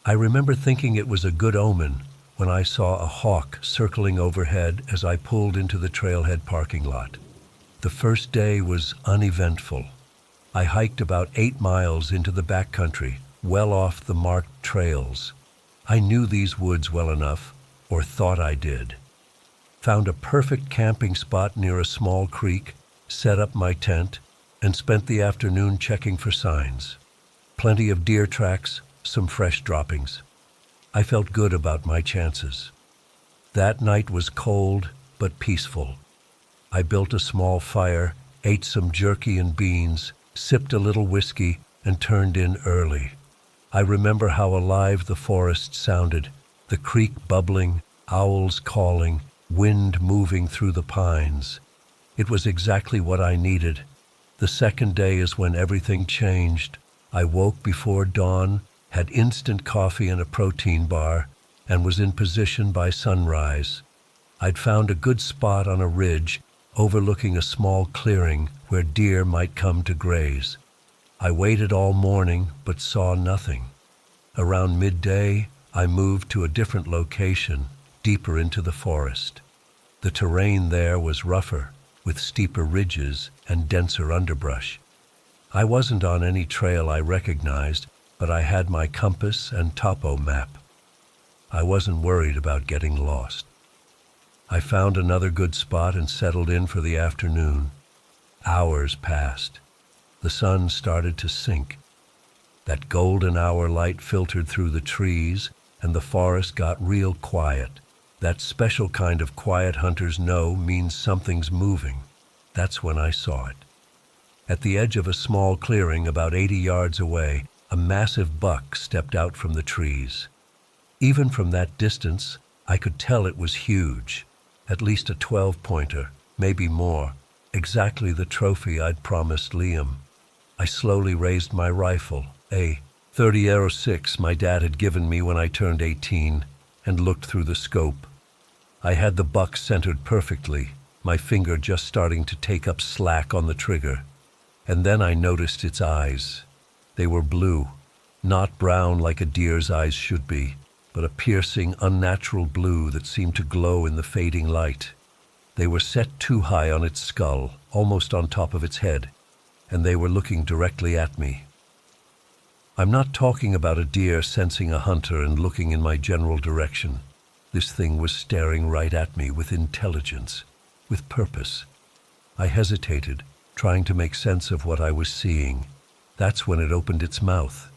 I remember thinking it was a good omen when I saw a hawk circling overhead as I pulled into the trailhead parking lot. The first day was uneventful. I hiked about 8 miles into the backcountry, well off the marked trails. I knew these woods well enough, or thought I did. Found a perfect camping spot near a small creek, set up my tent, and spent the afternoon checking for signs. Plenty of deer tracks, some fresh droppings. I felt good about my chances. That night was cold but peaceful. I built a small fire, ate some jerky and beans, sipped a little whiskey, and turned in early. I remember how alive the forest sounded, the creek bubbling, owls calling, wind moving through the pines. It was exactly what I needed. The second day is when everything changed. I woke before dawn, had instant coffee and a protein bar, and was in position by sunrise. I'd found a good spot on a ridge overlooking a small clearing where deer might come to graze. I waited all morning but saw nothing. Around midday, I moved to a different location, deeper into the forest. The terrain there was rougher, with steeper ridges and denser underbrush. I wasn't on any trail I recognized, but I had my compass and topo map. I wasn't worried about getting lost. I found another good spot and settled in for the afternoon. Hours passed. The sun started to sink. That golden hour light filtered through the trees, and the forest got real quiet. That special kind of quiet hunters know means something's moving. That's when I saw it. At the edge of a small clearing about 80 yards away, a massive buck stepped out from the trees. Even from that distance, I could tell it was huge. At least a 12-pointer, maybe more. Exactly the trophy I'd promised Liam. I slowly raised my rifle, a .30-06 my dad had given me when I turned 18, and looked through the scope. I had the buck centered perfectly, my finger just starting to take up slack on the trigger. And then I noticed its eyes. They were blue, not brown like a deer's eyes should be, but a piercing, unnatural blue that seemed to glow in the fading light. They were set too high on its skull, almost on top of its head, and they were looking directly at me. I'm not talking about a deer sensing a hunter and looking in my general direction. This thing was staring right at me with intelligence, with purpose. I hesitated, trying to make sense of what I was seeing. That's when it opened its mouth.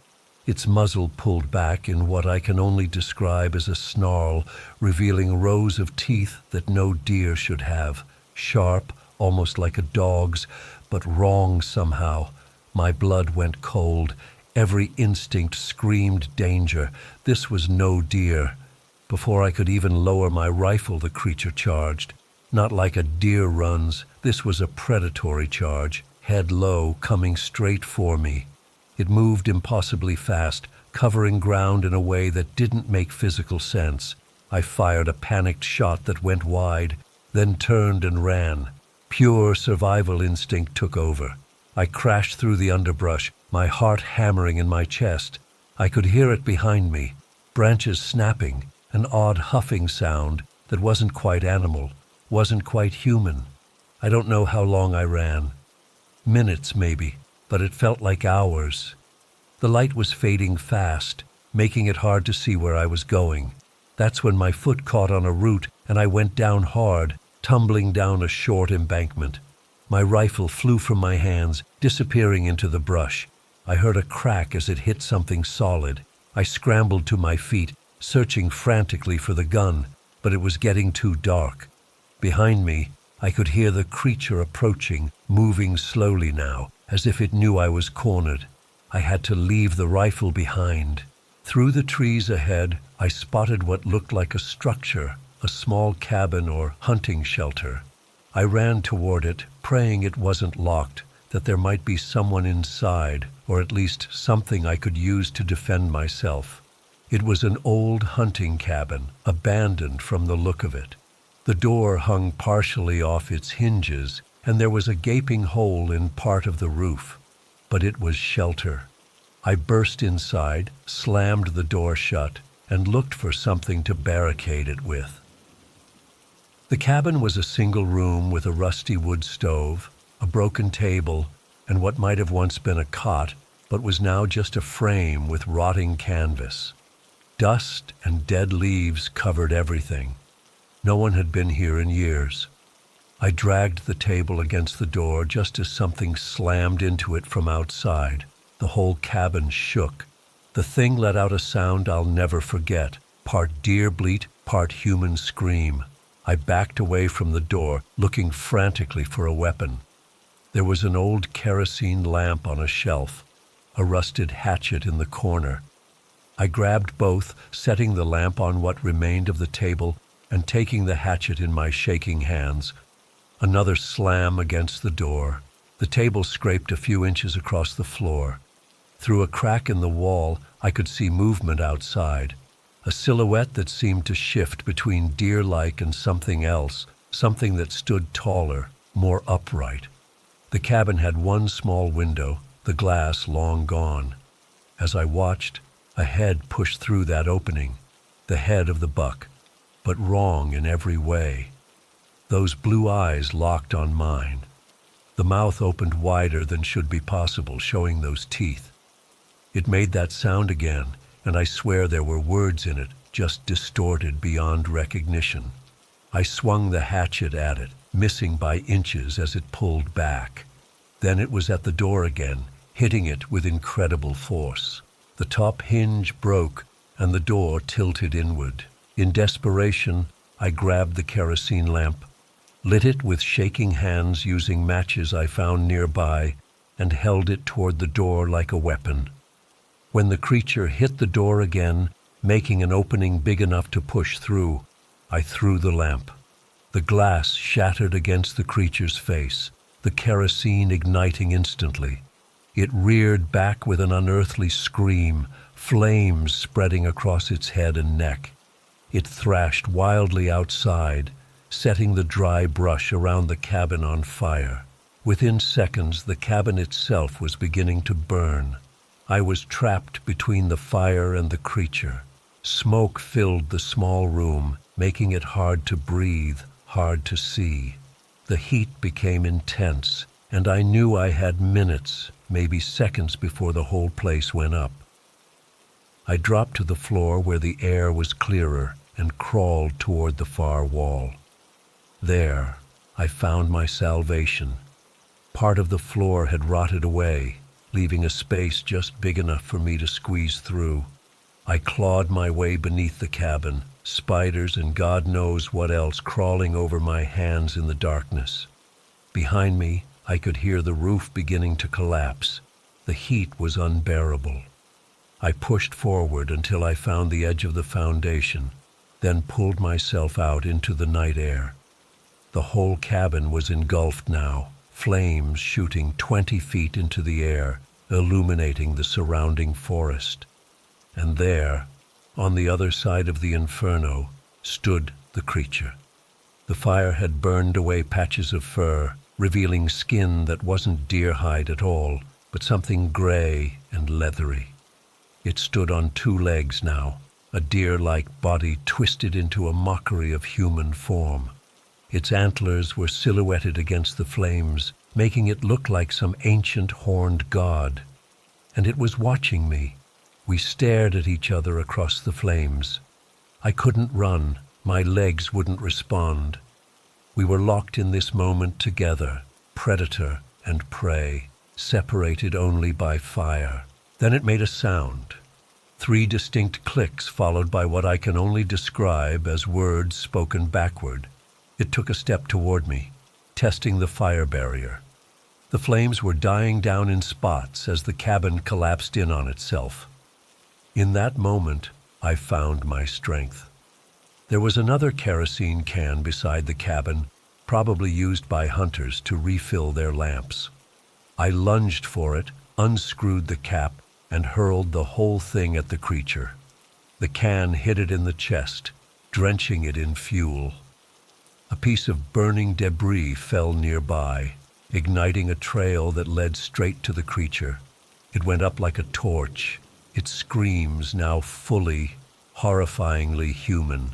Its muzzle pulled back in what I can only describe as a snarl, revealing rows of teeth that no deer should have, sharp, almost like a dog's, but wrong somehow. My blood went cold. Every instinct screamed danger. This was no deer. Before I could even lower my rifle, the creature charged. Not like a deer runs. This was a predatory charge, head low, coming straight for me. It moved impossibly fast, covering ground in a way that didn't make physical sense. I fired a panicked shot that went wide, then turned and ran. Pure survival instinct took over. I crashed through the underbrush, my heart hammering in my chest. I could hear it behind me, branches snapping, an odd huffing sound that wasn't quite animal, wasn't quite human. I don't know how long I ran. Minutes maybe, but it felt like hours. The light was fading fast, making it hard to see where I was going. That's when my foot caught on a root and I went down hard, tumbling down a short embankment. My rifle flew from my hands, disappearing into the brush. I heard a crack as it hit something solid. I scrambled to my feet, searching frantically for the gun, but it was getting too dark. Behind me, I could hear the creature approaching, moving slowly now, as if it knew I was cornered. I had to leave the rifle behind. Through the trees ahead, I spotted what looked like a structure, a small cabin or hunting shelter. I ran toward it, praying it wasn't locked, that there might be someone inside, or at least something I could use to defend myself. It was an old hunting cabin, abandoned from the look of it. The door hung partially off its hinges, and there was a gaping hole in part of the roof. But it was shelter. I burst inside, slammed the door shut, and looked for something to barricade it with. The cabin was a single room with a rusty wood stove, a broken table, and what might have once been a cot, but was now just a frame with rotting canvas. Dust and dead leaves covered everything. No one had been here in years. I dragged the table against the door just as something slammed into it from outside. The whole cabin shook. The thing let out a sound I'll never forget, part deer bleat, part human scream. I backed away from the door, looking frantically for a weapon. There was an old kerosene lamp on a shelf, a rusted hatchet in the corner. I grabbed both, setting the lamp on what remained of the table and taking the hatchet in my shaking hands. Another slam against the door. The table scraped a few inches across the floor. Through a crack in the wall, I could see movement outside. A silhouette that seemed to shift between deer-like and something else, something that stood taller, more upright. The cabin had one small window, the glass long gone. As I watched, a head pushed through that opening, the head of the buck, but wrong in every way. Those blue eyes locked on mine. The mouth opened wider than should be possible, showing those teeth. It made that sound again, and I swear there were words in it, just distorted beyond recognition. I swung the hatchet at it, missing by inches as it pulled back. Then it was at the door again, hitting it with incredible force. The top hinge broke and the door tilted inward. In desperation, I grabbed the kerosene lamp, lit it with shaking hands using matches I found nearby, and held it toward the door like a weapon. When the creature hit the door again, making an opening big enough to push through, I threw the lamp. The glass shattered against the creature's face, the kerosene igniting instantly. It reared back with an unearthly scream, flames spreading across its head and neck. It thrashed wildly outside, setting the dry brush around the cabin on fire. Within seconds, the cabin itself was beginning to burn. I was trapped between the fire and the creature. Smoke filled the small room, making it hard to breathe, hard to see. The heat became intense, and I knew I had minutes, maybe seconds before the whole place went up. I dropped to the floor where the air was clearer and crawled toward the far wall. There, I found my salvation. Part of the floor had rotted away, leaving a space just big enough for me to squeeze through. I clawed my way beneath the cabin, spiders and God knows what else crawling over my hands in the darkness. Behind me, I could hear the roof beginning to collapse. The heat was unbearable. I pushed forward until I found the edge of the foundation, then pulled myself out into the night air. The whole cabin was engulfed now, flames shooting 20 feet into the air, illuminating the surrounding forest. And there, on the other side of the inferno, stood the creature. The fire had burned away patches of fur, revealing skin that wasn't deer hide at all, but something gray and leathery. It stood on 2 legs now, a deer-like body twisted into a mockery of human form. Its antlers were silhouetted against the flames, making it look like some ancient horned god. And it was watching me. We stared at each other across the flames. I couldn't run. My legs wouldn't respond. We were locked in this moment together, predator and prey, separated only by fire. Then it made a sound. 3 distinct clicks followed by what I can only describe as words spoken backward. It took a step toward me, testing the fire barrier. The flames were dying down in spots as the cabin collapsed in on itself. In that moment, I found my strength. There was another kerosene can beside the cabin, probably used by hunters to refill their lamps. I lunged for it, unscrewed the cap, and hurled the whole thing at the creature. The can hit it in the chest, drenching it in fuel. A piece of burning debris fell nearby, igniting a trail that led straight to the creature. It went up like a torch, its screams now fully, horrifyingly human.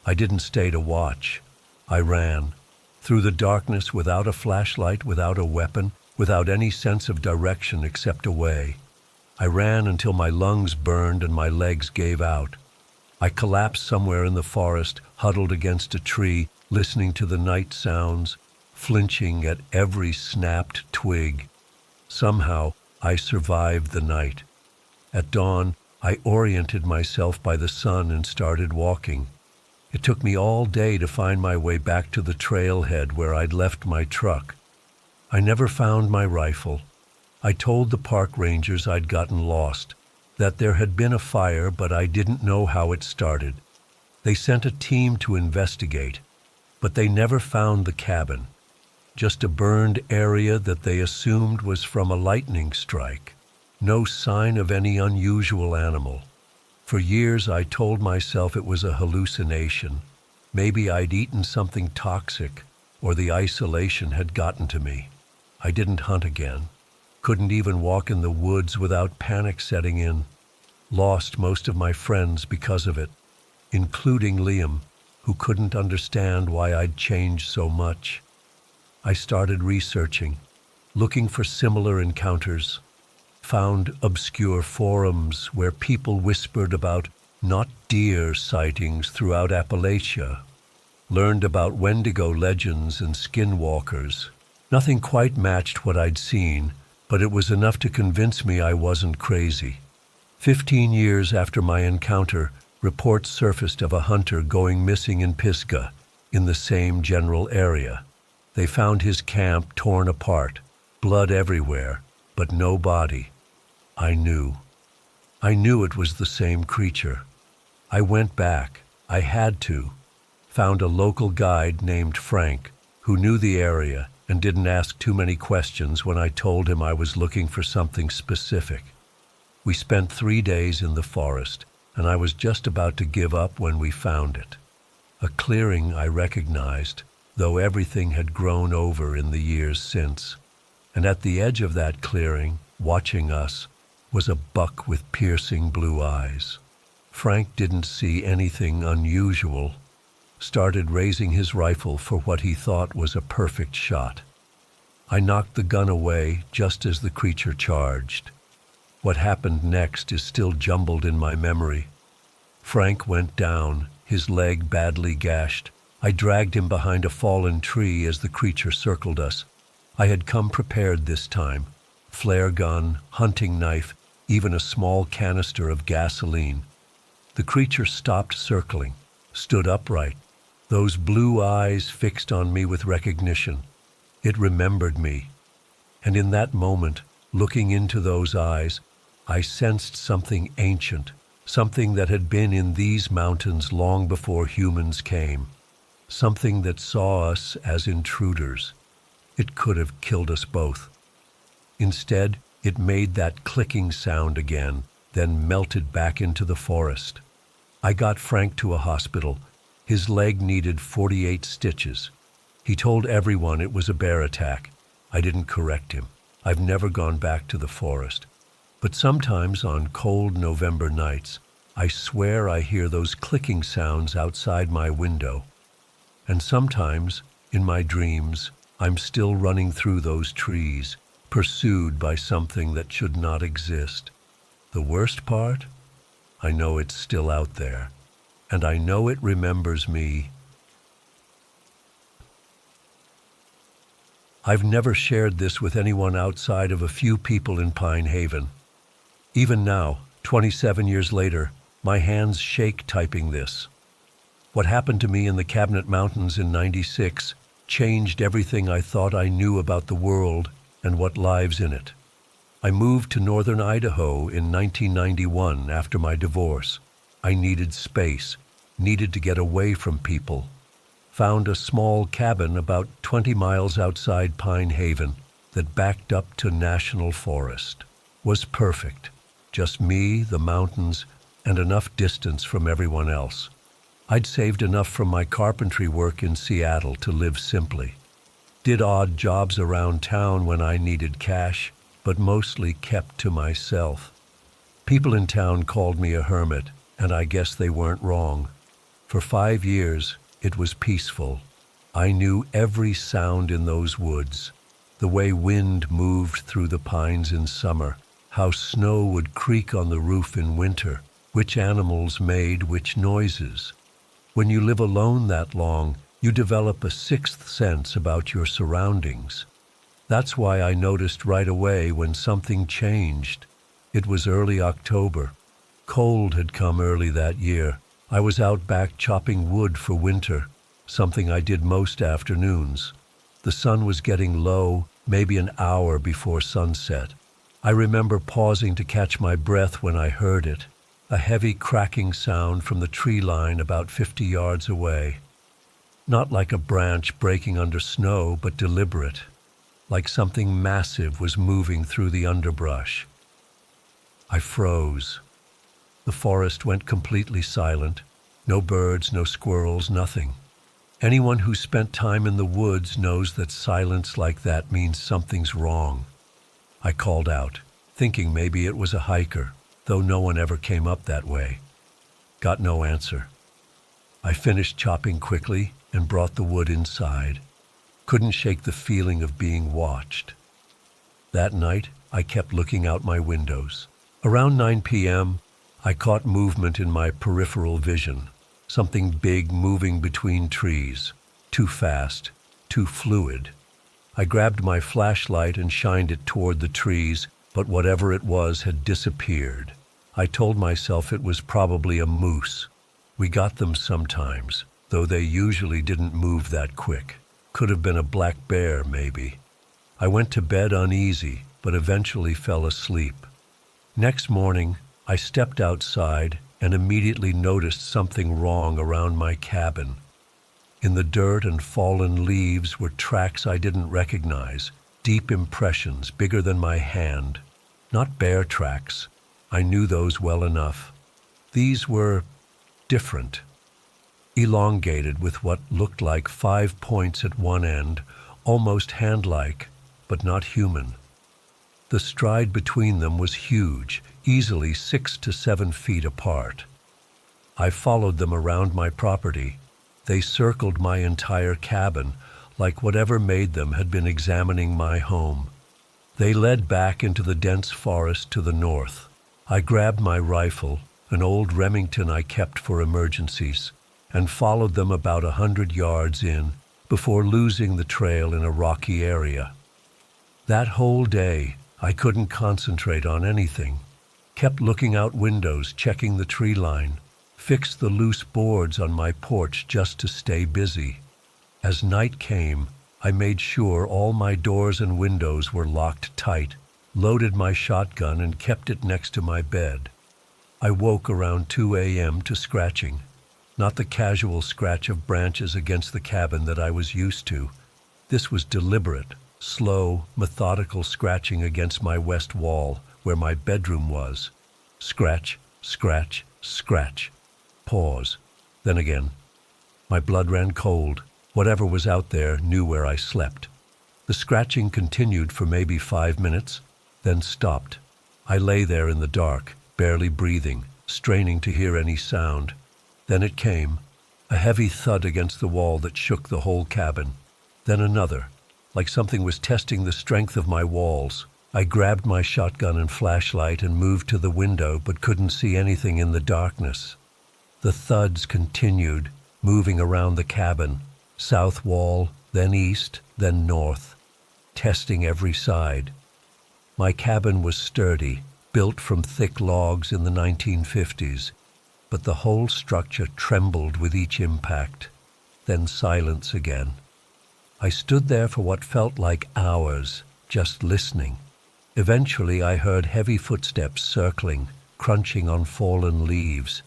I didn't stay to watch. I ran. Through the darkness, without a flashlight, without a weapon, without any sense of direction except away. I ran until my lungs burned and my legs gave out. I collapsed somewhere in the forest, huddled against a tree, listening to the night sounds, flinching at every snapped twig. Somehow, I survived the night. At dawn, I oriented myself by the sun and started walking. It took me all day to find my way back to the trailhead where I'd left my truck. I never found my rifle. I told the park rangers I'd gotten lost, that there had been a fire, but I didn't know how it started. They sent a team to investigate, but they never found the cabin, just a burned area that they assumed was from a lightning strike. No sign of any unusual animal. For years I told myself it was a hallucination. Maybe I'd eaten something toxic, or the isolation had gotten to me. I didn't hunt again. Couldn't even walk in the woods without panic setting in. Lost most of my friends because of it, including Liam, who couldn't understand why I'd changed so much. I started researching, looking for similar encounters, found obscure forums where people whispered about not deer sightings throughout Appalachia, learned about Wendigo legends and skinwalkers. Nothing quite matched what I'd seen, but it was enough to convince me I wasn't crazy. 15 years after my encounter, reports surfaced of a hunter going missing in Pisgah, in the same general area. They found his camp torn apart, blood everywhere, but no body. I knew. I knew it was the same creature. I went back. I had to. Found a local guide named Frank, who knew the area and didn't ask too many questions when I told him I was looking for something specific. We spent 3 days in the forest, and I was just about to give up when we found it. A clearing I recognized, though everything had grown over in the years since. And at the edge of that clearing, watching us, was a buck with piercing blue eyes. Frank didn't see anything unusual, started raising his rifle for what he thought was a perfect shot. I knocked the gun away just as the creature charged. What happened next is still jumbled in my memory. Frank went down, his leg badly gashed. I dragged him behind a fallen tree as the creature circled us. I had come prepared this time. Flare gun, hunting knife, even a small canister of gasoline. The creature stopped circling, stood upright, those blue eyes fixed on me with recognition. It remembered me. And in that moment, looking into those eyes, I sensed something ancient, something that had been in these mountains long before humans came, something that saw us as intruders. It could have killed us both. Instead, it made that clicking sound again, then melted back into the forest. I got Frank to a hospital. His leg needed 48 stitches. He told everyone it was a bear attack. I didn't correct him. I've never gone back to the forest. But sometimes on cold November nights, I swear I hear those clicking sounds outside my window. And sometimes, in my dreams, I'm still running through those trees, pursued by something that should not exist. The worst part? I know it's still out there, and I know it remembers me. I've never shared this with anyone outside of a few people in Pine Haven. Even now, 27 years later, my hands shake typing this. What happened to me in the Cabinet Mountains in '96 changed everything I thought I knew about the world and what lives in it. I moved to northern Idaho in 1991 after my divorce. I needed space, needed to get away from people. Found a small cabin about 20 miles outside Pine Haven that backed up to national forest. Was perfect. Just me, the mountains, and enough distance from everyone else. I'd saved enough from my carpentry work in Seattle to live simply. Did odd jobs around town when I needed cash, but mostly kept to myself. People in town called me a hermit, and I guess they weren't wrong. For 5 years, it was peaceful. I knew every sound in those woods, the way wind moved through the pines in summer, how snow would creak on the roof in winter, which animals made which noises. When you live alone that long, you develop a sixth sense about your surroundings. That's why I noticed right away when something changed. It was early October. Cold had come early that year. I was out back chopping wood for winter, something I did most afternoons. The sun was getting low, maybe an hour before sunset. I remember pausing to catch my breath when I heard it, a heavy cracking sound from the tree line about 50 yards away. Not like a branch breaking under snow, but deliberate, like something massive was moving through the underbrush. I froze. The forest went completely silent. No birds, no squirrels, nothing. Anyone who spent time in the woods knows that silence like that means something's wrong. I called out, thinking maybe it was a hiker, though no one ever came up that way. Got no answer. I finished chopping quickly and brought the wood inside. Couldn't shake the feeling of being watched. That night, I kept looking out my windows. Around 9 p.m., I caught movement in my peripheral vision, something big moving between trees, too fast, too fluid. I grabbed my flashlight and shined it toward the trees, but whatever it was had disappeared. I told myself it was probably a moose. We got them sometimes, though they usually didn't move that quick. Could have been a black bear, maybe. I went to bed uneasy, but eventually fell asleep. Next morning, I stepped outside and immediately noticed something wrong around my cabin. In the dirt and fallen leaves were tracks I didn't recognize, deep impressions bigger than my hand. Not bear tracks. I knew those well enough. These were different. Elongated with what looked like 5 points at one end, almost hand-like, but not human. The stride between them was huge, easily 6 to 7 feet apart. I followed them around my property. They circled my entire cabin, like whatever made them had been examining my home. They led back into the dense forest to the north. I grabbed my rifle, an old Remington I kept for emergencies, and followed them about 100 yards in before losing the trail in a rocky area. That whole day, I couldn't concentrate on anything. Kept looking out windows, checking the tree line, fixed the loose boards on my porch just to stay busy. As night came, I made sure all my doors and windows were locked tight, loaded my shotgun and kept it next to my bed. I woke around 2 a.m. to scratching, not the casual scratch of branches against the cabin that I was used to. This was deliberate, slow, methodical scratching against my west wall, where my bedroom was. Scratch, scratch, scratch. Pause. Then again. My blood ran cold. Whatever was out there knew where I slept. The scratching continued for maybe 5 minutes, then stopped. I lay there in the dark, barely breathing, straining to hear any sound. Then it came, a heavy thud against the wall that shook the whole cabin. Then another, like something was testing the strength of my walls. I grabbed my shotgun and flashlight and moved to the window, but couldn't see anything in the darkness. The thuds continued, moving around the cabin, south wall, then east, then north, testing every side. My cabin was sturdy, built from thick logs in the 1950s, but the whole structure trembled with each impact. Then silence again. I stood there for what felt like hours, just listening. Eventually I heard heavy footsteps circling, crunching on fallen leaves.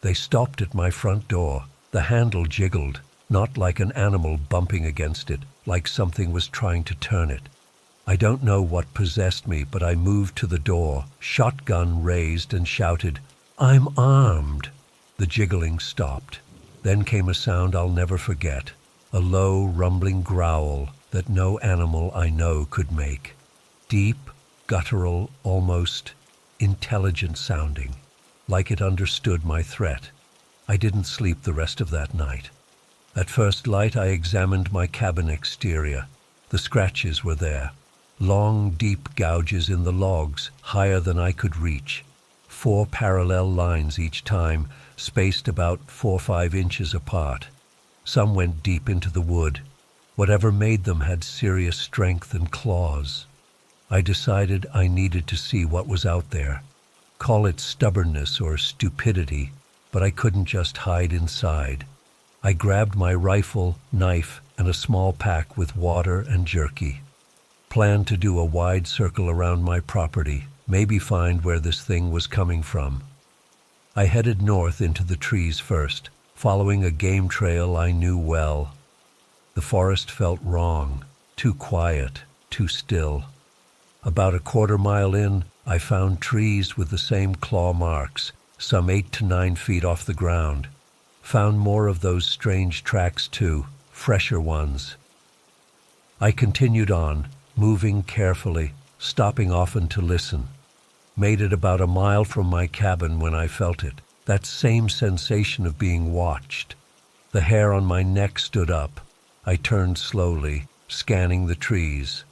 They stopped at my front door. The handle jiggled, not like an animal bumping against it, like something was trying to turn it. I don't know what possessed me, but I moved to the door, shotgun raised, and shouted, "I'm armed!" The jiggling stopped. Then came a sound I'll never forget, a low, rumbling growl that no animal I know could make. Deep, guttural, almost intelligent sounding, like it understood my threat. I didn't sleep the rest of that night. At first light, I examined my cabin exterior. The scratches were there. Long, deep gouges in the logs, higher than I could reach. 4 parallel lines each time, spaced about 4 or 5 inches apart. Some went deep into the wood. Whatever made them had serious strength and claws. I decided I needed to see what was out there. Call it stubbornness or stupidity, but I couldn't just hide inside. I grabbed my rifle, knife, and a small pack with water and jerky. Planned to do a wide circle around my property, maybe find where this thing was coming from. I headed north into the trees first, following a game trail I knew well. The forest felt wrong, too quiet, too still. About a 1/4 mile in, I found trees with the same claw marks, some 8 to 9 feet off the ground. Found more of those strange tracks too, fresher ones. I continued on, moving carefully, stopping often to listen. Made it about a mile from my cabin when I felt it, that same sensation of being watched. The hair on my neck stood up. I turned slowly, scanning the trees.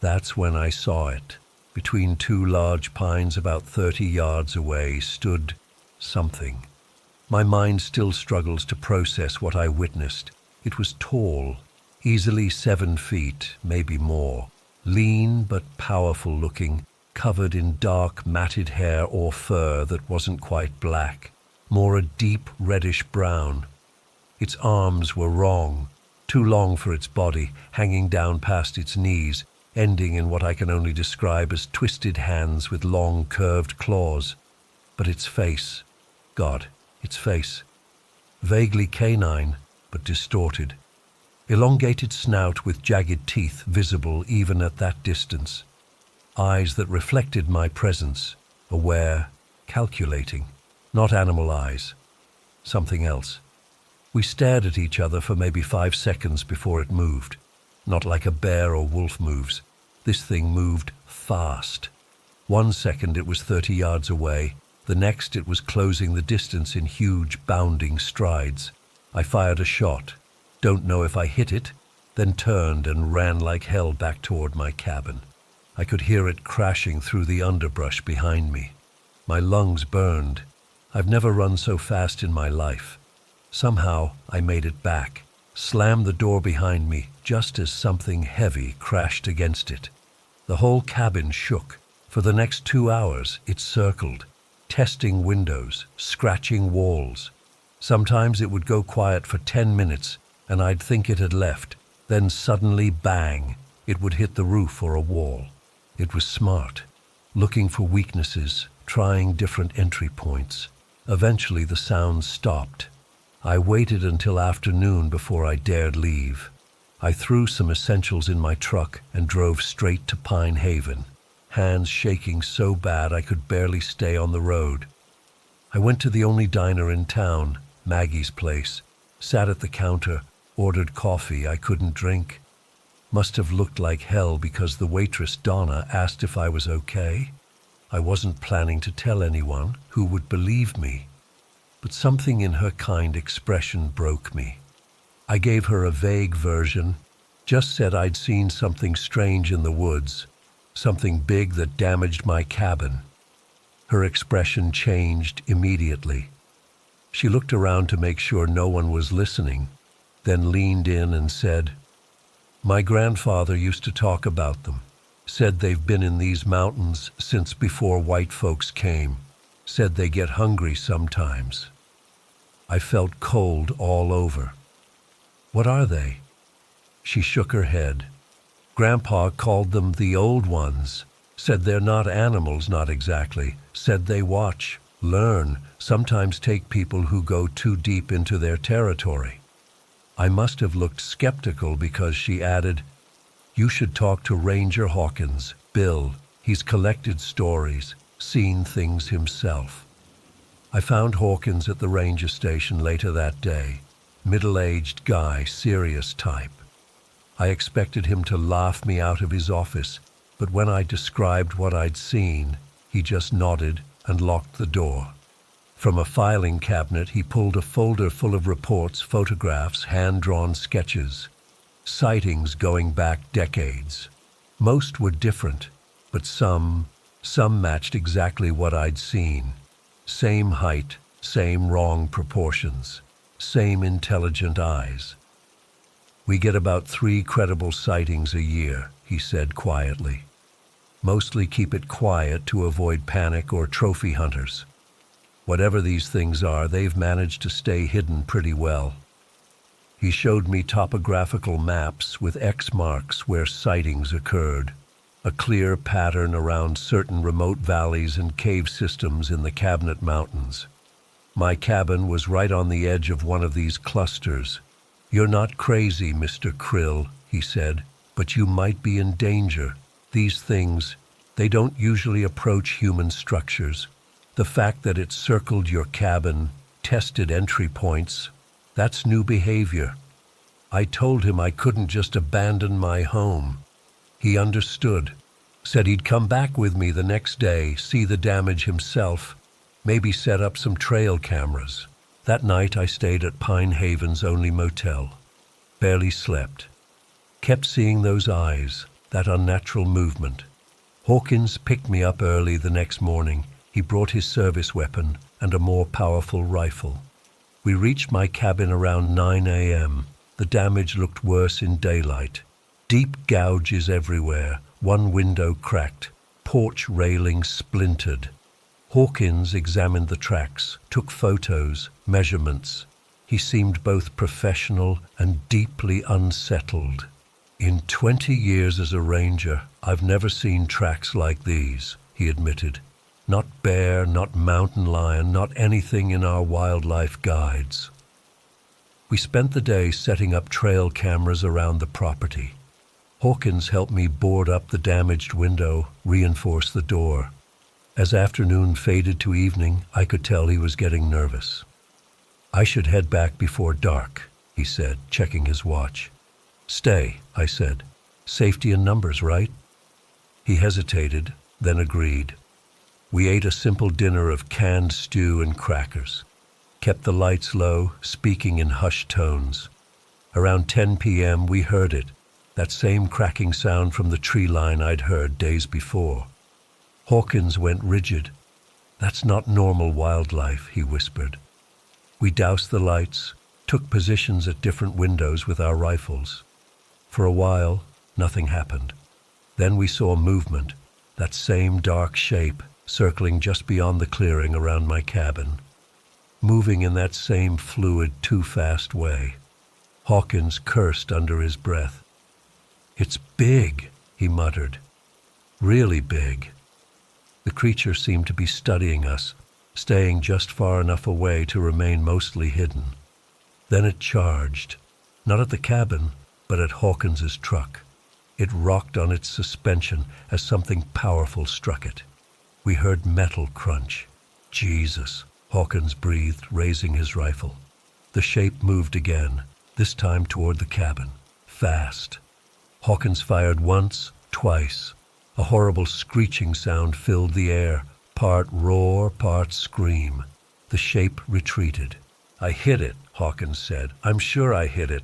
That's when I saw it. Between 2 large pines about 30 yards away stood something. My mind still struggles to process what I witnessed. It was tall, easily 7 feet, maybe more, lean but powerful looking, covered in dark matted hair or fur that wasn't quite black, more a deep reddish brown. Its arms were wrong, too long for its body, hanging down past its knees, ending in what I can only describe as twisted hands with long curved claws. But its face, God, its face, vaguely canine, but distorted. Elongated snout with jagged teeth visible even at that distance. Eyes that reflected my presence, aware, calculating. Not animal eyes. Something else. We stared at each other for maybe 5 seconds before it moved. Not like a bear or wolf moves. This thing moved fast. 1 second it was 30 yards away. The next it was closing the distance in huge, bounding strides. I fired a shot. Don't know if I hit it, then turned and ran like hell back toward my cabin. I could hear it crashing through the underbrush behind me. My lungs burned. I've never run so fast in my life. Somehow I made it back, slammed the door behind me just as something heavy crashed against it. The whole cabin shook. For the next 2 hours it circled, testing windows, scratching walls. Sometimes it would go quiet for 10 minutes and I'd think it had left. Then suddenly, bang, it would hit the roof or a wall. It was smart, looking for weaknesses, trying different entry points. Eventually the sound stopped. I waited until afternoon before I dared leave. I threw some essentials in my truck and drove straight to Pine Haven, hands shaking so bad I could barely stay on the road. I went to the only diner in town, Maggie's place, sat at the counter, ordered coffee I couldn't drink. Must have looked like hell because the waitress Donna asked if I was okay. I wasn't planning to tell anyone who would believe me, but something in her kind expression broke me. I gave her a vague version, just said I'd seen something strange in the woods, something big that damaged my cabin. Her expression changed immediately. She looked around to make sure no one was listening, then leaned in and said, "My grandfather used to talk about them. Said they've been in these mountains since before white folks came. Said they get hungry sometimes." I felt cold all over. "What are they?" She shook her head. "Grandpa called them the old ones. Said they're not animals, not exactly. Said they watch, learn, sometimes take people who go too deep into their territory." I must have looked skeptical because she added, "You should talk to Ranger Hawkins, Bill. He's collected stories, seen things himself." I found Hawkins at the ranger station later that day. Middle-aged guy, serious type. I expected him to laugh me out of his office, but when I described what I'd seen, he just nodded and locked the door. From a filing cabinet, he pulled a folder full of reports, photographs, hand-drawn sketches. Sightings going back decades. Most were different, but some matched exactly what I'd seen. Same height, same wrong proportions, same intelligent eyes. "We get about 3 credible sightings a year," he said quietly. "Mostly keep it quiet to avoid panic or trophy hunters. Whatever these things are, they've managed to stay hidden pretty well." He showed me topographical maps with X marks where sightings occurred, a clear pattern around certain remote valleys and cave systems in the Cabinet Mountains. My cabin was right on the edge of one of these clusters. "You're not crazy, Mr. Krill," he said, "but you might be in danger. These things, they don't usually approach human structures. The fact that it circled your cabin, tested entry points, that's new behavior." I told him I couldn't just abandon my home. He understood, said he'd come back with me the next day, see the damage himself, maybe set up some trail cameras. That night I stayed at Pine Haven's only motel. Barely slept. Kept seeing those eyes, that unnatural movement. Hawkins picked me up early the next morning. He brought his service weapon and a more powerful rifle. We reached my cabin around 9 a.m. The damage looked worse in daylight. Deep gouges everywhere, one window cracked, porch railing splintered. Hawkins examined the tracks, took photos, measurements. He seemed both professional and deeply unsettled. "In 20 years as a ranger, I've never seen tracks like these," he admitted. "Not bear, not mountain lion, not anything in our wildlife guides." We spent the day setting up trail cameras around the property. Hawkins helped me board up the damaged window, reinforce the door. As afternoon faded to evening, I could tell he was getting nervous. "I should head back before dark," he said, checking his watch. "Stay," I said. "Safety in numbers, right?" He hesitated, then agreed. We ate a simple dinner of canned stew and crackers, kept the lights low, speaking in hushed tones. Around 10 p.m. we heard it, that same cracking sound from the tree line I'd heard days before. Hawkins went rigid. "That's not normal wildlife," he whispered. We doused the lights, took positions at different windows with our rifles. For a while, nothing happened. Then we saw movement, that same dark shape circling just beyond the clearing around my cabin, moving in that same fluid, too-fast way. Hawkins cursed under his breath. "It's big," he muttered. "Really big." The creature seemed to be studying us, staying just far enough away to remain mostly hidden. Then it charged, not at the cabin, but at Hawkins's truck. It rocked on its suspension as something powerful struck it. We heard metal crunch. "Jesus," Hawkins breathed, raising his rifle. The shape moved again, this time toward the cabin. Fast. Hawkins fired once, twice. A horrible screeching sound filled the air, part roar, part scream. The shape retreated. "I hit it," Hawkins said. "I'm sure I hit it."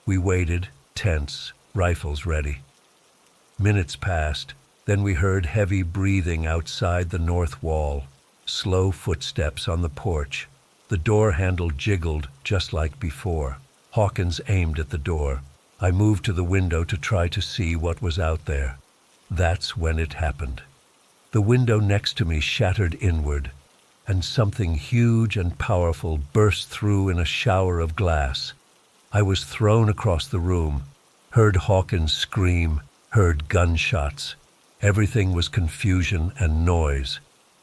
We waited, tense, rifles ready. Minutes passed, then we heard heavy breathing outside the north wall, slow footsteps on the porch. The door handle jiggled just like before. Hawkins aimed at the door. I moved to the window to try to see what was out there. That's when it happened. The window next to me shattered inward, and something huge and powerful burst through in a shower of glass. I was thrown across the room, heard Hawkins scream, heard gunshots. Everything was confusion and noise.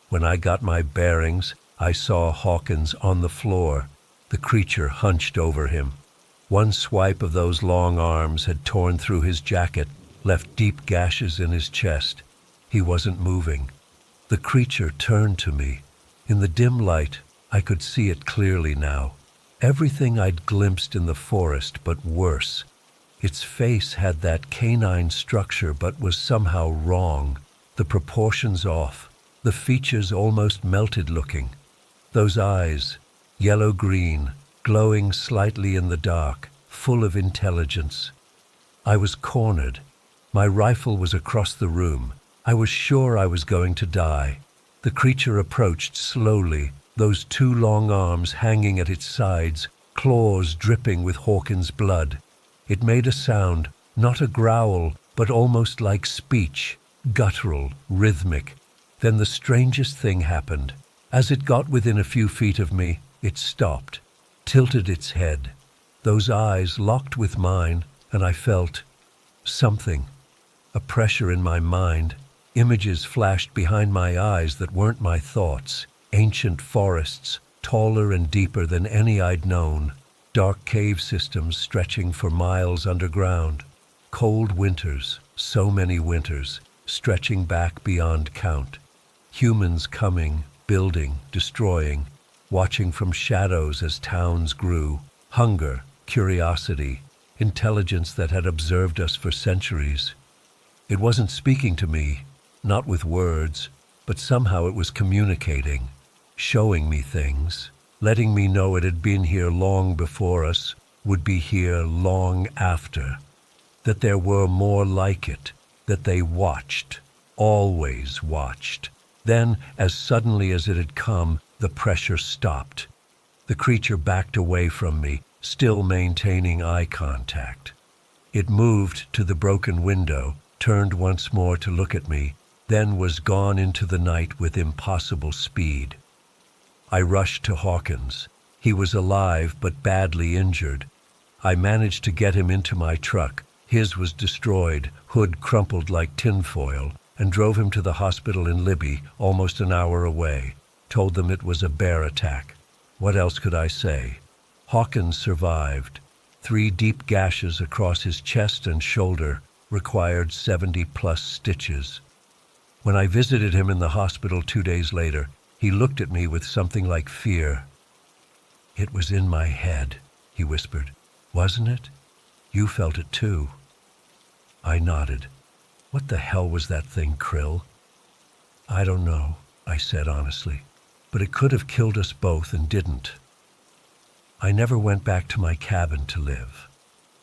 When I got my bearings, I saw Hawkins on the floor, the creature hunched over him. One swipe of those long arms had torn through his jacket, left deep gashes in his chest. He wasn't moving. The creature turned to me. In the dim light, I could see it clearly now. Everything I'd glimpsed in the forest, but worse. Its face had that canine structure, but was somehow wrong. The proportions off, the features almost melted looking. Those eyes, yellow-green, glowing slightly in the dark, full of intelligence. I was cornered. My rifle was across the room. I was sure I was going to die. The creature approached slowly, those two long arms hanging at its sides, claws dripping with Hawkins' blood. It made a sound, not a growl, but almost like speech, guttural, rhythmic. Then the strangest thing happened. As it got within a few feet of me, it stopped, tilted its head. Those eyes locked with mine, and I felt something, a pressure in my mind. Images flashed behind my eyes that weren't my thoughts. Ancient forests, taller and deeper than any I'd known. Dark cave systems stretching for miles underground. Cold winters, so many winters, stretching back beyond count. Humans coming, building, destroying, watching from shadows as towns grew. Hunger, curiosity, intelligence that had observed us for centuries. It wasn't speaking to me, not with words, but somehow it was communicating, showing me things, letting me know it had been here long before us, would be here long after, that there were more like it, that they watched, always watched. Then, as suddenly as it had come, the pressure stopped. The creature backed away from me, still maintaining eye contact. It moved to the broken window, turned once more to look at me, then was gone into the night with impossible speed. I rushed to Hawkins. He was alive but badly injured. I managed to get him into my truck. His was destroyed, hood crumpled like tinfoil, and drove him to the hospital in Libby, almost an hour away. Told them it was a bear attack. What else could I say? Hawkins survived. 3 deep gashes across his chest and shoulder, required 70+ stitches. When I visited him in the hospital 2 days later, he looked at me with something like fear. "It was in my head," he whispered. "Wasn't it? You felt it too." I nodded. "What the hell was that thing, Krill?" "I don't know," I said honestly, "but it could have killed us both and didn't." I never went back to my cabin to live.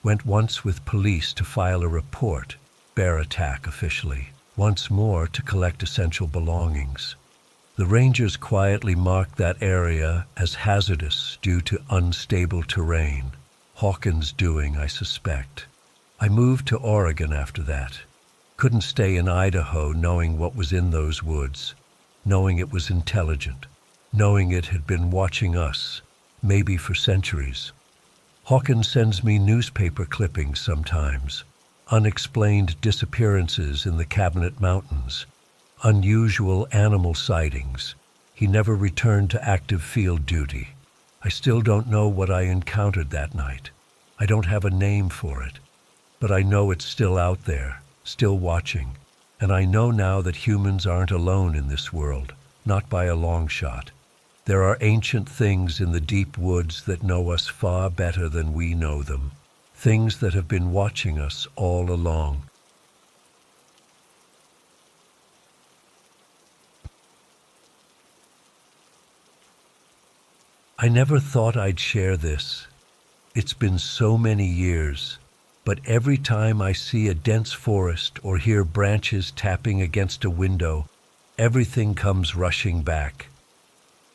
Went once with police to file a report, bear attack officially, once more to collect essential belongings. The rangers quietly marked that area as hazardous due to unstable terrain. Hawkins' doing, I suspect. I moved to Oregon after that. Couldn't stay in Idaho knowing what was in those woods, knowing it was intelligent, knowing it had been watching us, maybe for centuries. Hawkins sends me newspaper clippings sometimes, unexplained disappearances in the Cabinet Mountains, unusual animal sightings. He never returned to active field duty. I still don't know what I encountered that night. I don't have a name for it, but I know it's still out there, still watching, and I know now that humans aren't alone in this world, not by a long shot. There are ancient things in the deep woods that know us far better than we know them, things that have been watching us all along. I never thought I'd share this. It's been so many years, but every time I see a dense forest or hear branches tapping against a window, everything comes rushing back.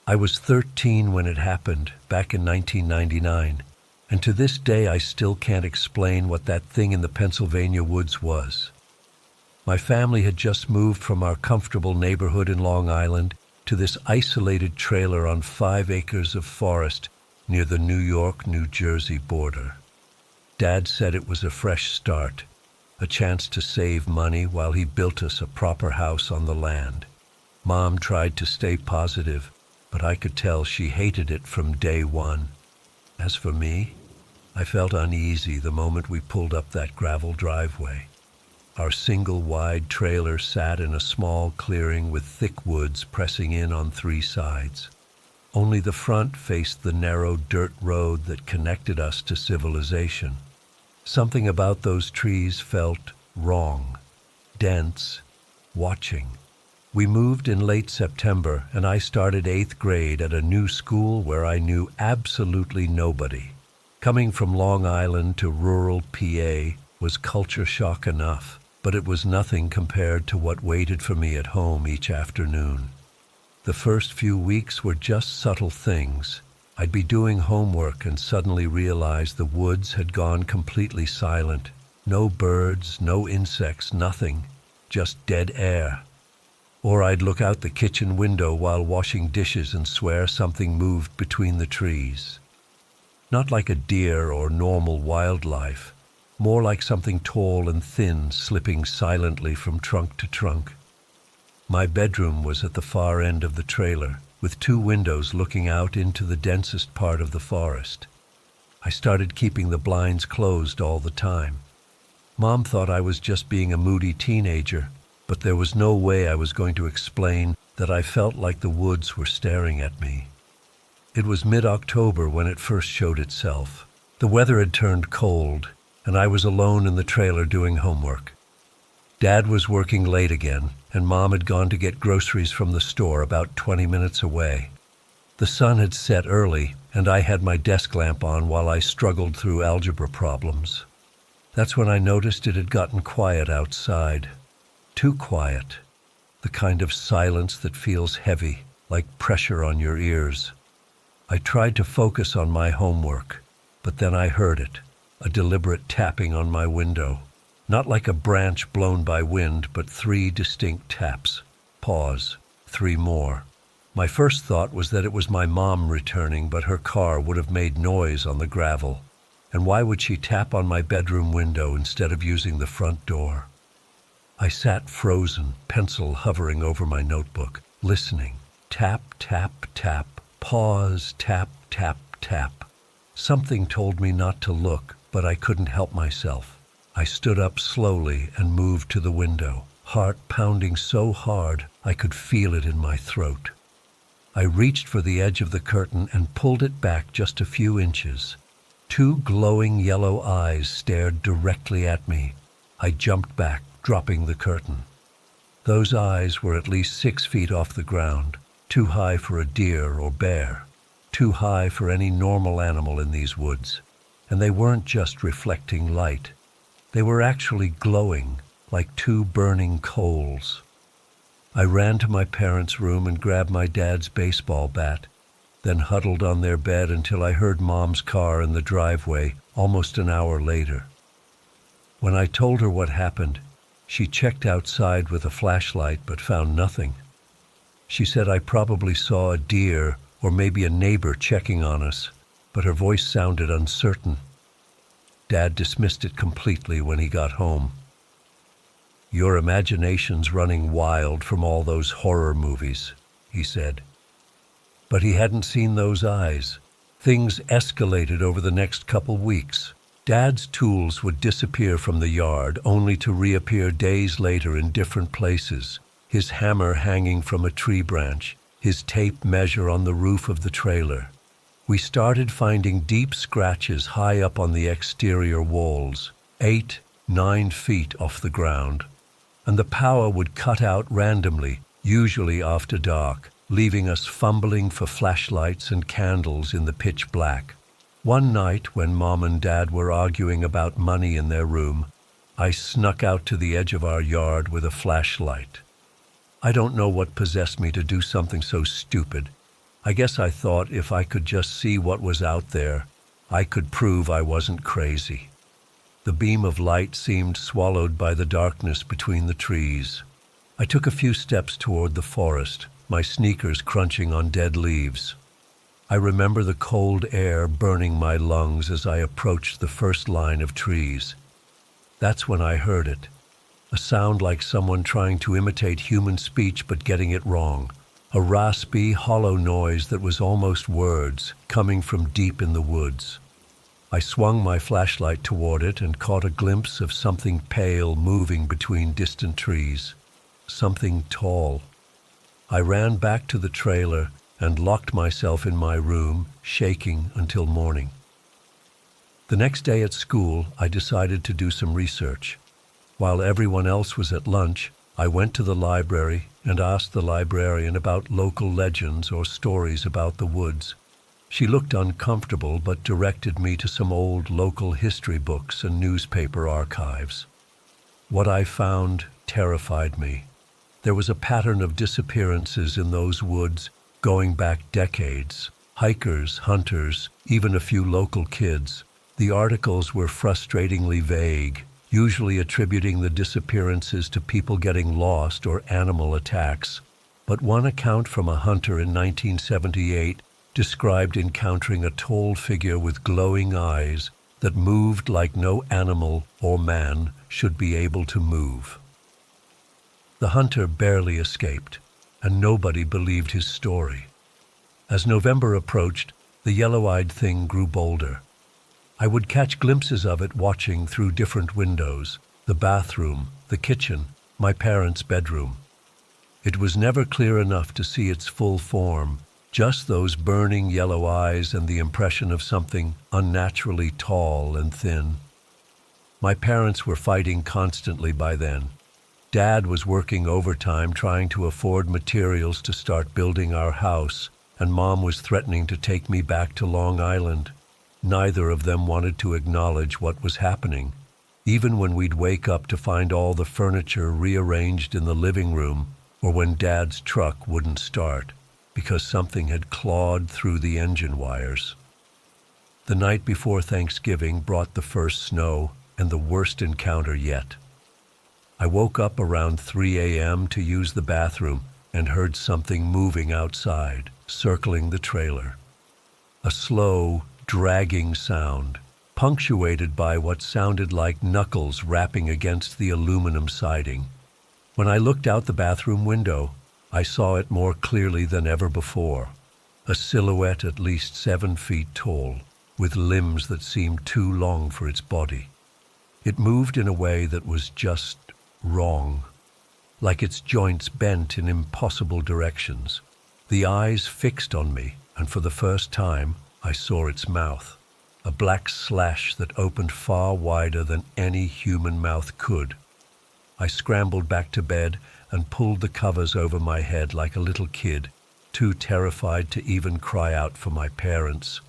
I was 13 when it happened, back in 1999, and to this day I still can't explain what that thing in the Pennsylvania woods was. My family had just moved from our comfortable neighborhood in Long Island to this isolated trailer on 5 acres of forest near the New York-New Jersey border. Dad said it was a fresh start, a chance to save money while he built us a proper house on the land. Mom tried to stay positive, but I could tell she hated it from day one. As for me, I felt uneasy the moment we pulled up that gravel driveway. Our single-wide trailer sat in a small clearing with thick woods pressing in on 3 sides. Only the front faced the narrow dirt road that connected us to civilization. Something about those trees felt wrong, dense, watching. We moved in late September, and I started 8th grade at a new school where I knew absolutely nobody. Coming from Long Island to rural PA was culture shock enough, but it was nothing compared to what waited for me at home each afternoon. The first few weeks were just subtle things. I'd be doing homework and suddenly realize the woods had gone completely silent. No birds, no insects, nothing. Just dead air. Or I'd look out the kitchen window while washing dishes and swear something moved between the trees. Not like a deer or normal wildlife, more like something tall and thin slipping silently from trunk to trunk. My bedroom was at the far end of the trailer, with 2 windows looking out into the densest part of the forest. I started keeping the blinds closed all the time. Mom thought I was just being a moody teenager, but there was no way I was going to explain that I felt like the woods were staring at me. It was mid-October when it first showed itself. The weather had turned cold, and I was alone in the trailer doing homework. Dad was working late again, and Mom had gone to get groceries from the store about 20 minutes away. The sun had set early, and I had my desk lamp on while I struggled through algebra problems. That's when I noticed it had gotten quiet outside. Too quiet. The kind of silence that feels heavy, like pressure on your ears. I tried to focus on my homework. But then I heard it, a deliberate tapping on my window. Not like a branch blown by wind, but 3 distinct taps. Pause. 3 more. My first thought was that it was my mom returning, but her car would have made noise on the gravel. And why would she tap on my bedroom window instead of using the front door? I sat frozen, pencil hovering over my notebook, listening. Tap, tap, tap. Pause, tap, tap, tap. Something told me not to look, but I couldn't help myself. I stood up slowly and moved to the window, heart pounding so hard I could feel it in my throat. I reached for the edge of the curtain and pulled it back just a few inches. 2 glowing yellow eyes stared directly at me. I jumped back, dropping the curtain. Those eyes were at least 6 feet off the ground, too high for a deer or bear, too high for any normal animal in these woods. And they weren't just reflecting light. They were actually glowing, like 2 burning coals. I ran to my parents' room and grabbed my dad's baseball bat, then huddled on their bed until I heard Mom's car in the driveway almost an hour later. When I told her what happened, she checked outside with a flashlight but found nothing. She said I probably saw a deer or maybe a neighbor checking on us, but her voice sounded uncertain. Dad dismissed it completely when he got home. "Your imagination's running wild from all those horror movies," he said. But he hadn't seen those eyes. Things escalated over the next couple weeks. Dad's tools would disappear from the yard, only to reappear days later in different places. His hammer hanging from a tree branch, his tape measure on the roof of the trailer. We started finding deep scratches high up on the exterior walls, 8, 9 feet off the ground. And the power would cut out randomly, usually after dark, leaving us fumbling for flashlights and candles in the pitch black. One night, when Mom and Dad were arguing about money in their room, I snuck out to the edge of our yard with a flashlight. I don't know what possessed me to do something so stupid. I guess I thought if I could just see what was out there, I could prove I wasn't crazy. The beam of light seemed swallowed by the darkness between the trees. I took a few steps toward the forest, my sneakers crunching on dead leaves. I remember the cold air burning my lungs as I approached the first line of trees. That's when I heard it, a sound like someone trying to imitate human speech but getting it wrong. A raspy, hollow noise that was almost words, coming from deep in the woods. I swung my flashlight toward it and caught a glimpse of something pale moving between distant trees. Something tall. I ran back to the trailer and locked myself in my room, shaking until morning. The next day at school, I decided to do some research. While everyone else was at lunch, I went to the library and asked the librarian about local legends or stories about the woods. She looked uncomfortable but directed me to some old local history books and newspaper archives. What I found terrified me. There was a pattern of disappearances in those woods going back decades. Hikers, hunters, even a few local kids. The articles were frustratingly vague, usually attributing the disappearances to people getting lost or animal attacks. But one account from a hunter in 1978 described encountering a tall figure with glowing eyes that moved like no animal or man should be able to move. The hunter barely escaped, and nobody believed his story. As November approached, the yellow-eyed thing grew bolder. I would catch glimpses of it watching through different windows, the bathroom, the kitchen, my parents' bedroom. It was never clear enough to see its full form, just those burning yellow eyes and the impression of something unnaturally tall and thin. My parents were fighting constantly by then. Dad was working overtime trying to afford materials to start building our house, and Mom was threatening to take me back to Long Island. Neither of them wanted to acknowledge what was happening, even when we'd wake up to find all the furniture rearranged in the living room, or when Dad's truck wouldn't start because something had clawed through the engine wires. The night before Thanksgiving brought the first snow and the worst encounter yet. I woke up around 3 a.m. to use the bathroom and heard something moving outside, circling the trailer. A slow, dragging sound, punctuated by what sounded like knuckles rapping against the aluminum siding. When I looked out the bathroom window, I saw it more clearly than ever before. A silhouette at least 7 feet tall, with limbs that seemed too long for its body. It moved in a way that was just wrong, like its joints bent in impossible directions. The eyes fixed on me, and for the first time, I saw its mouth, a black slash that opened far wider than any human mouth could. I scrambled back to bed and pulled the covers over my head like a little kid, too terrified to even cry out for my parents.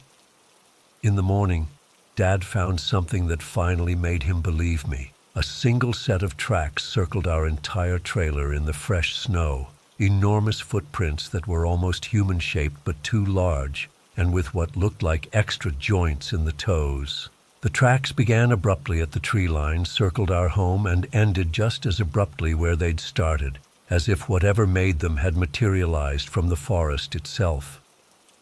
In the morning, Dad found something that finally made him believe me. A single set of tracks circled our entire trailer in the fresh snow, enormous footprints that were almost human-shaped but too large, and with what looked like extra joints in the toes. The tracks began abruptly at the tree line, circled our home, and ended just as abruptly where they'd started, as if whatever made them had materialized from the forest itself.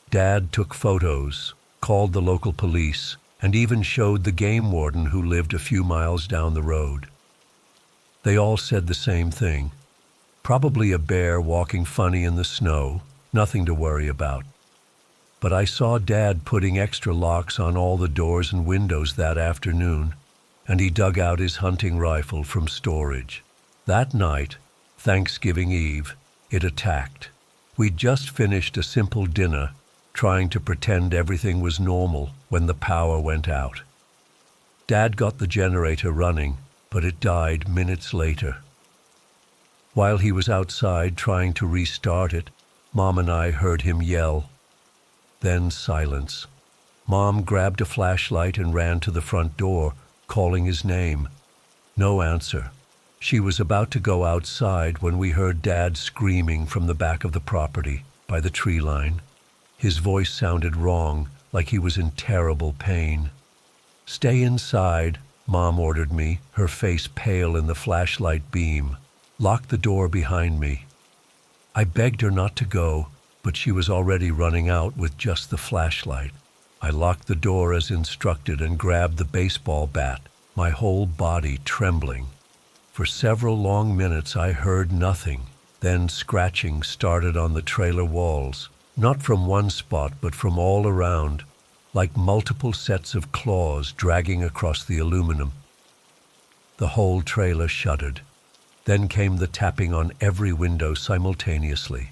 Dad took photos, called the local police, and even showed the game warden who lived a few miles down the road. They all said the same thing. Probably a bear walking funny in the snow, nothing to worry about. But I saw Dad putting extra locks on all the doors and windows that afternoon, and he dug out his hunting rifle from storage. That night, Thanksgiving Eve, it attacked. We'd just finished a simple dinner, trying to pretend everything was normal when the power went out. Dad got the generator running, but it died minutes later. While he was outside trying to restart it, Mom and I heard him yell. Then silence. Mom grabbed a flashlight and ran to the front door, calling his name. No answer. She was about to go outside when we heard Dad screaming from the back of the property, by the tree line. His voice sounded wrong, like he was in terrible pain. "Stay inside," Mom ordered me, her face pale in the flashlight beam. "Lock the door behind me." I begged her not to go, but she was already running out with just the flashlight. I locked the door as instructed and grabbed the baseball bat, my whole body trembling. For several long minutes I heard nothing. Then scratching started on the trailer walls. Not from one spot, but from all around, like multiple sets of claws dragging across the aluminum. The whole trailer shuddered. Then came the tapping on every window simultaneously.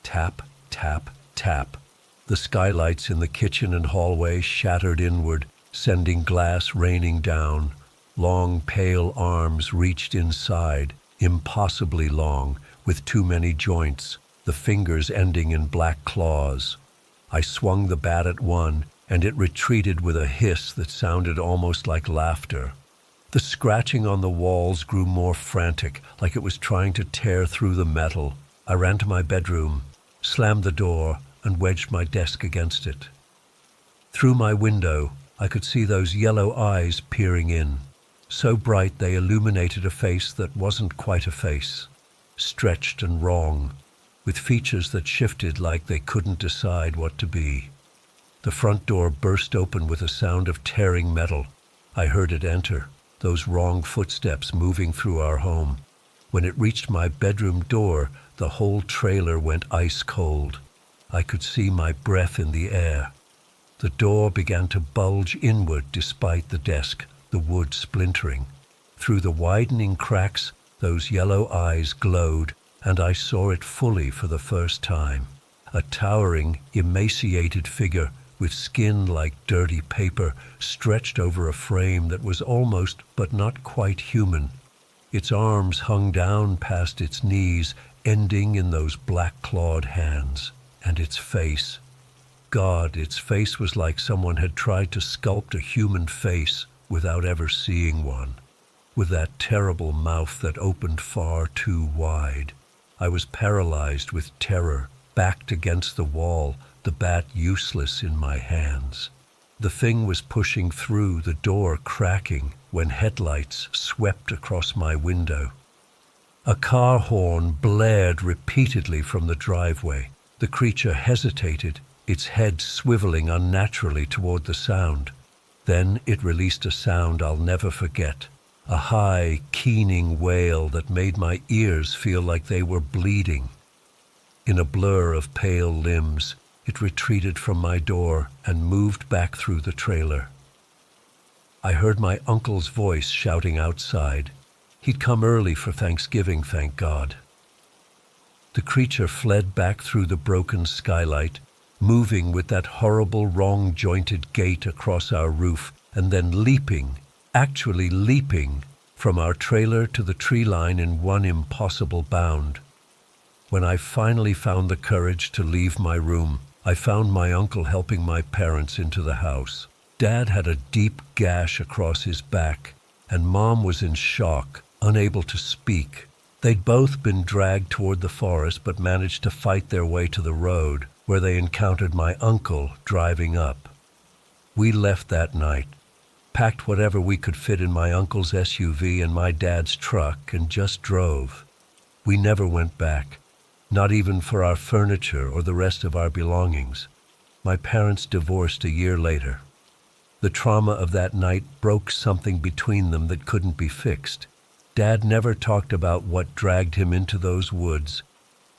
Tap, tap, tap. The skylights in the kitchen and hallway shattered inward, sending glass raining down. Long, pale arms reached inside, impossibly long, with too many joints, the fingers ending in black claws. I swung the bat at one, and it retreated with a hiss that sounded almost like laughter. The scratching on the walls grew more frantic, like it was trying to tear through the metal. I ran to my bedroom, slammed the door, and wedged my desk against it. Through my window, I could see those yellow eyes peering in, so bright they illuminated a face that wasn't quite a face, stretched and wrong, with features that shifted like they couldn't decide what to be. The front door burst open with a sound of tearing metal. I heard it enter, those wrong footsteps moving through our home. When it reached my bedroom door, the whole trailer went ice cold. I could see my breath in the air. The door began to bulge inward despite the desk, the wood splintering. Through the widening cracks, those yellow eyes glowed, and I saw it fully for the first time. A towering, emaciated figure with skin like dirty paper stretched over a frame that was almost but not quite human. Its arms hung down past its knees, ending in those black-clawed hands. And its face. God, its face was like someone had tried to sculpt a human face without ever seeing one, with that terrible mouth that opened far too wide. I was paralyzed with terror, backed against the wall, the bat useless in my hands. The thing was pushing through, the door cracking, when headlights swept across my window. A car horn blared repeatedly from the driveway. The creature hesitated, its head swiveling unnaturally toward the sound. Then it released a sound I'll never forget, a high, keening wail that made my ears feel like they were bleeding. In a blur of pale limbs, it retreated from my door and moved back through the trailer. I heard my uncle's voice shouting outside. He'd come early for Thanksgiving, thank God. The creature fled back through the broken skylight, moving with that horrible wrong-jointed gait across our roof, and then leaping, actually leaping, from our trailer to the tree line in one impossible bound. When I finally found the courage to leave my room, I found my uncle helping my parents into the house. Dad had a deep gash across his back, and Mom was in shock, unable to speak. They'd both been dragged toward the forest but managed to fight their way to the road, where they encountered my uncle driving up. We left that night, packed whatever we could fit in my uncle's SUV and my dad's truck, and just drove. We never went back, not even for our furniture or the rest of our belongings. My parents divorced a year later. The trauma of that night broke something between them that couldn't be fixed. Dad never talked about what dragged him into those woods,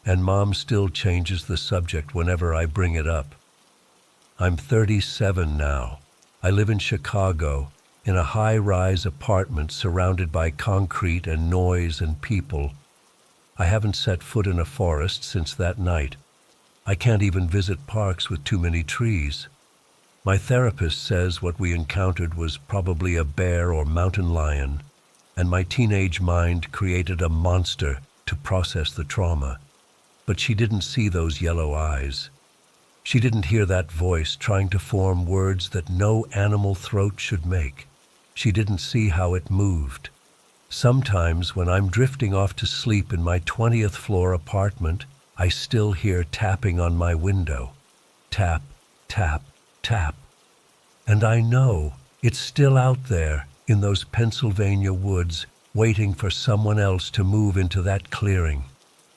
and Mom still changes the subject whenever I bring it up. I'm 37 now. I live in Chicago, in a high-rise apartment surrounded by concrete and noise and people. I haven't set foot in a forest since that night. I can't even visit parks with too many trees. My therapist says what we encountered was probably a bear or mountain lion, and my teenage mind created a monster to process the trauma. But she didn't see those yellow eyes. She didn't hear that voice trying to form words that no animal throat should make. She didn't see how it moved. Sometimes when I'm drifting off to sleep in my 20th floor apartment, I still hear tapping on my window. Tap, tap, tap. And I know it's still out there in those Pennsylvania woods, waiting for someone else to move into that clearing,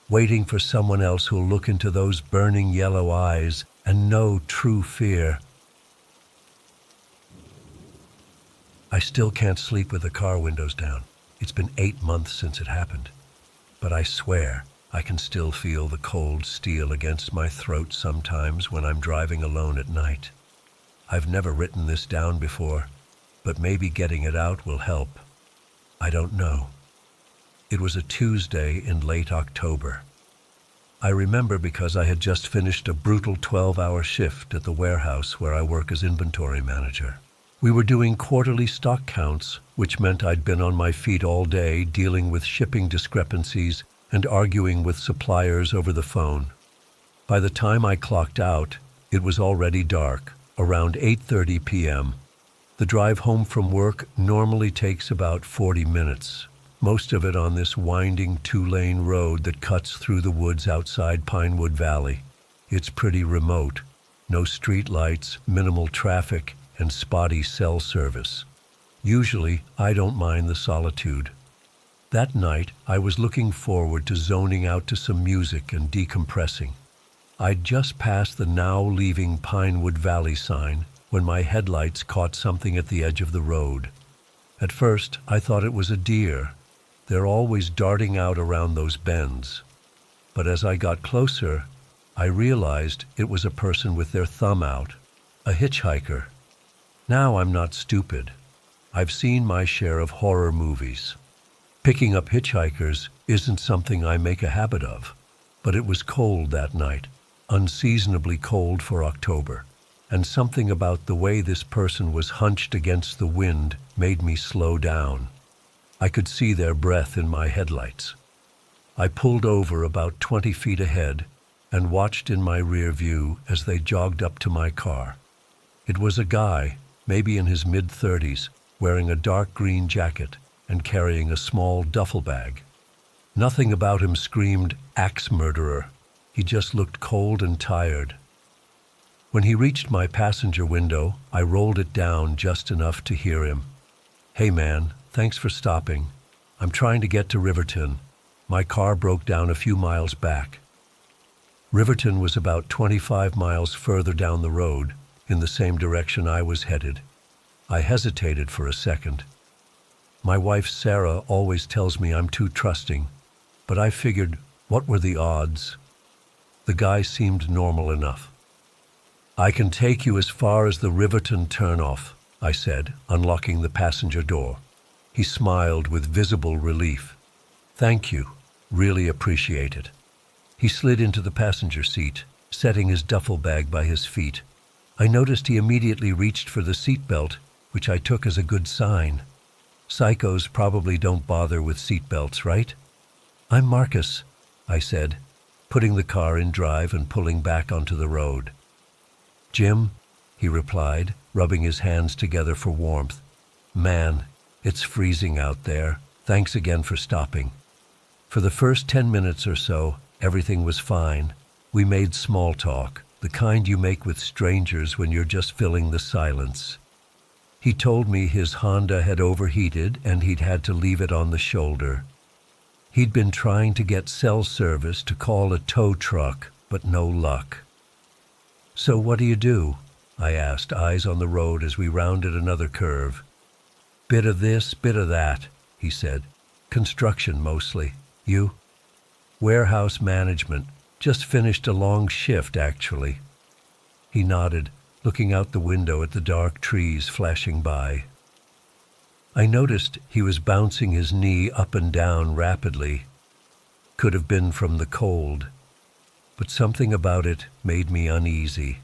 waiting for someone else who'll look into those burning yellow eyes and know true fear. I still can't sleep with the car windows down. It's been 8 months since it happened, but I swear I can still feel the cold steel against my throat sometimes when I'm driving alone at night. I've never written this down before, but maybe getting it out will help. I don't know. It was a Tuesday in late October. I remember because I had just finished a brutal 12-hour shift at the warehouse where I work as inventory manager. We were doing quarterly stock counts, which meant I'd been on my feet all day dealing with shipping discrepancies and arguing with suppliers over the phone. By the time I clocked out, it was already dark, around 8:30 p.m. The drive home from work normally takes about 40 minutes, most of it on this winding 2-lane road that cuts through the woods outside Pinewood Valley. It's pretty remote, no street lights, minimal traffic, and spotty cell service. Usually, I don't mind the solitude. That night, I was looking forward to zoning out to some music and decompressing. I'd just passed the now leaving Pinewood Valley sign when my headlights caught something at the edge of the road. At first, I thought it was a deer. They're always darting out around those bends. But as I got closer, I realized it was a person with their thumb out, a hitchhiker. Now I'm not stupid. I've seen my share of horror movies. Picking up hitchhikers isn't something I make a habit of, but it was cold that night, unseasonably cold for October, and something about the way this person was hunched against the wind made me slow down. I could see their breath in my headlights. I pulled over about 20 feet ahead and watched in my rear view as they jogged up to my car. It was a guy, maybe in his mid-30s, wearing a dark green jacket and carrying a small duffel bag. Nothing about him screamed axe murderer. He just looked cold and tired. When he reached my passenger window, I rolled it down just enough to hear him. "Hey man, thanks for stopping. I'm trying to get to Riverton. My car broke down a few miles back." Riverton was about 25 miles further down the road, in the same direction I was headed. I hesitated for a second. My wife Sarah always tells me I'm too trusting, but I figured, what were the odds? The guy seemed normal enough. "I can take you as far as the Riverton turnoff," I said, unlocking the passenger door. He smiled with visible relief. "Thank you. Really appreciate it." He slid into the passenger seat, setting his duffel bag by his feet. I noticed he immediately reached for the seatbelt, which I took as a good sign. Psychos probably don't bother with seatbelts, right? "I'm Marcus," I said, putting the car in drive and pulling back onto the road. "Jim," he replied, rubbing his hands together for warmth. "Man, it's freezing out there. Thanks again for stopping." For the first 10 minutes or so, everything was fine. We made small talk, the kind you make with strangers when you're just filling the silence. He told me his Honda had overheated and he'd had to leave it on the shoulder. He'd been trying to get cell service to call a tow truck, but no luck. "So what do you do?" I asked, eyes on the road as we rounded another curve. "Bit of this, bit of that," he said. "Construction mostly. You?" "Warehouse management. Just finished a long shift, actually." He nodded, looking out the window at the dark trees flashing by. I noticed he was bouncing his knee up and down rapidly. Could have been from the cold, but something about it made me uneasy.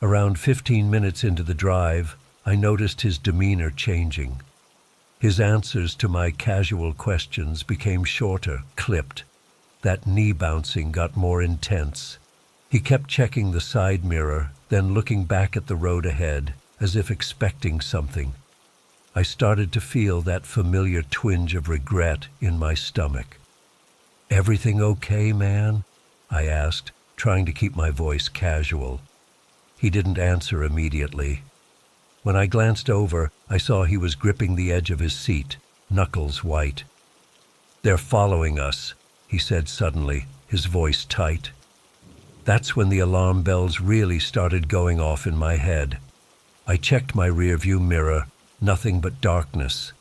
Around 15 minutes into the drive, I noticed his demeanor changing. His answers to my casual questions became shorter, clipped. That knee bouncing got more intense. He kept checking the side mirror, then looking back at the road ahead, as if expecting something. I started to feel that familiar twinge of regret in my stomach. "Everything okay, man?" I asked, trying to keep my voice casual. He didn't answer immediately. When I glanced over, I saw he was gripping the edge of his seat, knuckles white. "They're following us," he said suddenly, his voice tight. That's when the alarm bells really started going off in my head. I checked my rearview mirror, nothing but darkness.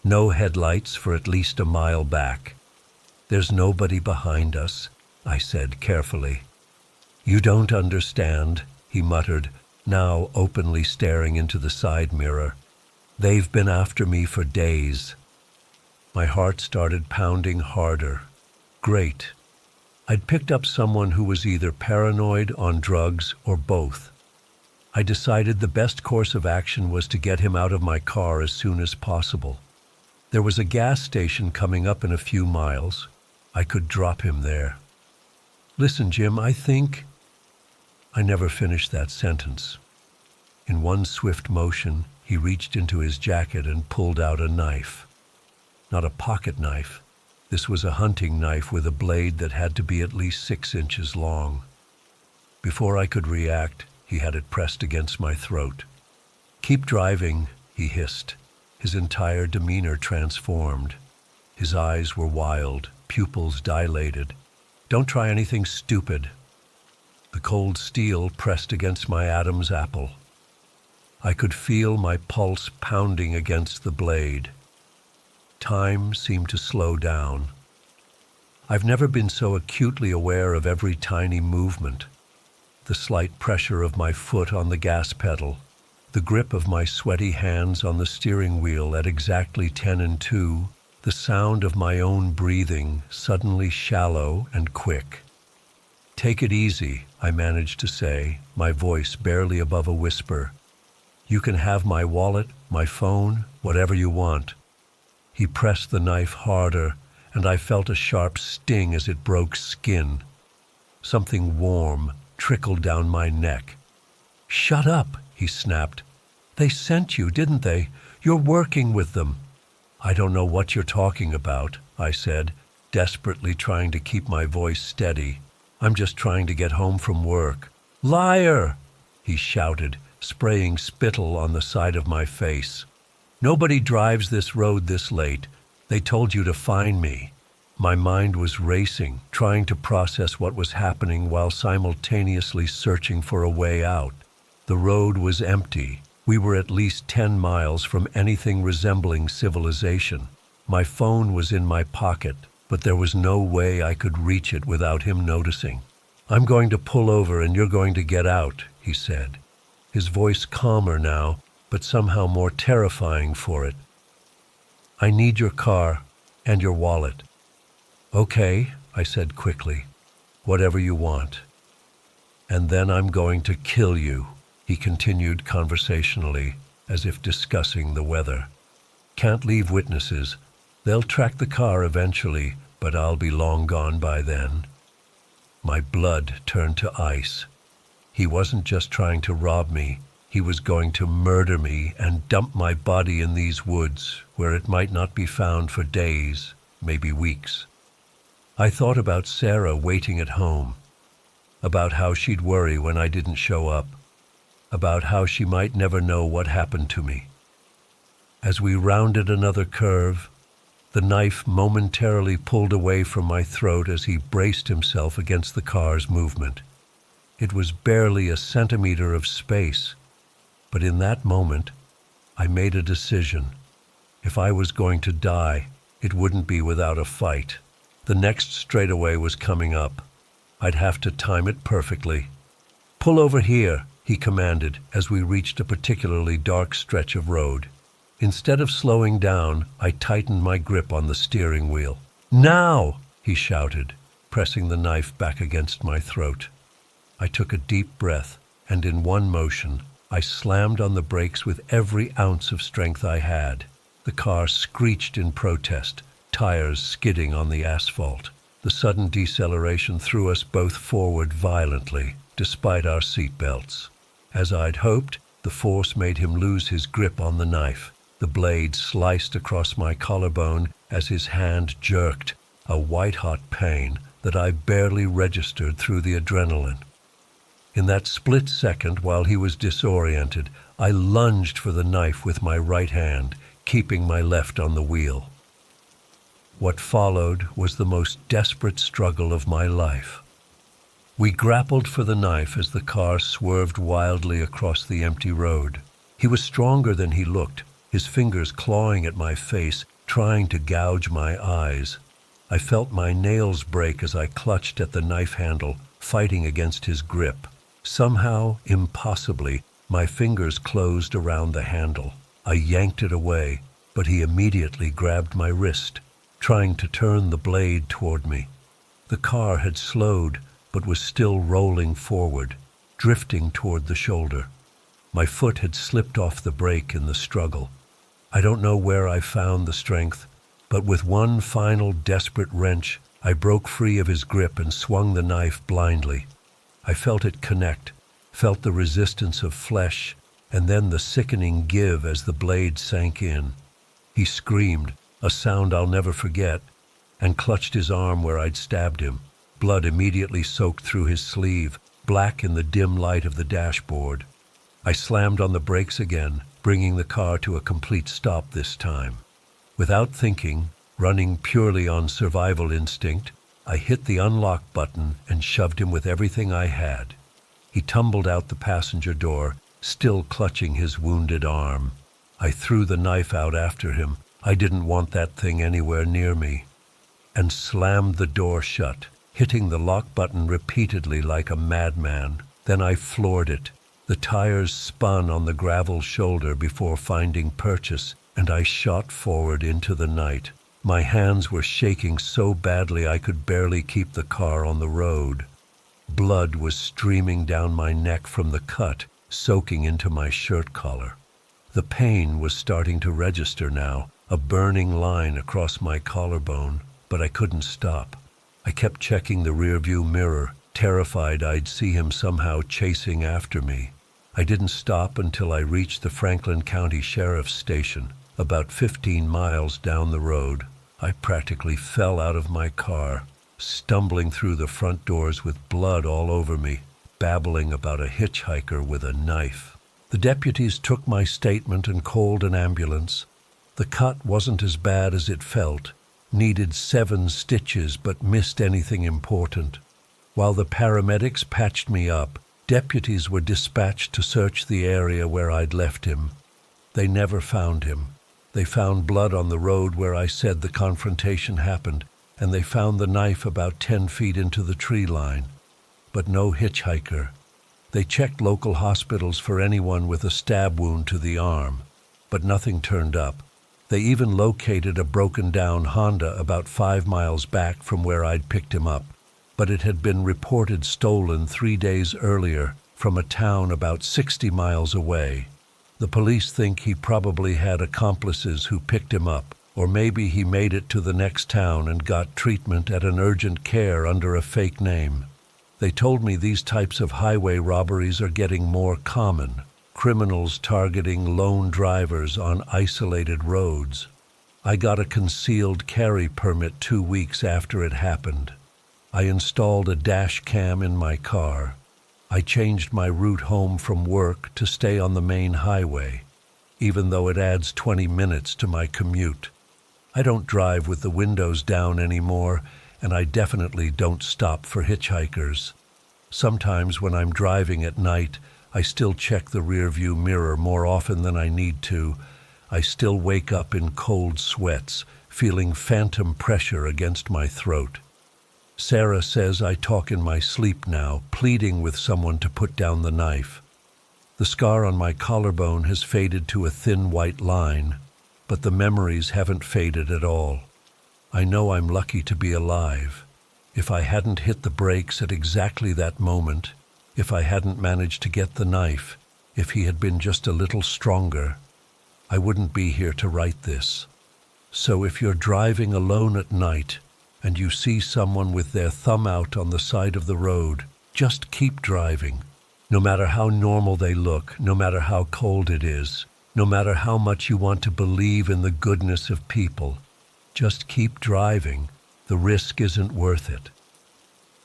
No headlights for at least a mile back. "There's nobody behind us," I said carefully. "You don't understand," he muttered, now openly staring into the side mirror. "They've been after me for days." My heart started pounding harder. Great. I'd picked up someone who was either paranoid, on drugs, or both. I decided the best course of action was to get him out of my car as soon as possible. There was a gas station coming up in a few miles. I could drop him there. "Listen, Jim, I think—" I never finished that sentence. In one swift motion, he reached into his jacket and pulled out a knife. Not a pocket knife. This was a hunting knife with a blade that had to be at least 6 inches long. Before I could react, he had it pressed against my throat. "Keep driving," he hissed. His entire demeanor transformed. His eyes were wild, pupils dilated. "Don't try anything stupid." The cold steel pressed against my Adam's apple. I could feel my pulse pounding against the blade. Time seemed to slow down. I've never been so acutely aware of every tiny movement. The slight pressure of my foot on the gas pedal, the grip of my sweaty hands on the steering wheel at exactly 10 and 2, the sound of my own breathing, suddenly shallow and quick. "Take it easy," I managed to say, my voice barely above a whisper. "You can have my wallet, my phone, whatever you want." He pressed the knife harder, and I felt a sharp sting as it broke skin. Something warm trickled down my neck. "Shut up," he snapped. "They sent you, didn't they? You're working with them." "I don't know what you're talking about," I said, desperately trying to keep my voice steady. "I'm just trying to get home from work. "Liar!" he shouted, spraying spittle on the side of my face. "Nobody drives this road this late. They told you to find me." My mind was racing, trying to process what was happening while simultaneously searching for a way out. The road was empty. We were at least 10 miles from anything resembling civilization. My phone was in my pocket, but there was no way I could reach it without him noticing. "I'm going to pull over and you're going to get out," he said, his voice calmer now, but somehow more terrifying for it. "I need your car and your wallet." "Okay," I said quickly, "whatever you want." "And then I'm going to kill you," he continued conversationally, as if discussing the weather. "Can't leave witnesses. They'll track the car eventually, but I'll be long gone by then." My blood turned to ice. He wasn't just trying to rob me. He was going to murder me and dump my body in these woods, where it might not be found for days, maybe weeks. I thought about Sarah waiting at home, about how she'd worry when I didn't show up, about how she might never know what happened to me. As we rounded another curve, the knife momentarily pulled away from my throat as he braced himself against the car's movement. It was barely a centimeter of space, but in that moment, I made a decision. If I was going to die, it wouldn't be without a fight. The next straightaway was coming up. I'd have to time it perfectly. "Pull over here," he commanded as we reached a particularly dark stretch of road. Instead of slowing down, I tightened my grip on the steering wheel. "Now!" he shouted, pressing the knife back against my throat. I took a deep breath, and in one motion, I slammed on the brakes with every ounce of strength I had. The car screeched in protest, tires skidding on the asphalt. The sudden deceleration threw us both forward violently, despite our seatbelts. As I'd hoped, the force made him lose his grip on the knife. The blade sliced across my collarbone as his hand jerked, a white-hot pain that I barely registered through the adrenaline. In that split second, while he was disoriented, I lunged for the knife with my right hand, keeping my left on the wheel. What followed was the most desperate struggle of my life. We grappled for the knife as the car swerved wildly across the empty road. He was stronger than he looked, his fingers clawing at my face, trying to gouge my eyes. I felt my nails break as I clutched at the knife handle, fighting against his grip. Somehow, impossibly, my fingers closed around the handle. I yanked it away, but he immediately grabbed my wrist, trying to turn the blade toward me. The car had slowed, but was still rolling forward, drifting toward the shoulder. My foot had slipped off the brake in the struggle. I don't know where I found the strength, but with one final desperate wrench, I broke free of his grip and swung the knife blindly. I felt it connect, felt the resistance of flesh, and then the sickening give as the blade sank in. He screamed, a sound I'll never forget, and clutched his arm where I'd stabbed him. Blood immediately soaked through his sleeve, black in the dim light of the dashboard. I slammed on the brakes again, bringing the car to a complete stop this time. Without thinking, running purely on survival instinct, I hit the unlock button and shoved him with everything I had. He tumbled out the passenger door, still clutching his wounded arm. I threw the knife out after him. I didn't want that thing anywhere near me. And slammed the door shut, hitting the lock button repeatedly like a madman. Then I floored it. The tires spun on the gravel shoulder before finding purchase, and I shot forward into the night. My hands were shaking so badly I could barely keep the car on the road. Blood was streaming down my neck from the cut, soaking into my shirt collar. The pain was starting to register now, a burning line across my collarbone, but I couldn't stop. I kept checking the rearview mirror, terrified I'd see him somehow chasing after me. I didn't stop until I reached the Franklin County Sheriff's Station, about 15 miles down the road. I practically fell out of my car, stumbling through the front doors with blood all over me. babbling about a hitchhiker with a knife. The deputies took my statement and called an ambulance. The cut wasn't as bad as it felt, needed 7 stitches but missed anything important. While the paramedics patched me up, deputies were dispatched to search the area where I'd left him. They never found him. They found blood on the road where I said the confrontation happened, and they found the knife about 10 feet into the tree line. But no hitchhiker. They checked local hospitals for anyone with a stab wound to the arm, but nothing turned up. They even located a broken-down Honda about 5 miles back from where I'd picked him up, but it had been reported stolen 3 days earlier from a town about 60 miles away. The police think he probably had accomplices who picked him up, or maybe he made it to the next town and got treatment at an urgent care under a fake name. They told me these types of highway robberies are getting more common, criminals targeting lone drivers on isolated roads. I got a concealed carry permit 2 weeks after it happened. I installed a dash cam in my car. I changed my route home from work to stay on the main highway, even though it adds 20 minutes to my commute. I don't drive with the windows down anymore, and I definitely don't stop for hitchhikers. Sometimes when I'm driving at night, I still check the rearview mirror more often than I need to. I still wake up in cold sweats, feeling phantom pressure against my throat. Sarah says I talk in my sleep now, pleading with someone to put down the knife. The scar on my collarbone has faded to a thin white line, but the memories haven't faded at all. I know I'm lucky to be alive. If I hadn't hit the brakes at exactly that moment, if I hadn't managed to get the knife, if he had been just a little stronger, I wouldn't be here to write this. So if you're driving alone at night, and you see someone with their thumb out on the side of the road, just keep driving. No matter how normal they look, no matter how cold it is, no matter how much you want to believe in the goodness of people, just keep driving. The risk isn't worth it.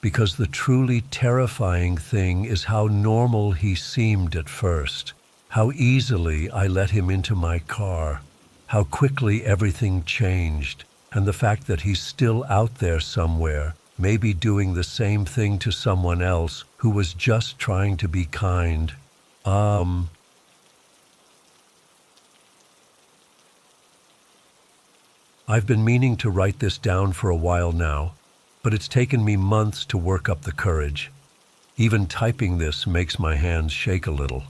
Because the truly terrifying thing is how normal he seemed at first, how easily I let him into my car, how quickly everything changed, and the fact that he's still out there somewhere, maybe doing the same thing to someone else who was just trying to be kind. I've been meaning to write this down for a while now, but it's taken me months to work up the courage. Even typing this makes my hands shake a little.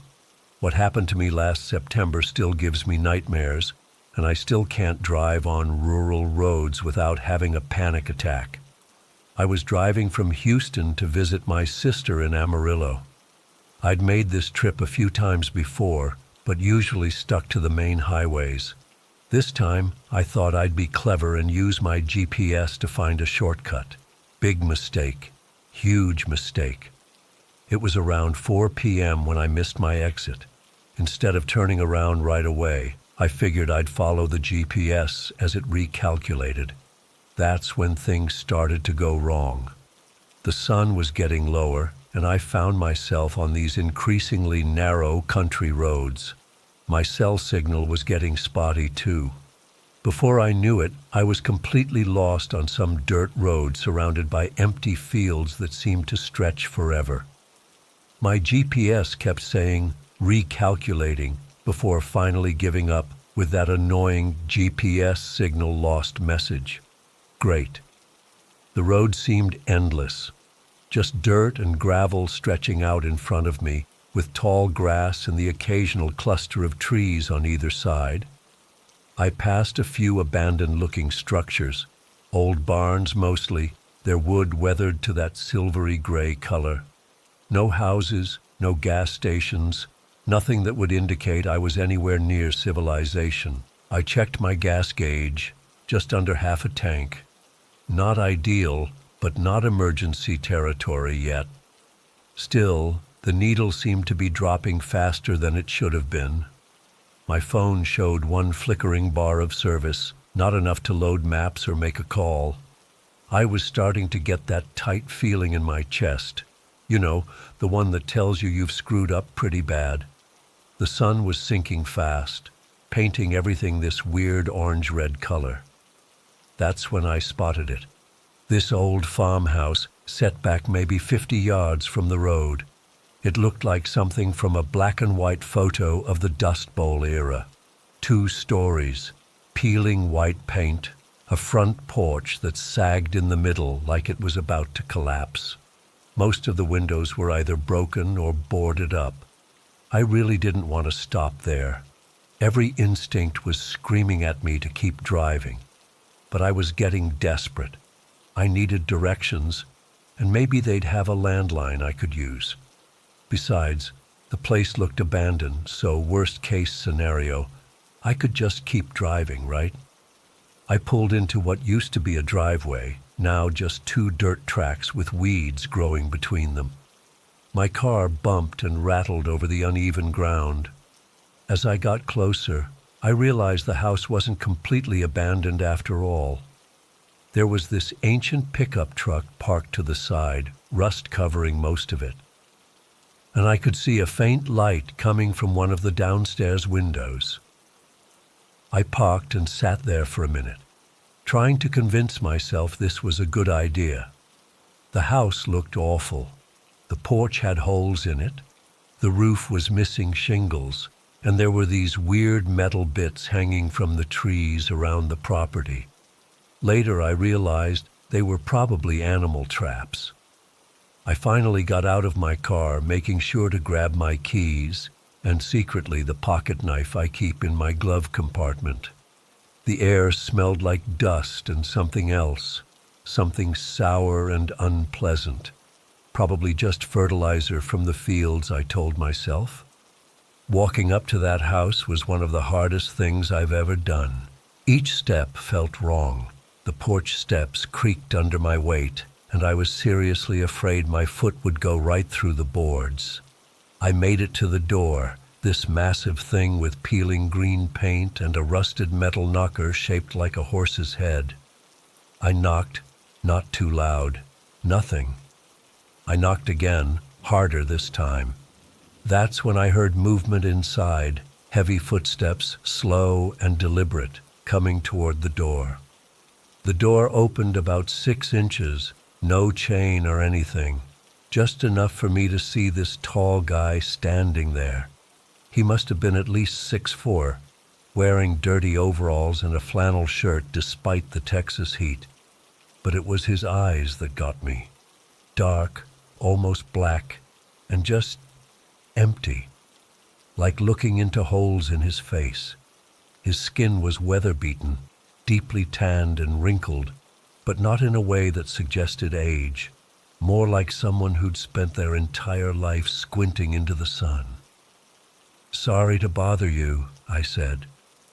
What happened to me last September still gives me nightmares, and I still can't drive on rural roads without having a panic attack. I was driving from Houston to visit my sister in Amarillo. I'd made this trip a few times before, but usually stuck to the main highways. This time, I thought I'd be clever and use my GPS to find a shortcut. Big mistake. Huge mistake. It was around 4 p.m. when I missed my exit. Instead of turning around right away, I figured I'd follow the GPS as it recalculated. That's when things started to go wrong. The sun was getting lower, and I found myself on these increasingly narrow country roads. My cell signal was getting spotty too. Before I knew it, I was completely lost on some dirt road surrounded by empty fields that seemed to stretch forever. My GPS kept saying, recalculating, before finally giving up with that annoying GPS signal lost message. Great. The road seemed endless, just dirt and gravel stretching out in front of me, with tall grass and the occasional cluster of trees on either side. I passed a few abandoned-looking structures, old barns mostly, their wood weathered to that silvery gray color. No houses, no gas stations, nothing that would indicate I was anywhere near civilization. I checked my gas gauge, just under half a tank. Not ideal, but not emergency territory yet. Still, the needle seemed to be dropping faster than it should have been. My phone showed one flickering bar of service, not enough to load maps or make a call. I was starting to get that tight feeling in my chest. You know, the one that tells you you've screwed up pretty bad. The sun was sinking fast, painting everything this weird orange-red color. That's when I spotted it. This old farmhouse, set back maybe 50 yards from the road. It looked like something from a black and white photo of the Dust Bowl era. 2 stories, peeling white paint, a front porch that sagged in the middle like it was about to collapse. Most of the windows were either broken or boarded up. I really didn't want to stop there. Every instinct was screaming at me to keep driving. But I was getting desperate. I needed directions, and maybe they'd have a landline I could use. Besides, the place looked abandoned, so worst-case scenario, I could just keep driving, right? I pulled into what used to be a driveway, now just 2 dirt tracks with weeds growing between them. My car bumped and rattled over the uneven ground. As I got closer, I realized the house wasn't completely abandoned after all. There was this ancient pickup truck parked to the side, rust covering most of it. And I could see a faint light coming from one of the downstairs windows. I parked and sat there for a minute, trying to convince myself this was a good idea. The house looked awful. The porch had holes in it, the roof was missing shingles, and there were these weird metal bits hanging from the trees around the property. Later I realized they were probably animal traps. I finally got out of my car, making sure to grab my keys and secretly the pocket knife I keep in my glove compartment. The air smelled like dust and something else, something sour and unpleasant. Probably just fertilizer from the fields, I told myself. Walking up to that house was one of the hardest things I've ever done. Each step felt wrong. The porch steps creaked under my weight, and I was seriously afraid my foot would go right through the boards. I made it to the door, this massive thing with peeling green paint and a rusted metal knocker shaped like a horse's head. I knocked, not too loud. Nothing. I knocked again, harder this time. That's when I heard movement inside, heavy footsteps, slow and deliberate, coming toward the door. The door opened about 6 inches, no chain or anything, just enough for me to see this tall guy standing there. He must have been at least 6'4", wearing dirty overalls and a flannel shirt despite the Texas heat. But it was his eyes that got me. Dark, almost black, and just empty, like looking into holes in his face. His skin was weather-beaten, deeply tanned and wrinkled, but not in a way that suggested age, more like someone who'd spent their entire life squinting into the sun. "Sorry to bother you," I said,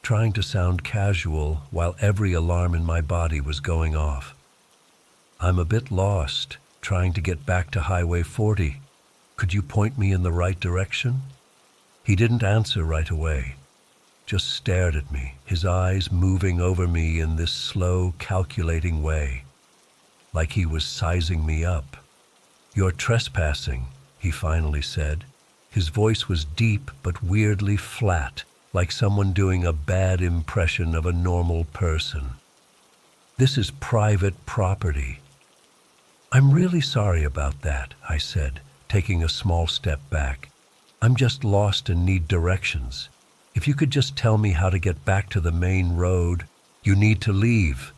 trying to sound casual while every alarm in my body was going off. "I'm a bit lost, trying to get back to Highway 40. Could you point me in the right direction?" He didn't answer right away, just stared at me, his eyes moving over me in this slow, calculating way, like he was sizing me up. "You're trespassing," he finally said. His voice was deep but weirdly flat, like someone doing a bad impression of a normal person. "This is private property." "I'm really sorry about that," I said, taking a small step back. "I'm just lost and need directions. If you could just tell me how to get back to the main road." "You need to leave."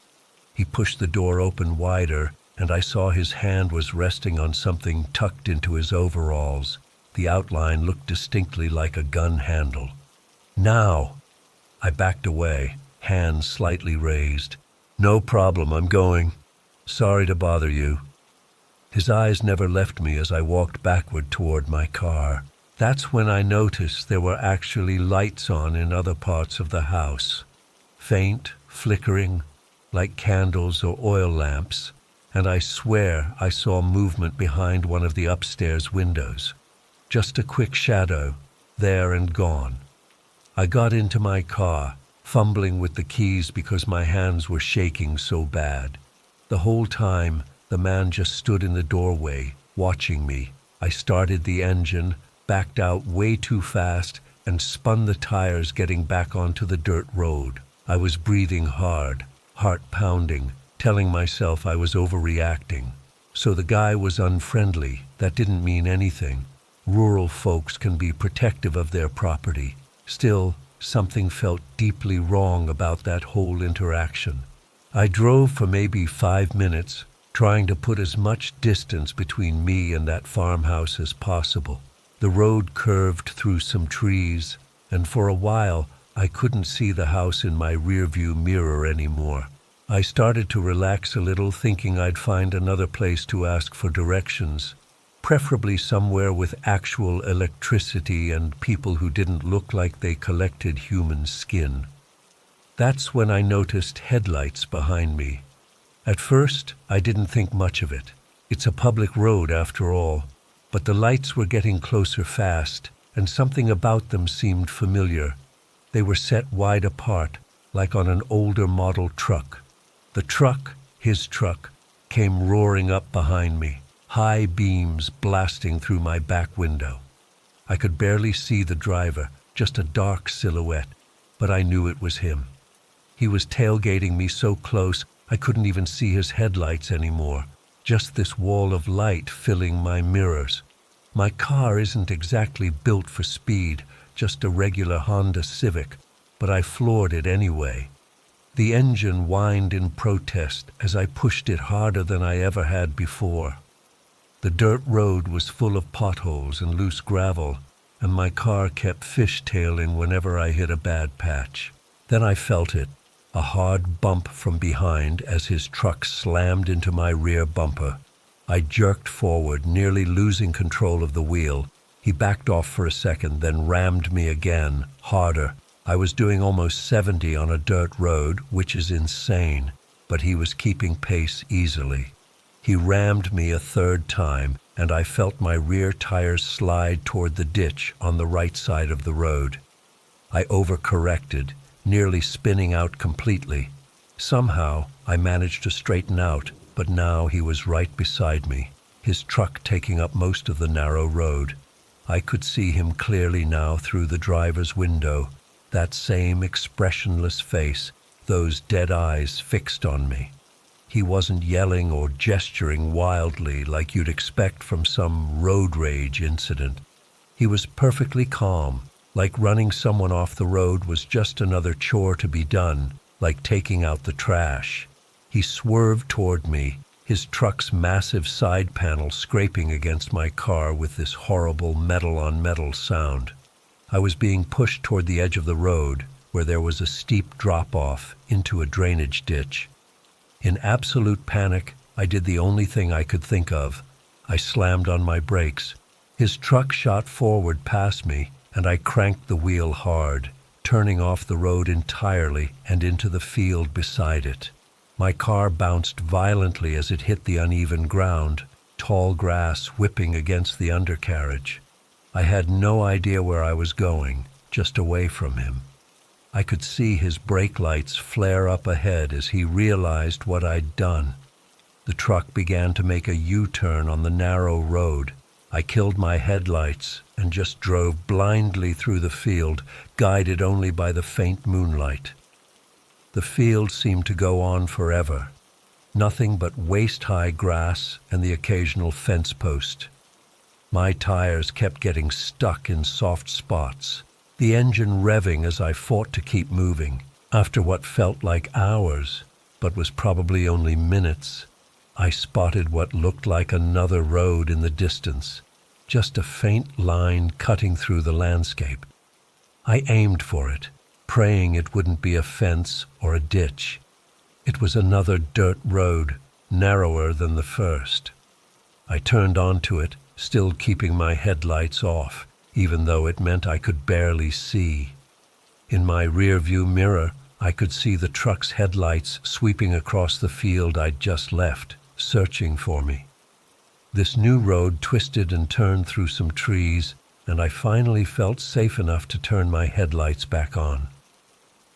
He pushed the door open wider, and I saw his hand was resting on something tucked into his overalls. The outline looked distinctly like a gun handle. "Now!" I backed away, hands slightly raised. "No problem, I'm going. Sorry to bother you." His eyes never left me as I walked backward toward my car. That's when I noticed there were actually lights on in other parts of the house. Faint, flickering, like candles or oil lamps, and I swear I saw movement behind one of the upstairs windows. Just a quick shadow, there and gone. I got into my car, fumbling with the keys because my hands were shaking so bad. The whole time, the man just stood in the doorway, watching me, I started the engine, backed out way too fast, and spun the tires getting back onto the dirt road. I was breathing hard, heart pounding, telling myself I was overreacting. So the guy was unfriendly. That didn't mean anything. Rural folks can be protective of their property. Still, something felt deeply wrong about that whole interaction. I drove for maybe 5 minutes, trying to put as much distance between me and that farmhouse as possible. The road curved through some trees, and for a while I couldn't see the house in my rearview mirror anymore. I started to relax a little, thinking I'd find another place to ask for directions, preferably somewhere with actual electricity and people who didn't look like they collected human skin. That's when I noticed headlights behind me. At first, I didn't think much of it. It's a public road after all. But the lights were getting closer fast, and something about them seemed familiar. They were set wide apart, like on an older model truck. The truck, his truck, came roaring up behind me, high beams blasting through my back window. I could barely see the driver, just a dark silhouette, but I knew it was him. He was tailgating me so close I couldn't even see his headlights anymore. Just this wall of light filling my mirrors. My car isn't exactly built for speed, just a regular Honda Civic, but I floored it anyway. The engine whined in protest as I pushed it harder than I ever had before. The dirt road was full of potholes and loose gravel, and my car kept fishtailing whenever I hit a bad patch. Then I felt it. A hard bump from behind as his truck slammed into my rear bumper. I jerked forward, nearly losing control of the wheel. He backed off for a second, then rammed me again, harder. I was doing almost 70 on a dirt road, which is insane, but he was keeping pace easily. He rammed me a third time, and I felt my rear tires slide toward the ditch on the right side of the road. I overcorrected, nearly spinning out completely. Somehow, I managed to straighten out, but now he was right beside me, his truck taking up most of the narrow road. I could see him clearly now through the driver's window, that same expressionless face, those dead eyes fixed on me. He wasn't yelling or gesturing wildly like you'd expect from some road rage incident. He was perfectly calm, like running someone off the road was just another chore to be done, like taking out the trash. He swerved toward me, his truck's massive side panel scraping against my car with this horrible metal-on-metal sound. I was being pushed toward the edge of the road, where there was a steep drop-off into a drainage ditch. In absolute panic, I did the only thing I could think of. I slammed on my brakes. His truck shot forward past me, and I cranked the wheel hard, turning off the road entirely and into the field beside it. My car bounced violently as it hit the uneven ground, tall grass whipping against the undercarriage. I had no idea where I was going, just away from him. I could see his brake lights flare up ahead as he realized what I'd done. The truck began to make a U-turn on the narrow road. I killed my headlights and just drove blindly through the field, guided only by the faint moonlight. The field seemed to go on forever. Nothing but waist-high grass and the occasional fence post. My tires kept getting stuck in soft spots, the engine revving as I fought to keep moving. After what felt like hours, but was probably only minutes, I spotted what looked like another road in the distance, just a faint line cutting through the landscape. I aimed for it, praying it wouldn't be a fence or a ditch. It was another dirt road, narrower than the first. I turned onto it, still keeping my headlights off, even though it meant I could barely see. In my rearview mirror, I could see the truck's headlights sweeping across the field I'd just left, searching for me. This new road twisted and turned through some trees, and I finally felt safe enough to turn my headlights back on.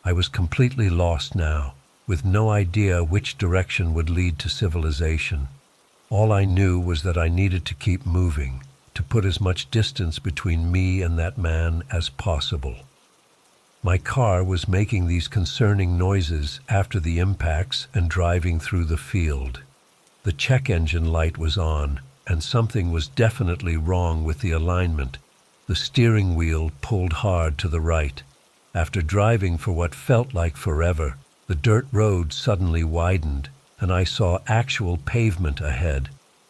I was completely lost now, with no idea which direction would lead to civilization. All I knew was that I needed to keep moving, to put as much distance between me and that man as possible. My car was making these concerning noises after the impacts and driving through the field. The check engine light was on, and something was definitely wrong with the alignment. The steering wheel pulled hard to the right. After driving for what felt like forever, the dirt road suddenly widened, and I saw actual pavement ahead.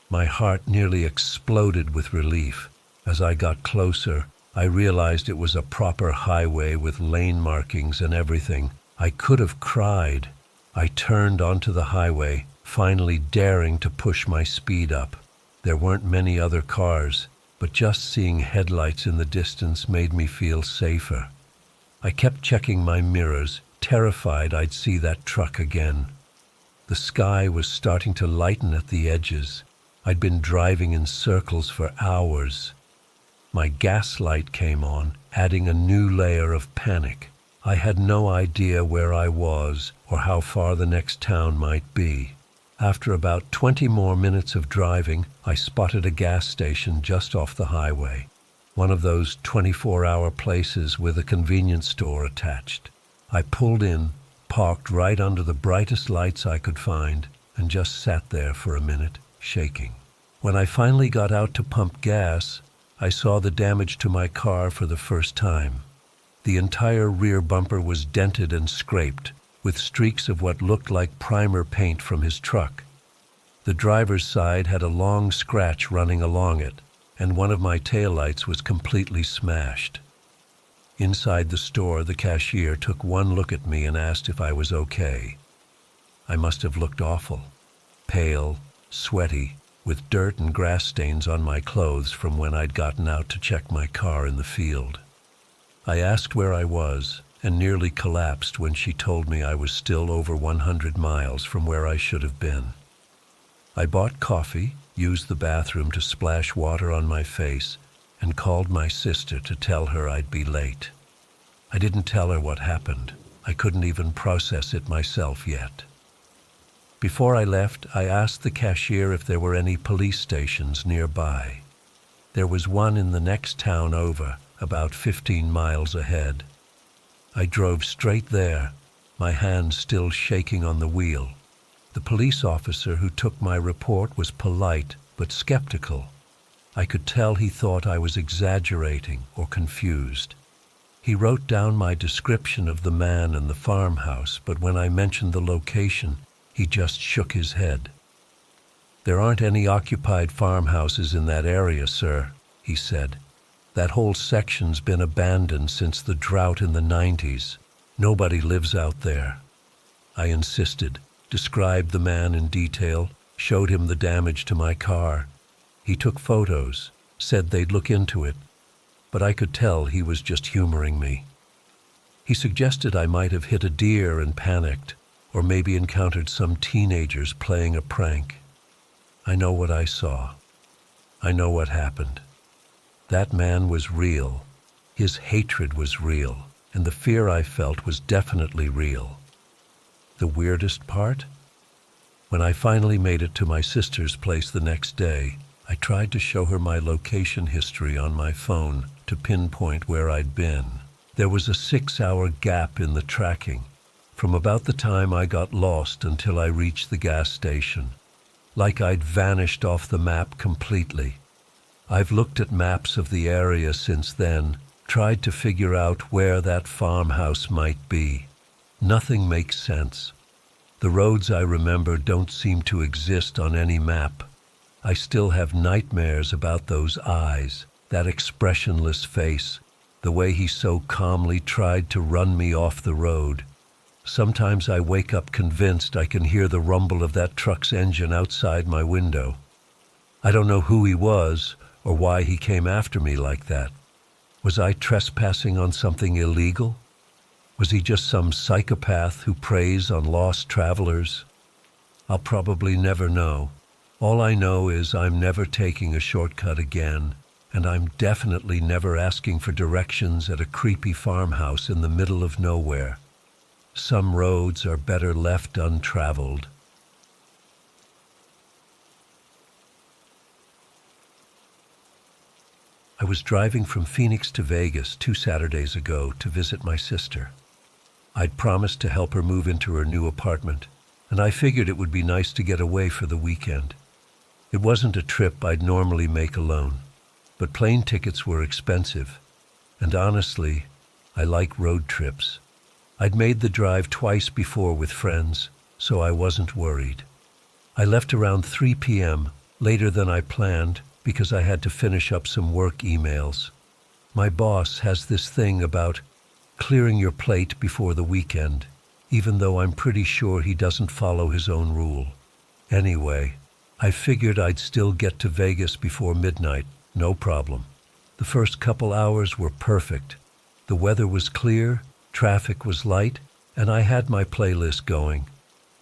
My heart nearly exploded with relief. As I got closer, I realized it was a proper highway with lane markings and everything. I could have cried. I turned onto the highway, finally daring to push my speed up. There weren't many other cars, but just seeing headlights in the distance made me feel safer. I kept checking my mirrors, terrified I'd see that truck again. The sky was starting to lighten at the edges. I'd been driving in circles for hours. My gas light came on, adding a new layer of panic. I had no idea where I was or how far the next town might be. After about 20 more minutes of driving, I spotted a gas station just off the highway, one of those 24-hour places with a convenience store attached. I pulled in, parked right under the brightest lights I could find, and just sat there for a minute, shaking. When I finally got out to pump gas, I saw the damage to my car for the first time. The entire rear bumper was dented and scraped, with streaks of what looked like primer paint from his truck. The driver's side had a long scratch running along it, and one of my taillights was completely smashed. Inside the store, the cashier took one look at me and asked if I was okay. I must have looked awful, pale, sweaty, with dirt and grass stains on my clothes from when I'd gotten out to check my car in the field. I asked where I was, and nearly collapsed when she told me I was still over 100 miles from where I should have been. I bought coffee, used the bathroom to splash water on my face, and called my sister to tell her I'd be late. I didn't tell her what happened. I couldn't even process it myself yet. Before I left, I asked the cashier if there were any police stations nearby. There was one in the next town over, about 15 miles ahead. I drove straight there, my hands still shaking on the wheel. The police officer who took my report was polite but skeptical. I could tell he thought I was exaggerating or confused. He wrote down my description of the man and the farmhouse, but when I mentioned the location, he just shook his head. "There aren't any occupied farmhouses in that area, sir," he said. "That whole section's been abandoned since the drought in the 90s. Nobody lives out there." I insisted, described the man in detail, showed him the damage to my car. He took photos, said they'd look into it, but I could tell he was just humoring me. He suggested I might have hit a deer and panicked, or maybe encountered some teenagers playing a prank. I know what I saw. I know what happened. That man was real. His hatred was real, and the fear I felt was definitely real. The weirdest part? When I finally made it to my sister's place the next day, I tried to show her my location history on my phone to pinpoint where I'd been. There was a 6-hour gap in the tracking, from about the time I got lost until I reached the gas station, like I'd vanished off the map completely. I've looked at maps of the area since then, tried to figure out where that farmhouse might be. Nothing makes sense. The roads I remember don't seem to exist on any map. I still have nightmares about those eyes, that expressionless face, the way he so calmly tried to run me off the road. Sometimes I wake up convinced I can hear the rumble of that truck's engine outside my window. I don't know who he was or why he came after me like that. Was I trespassing on something illegal? Was he just some psychopath who preys on lost travelers? I'll probably never know. All I know is I'm never taking a shortcut again, and I'm definitely never asking for directions at a creepy farmhouse in the middle of nowhere. Some roads are better left untraveled. I was driving from Phoenix to Vegas 2 Saturdays ago to visit my sister. I'd promised to help her move into her new apartment, and I figured it would be nice to get away for the weekend. It wasn't a trip I'd normally make alone, but plane tickets were expensive, and honestly, I like road trips. I'd made the drive twice before with friends, so I wasn't worried. I left around 3 p.m., later than I planned, because I had to finish up some work emails. My boss has this thing about clearing your plate before the weekend, even though I'm pretty sure he doesn't follow his own rule. Anyway, I figured I'd still get to Vegas before midnight, no problem. The first couple hours were perfect. The weather was clear, traffic was light, and I had my playlist going.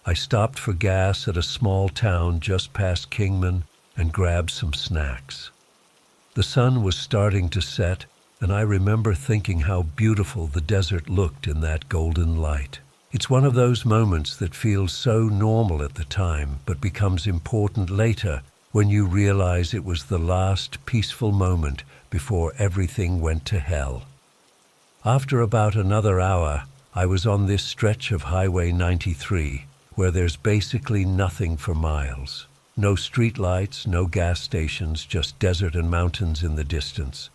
I stopped for gas at a small town just past Kingman and grabbed some snacks. The sun was starting to set, and I remember thinking how beautiful the desert looked in that golden light. It's one of those moments that feels so normal at the time, but becomes important later when you realize it was the last peaceful moment before everything went to hell. After about another hour, I was on this stretch of Highway 93, where there's basically nothing for miles. No streetlights, no gas stations, just desert and mountains in the distance.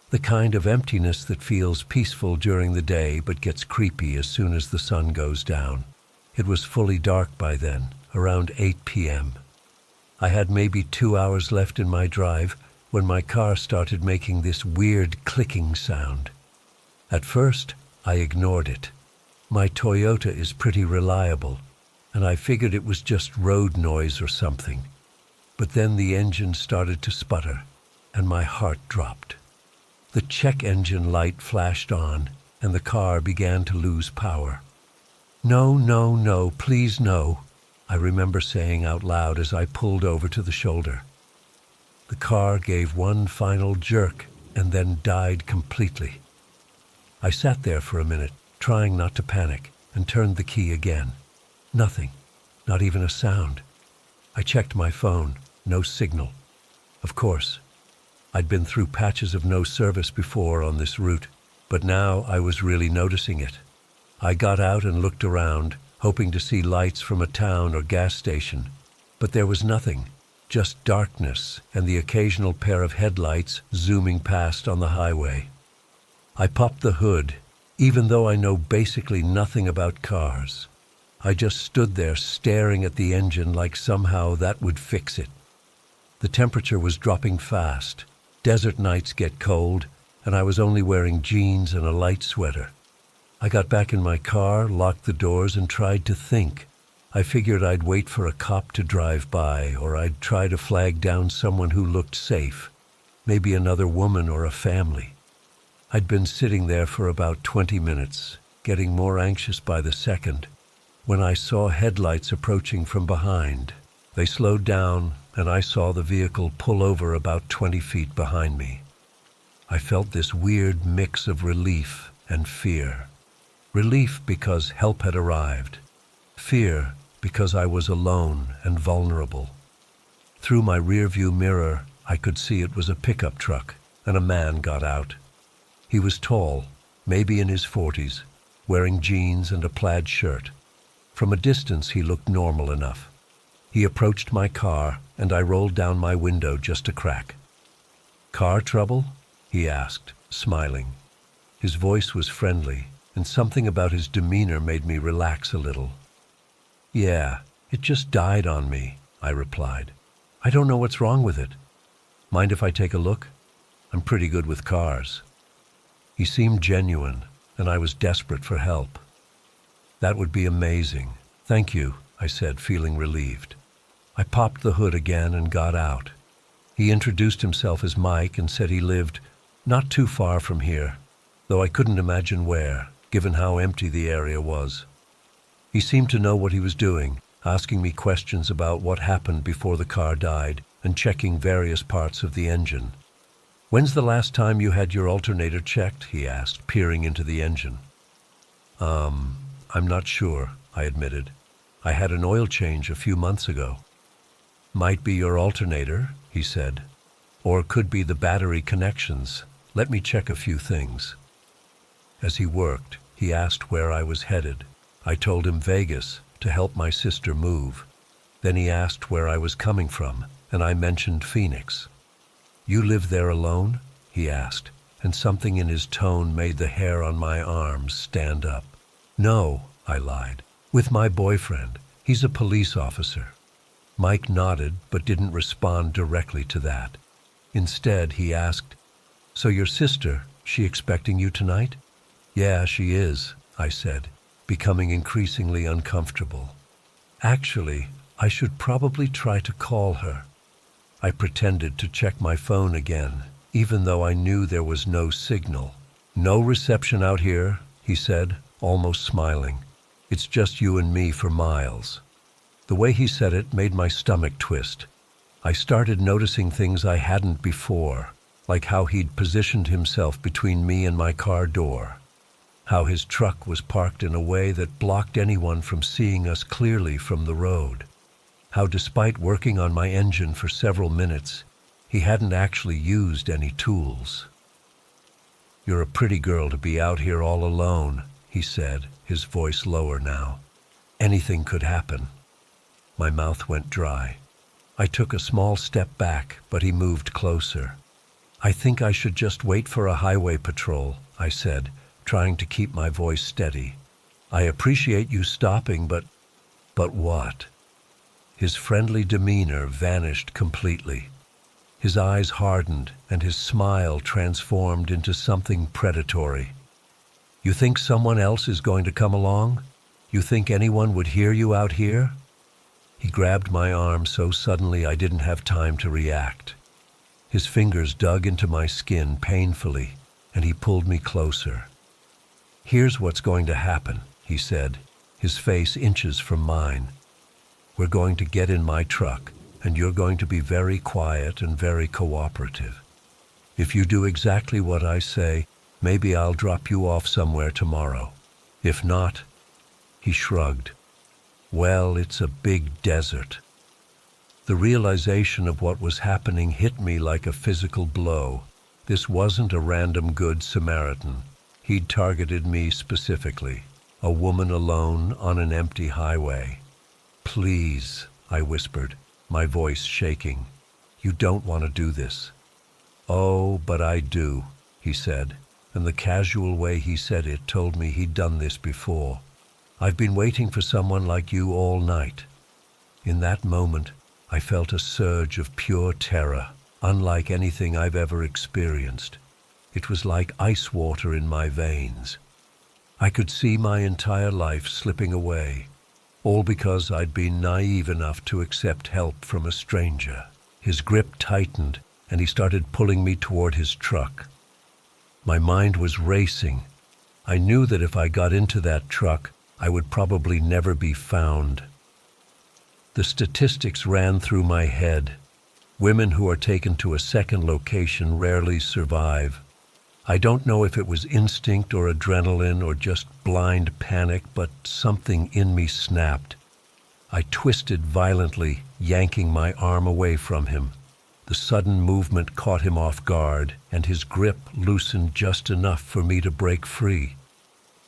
The kind of emptiness that feels peaceful during the day but gets creepy as soon as the sun goes down. It was fully dark by then, around 8 p.m. I had maybe 2 hours left in my drive when my car started making this weird clicking sound. At first, I ignored it. My Toyota is pretty reliable, and I figured it was just road noise or something. But then the engine started to sputter, and my heart dropped. The check engine light flashed on, and the car began to lose power. "No, no, no, please no," I remember saying out loud as I pulled over to the shoulder. The car gave one final jerk and then died completely. I sat there for a minute, trying not to panic, and turned the key again. Nothing, not even a sound. I checked my phone. No signal. Of course, I'd been through patches of no service before on this route, but now I was really noticing it. I got out and looked around, hoping to see lights from a town or gas station, but there was nothing, just darkness and the occasional pair of headlights zooming past on the highway. I popped the hood, even though I know basically nothing about cars. I just stood there staring at the engine like somehow that would fix it. The temperature was dropping fast. Desert nights get cold, and I was only wearing jeans and a light sweater. I got back in my car, locked the doors, and tried to think. I figured I'd wait for a cop to drive by, or I'd try to flag down someone who looked safe, maybe another woman or a family. I'd been sitting there for about 20 minutes, getting more anxious by the second, when I saw headlights approaching from behind. They slowed down, and I saw the vehicle pull over about 20 feet behind me. I felt this weird mix of relief and fear. Relief because help had arrived. Fear because I was alone and vulnerable. Through my rearview mirror, I could see it was a pickup truck, and a man got out. He was tall, maybe in his 40s, wearing jeans and a plaid shirt. From a distance, he looked normal enough. He approached my car, and I rolled down my window just a crack. "Car trouble?" he asked, smiling. His voice was friendly, and something about his demeanor made me relax a little. "Yeah, it just died on me," I replied. "I don't know what's wrong with it. Mind if I take a look? I'm pretty good with cars." He seemed genuine, and I was desperate for help. "That would be amazing. Thank you," I said, feeling relieved. I popped the hood again and got out. He introduced himself as Mike and said he lived not too far from here, though I couldn't imagine where, given how empty the area was. He seemed to know what he was doing, asking me questions about what happened before the car died and checking various parts of the engine. "When's the last time you had your alternator checked?" he asked, peering into the engine. I'm not sure," I admitted. "I had an oil change a few months ago." "Might be your alternator," he said. Or it could be the battery connections. Let me check a few things." As he worked, he asked where I was headed. I told him Vegas, to help my sister move. Then he asked where I was coming from, and I mentioned Phoenix. "You live there alone?" he asked, and something in his tone made the hair on my arms stand up. "No," I lied. "With my boyfriend. He's a police officer." Mike nodded, but didn't respond directly to that. Instead, he asked, "So your sister, she expecting you tonight?" "Yeah, she is," I said, becoming increasingly uncomfortable. "Actually, I should probably try to call her." I pretended to check my phone again, even though I knew there was no signal. "No reception out here," he said, almost smiling. "It's just you and me for miles." The way he said it made my stomach twist. I started noticing things I hadn't before, like how he'd positioned himself between me and my car door, how his truck was parked in a way that blocked anyone from seeing us clearly from the road, how despite working on my engine for several minutes, he hadn't actually used any tools. "You're a pretty girl to be out here all alone," he said, his voice lower now. "Anything could happen." My mouth went dry. I took a small step back, but he moved closer. "I think I should just wait for a highway patrol," I said, trying to keep my voice steady. "I appreciate you stopping, but..." "But what?" His friendly demeanor vanished completely. His eyes hardened, and his smile transformed into something predatory. "You think someone else is going to come along? You think anyone would hear you out here?" He grabbed my arm so suddenly I didn't have time to react. His fingers dug into my skin painfully, and he pulled me closer. "Here's what's going to happen," he said, his face inches from mine. "We're going to get in my truck, and you're going to be very quiet and very cooperative. If you do exactly what I say, maybe I'll drop you off somewhere tomorrow. If not..." He shrugged. "Well, it's a big desert." The realization of what was happening hit me like a physical blow. This wasn't a random good Samaritan. He'd targeted me specifically, a woman alone on an empty highway. "Please," I whispered, my voice shaking. "You don't want to do this." "Oh, but I do," he said, and the casual way he said it told me he'd done this before. "I've been waiting for someone like you all night." In that moment, I felt a surge of pure terror, unlike anything I've ever experienced. It was like ice water in my veins. I could see my entire life slipping away, all because I'd been naive enough to accept help from a stranger. His grip tightened, and he started pulling me toward his truck. My mind was racing. I knew that if I got into that truck, I would probably never be found. The statistics ran through my head. Women who are taken to a second location rarely survive. I don't know if it was instinct or adrenaline or just blind panic, but something in me snapped. I twisted violently, yanking my arm away from him. The sudden movement caught him off guard, and his grip loosened just enough for me to break free.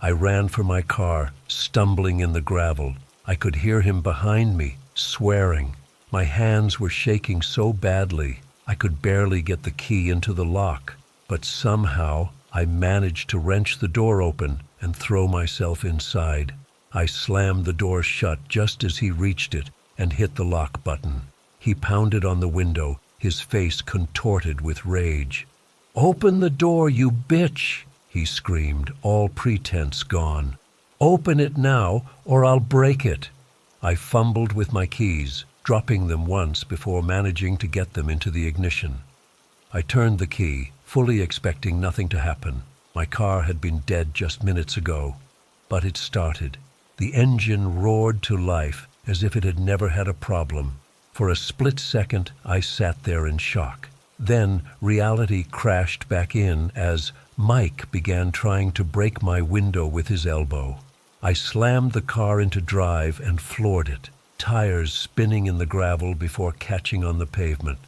I ran for my car, stumbling in the gravel. I could hear him behind me, swearing. My hands were shaking so badly, I could barely get the key into the lock. But somehow, I managed to wrench the door open and throw myself inside. I slammed the door shut just as he reached it and hit the lock button. He pounded on the window, his face contorted with rage. "Open the door, you bitch!" he screamed, all pretense gone. "Open it now, or I'll break it." I fumbled with my keys, dropping them once before managing to get them into the ignition. I turned the key, fully expecting nothing to happen. My car had been dead just minutes ago, but it started. The engine roared to life as if it had never had a problem. For a split second, I sat there in shock. Then reality crashed back in as Mike began trying to break my window with his elbow. I slammed the car into drive and floored it, tires spinning in the gravel before catching on the pavement.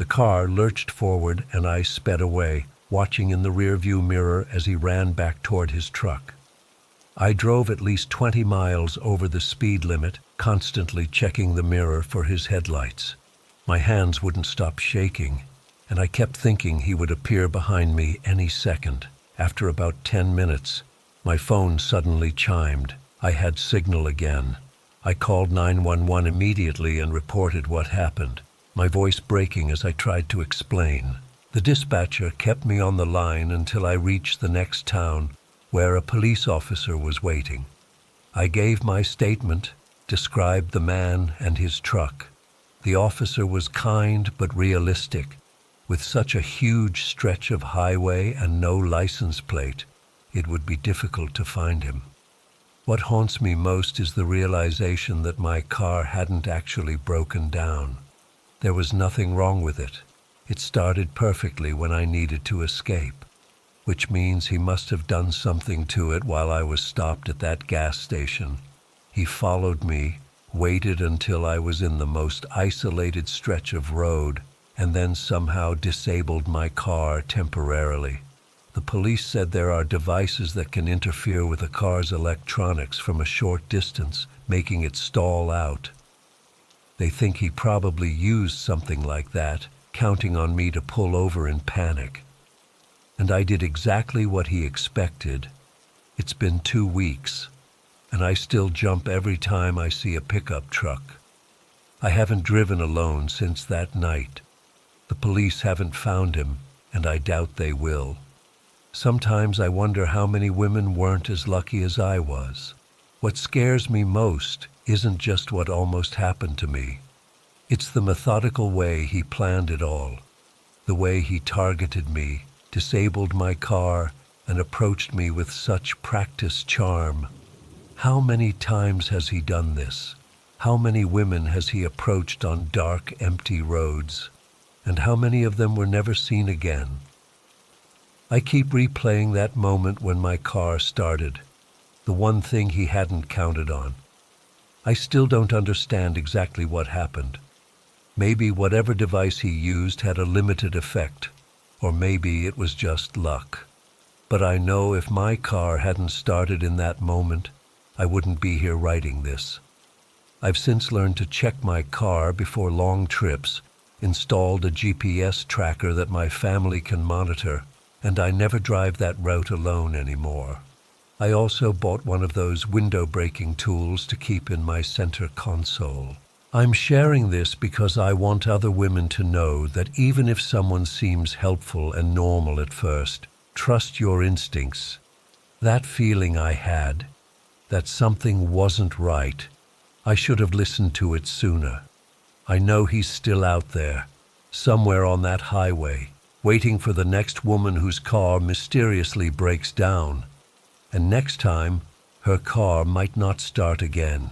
The car lurched forward and I sped away, watching in the rearview mirror as he ran back toward his truck. I drove at least 20 miles over the speed limit, constantly checking the mirror for his headlights. My hands wouldn't stop shaking, and I kept thinking he would appear behind me any second. After about 10 minutes, my phone suddenly chimed. I had signal again. I called 911 immediately and reported what happened, my voice breaking as I tried to explain. The dispatcher kept me on the line until I reached the next town, where a police officer was waiting. I gave my statement, described the man and his truck. The officer was kind but realistic. With such a huge stretch of highway and no license plate, it would be difficult to find him. What haunts me most is the realization that my car hadn't actually broken down. There was nothing wrong with it. It started perfectly when I needed to escape, which means he must have done something to it while I was stopped at that gas station. He followed me, waited until I was in the most isolated stretch of road, and then somehow disabled my car temporarily. The police said there are devices that can interfere with a car's electronics from a short distance, making it stall out. They think he probably used something like that, counting on me to pull over in panic. And I did exactly what he expected. It's been 2 weeks, and I still jump every time I see a pickup truck. I haven't driven alone since that night. The police haven't found him, and I doubt they will. Sometimes I wonder how many women weren't as lucky as I was. What scares me most isn't just what almost happened to me. It's the methodical way he planned it all. The way he targeted me, disabled my car, and approached me with such practiced charm. How many times has he done this? How many women has he approached on dark, empty roads? And how many of them were never seen again? I keep replaying that moment when my car started, the one thing he hadn't counted on. I still don't understand exactly what happened. Maybe whatever device he used had a limited effect, or maybe it was just luck. But I know if my car hadn't started in that moment, I wouldn't be here writing this. I've since learned to check my car before long trips, installed a GPS tracker that my family can monitor, and I never drive that route alone anymore. I also bought one of those window-breaking tools to keep in my center console. I'm sharing this because I want other women to know that even if someone seems helpful and normal at first, trust your instincts. That feeling I had, that something wasn't right, I should have listened to it sooner. I know he's still out there, somewhere on that highway, waiting for the next woman whose car mysteriously breaks down. And next time, her car might not start again.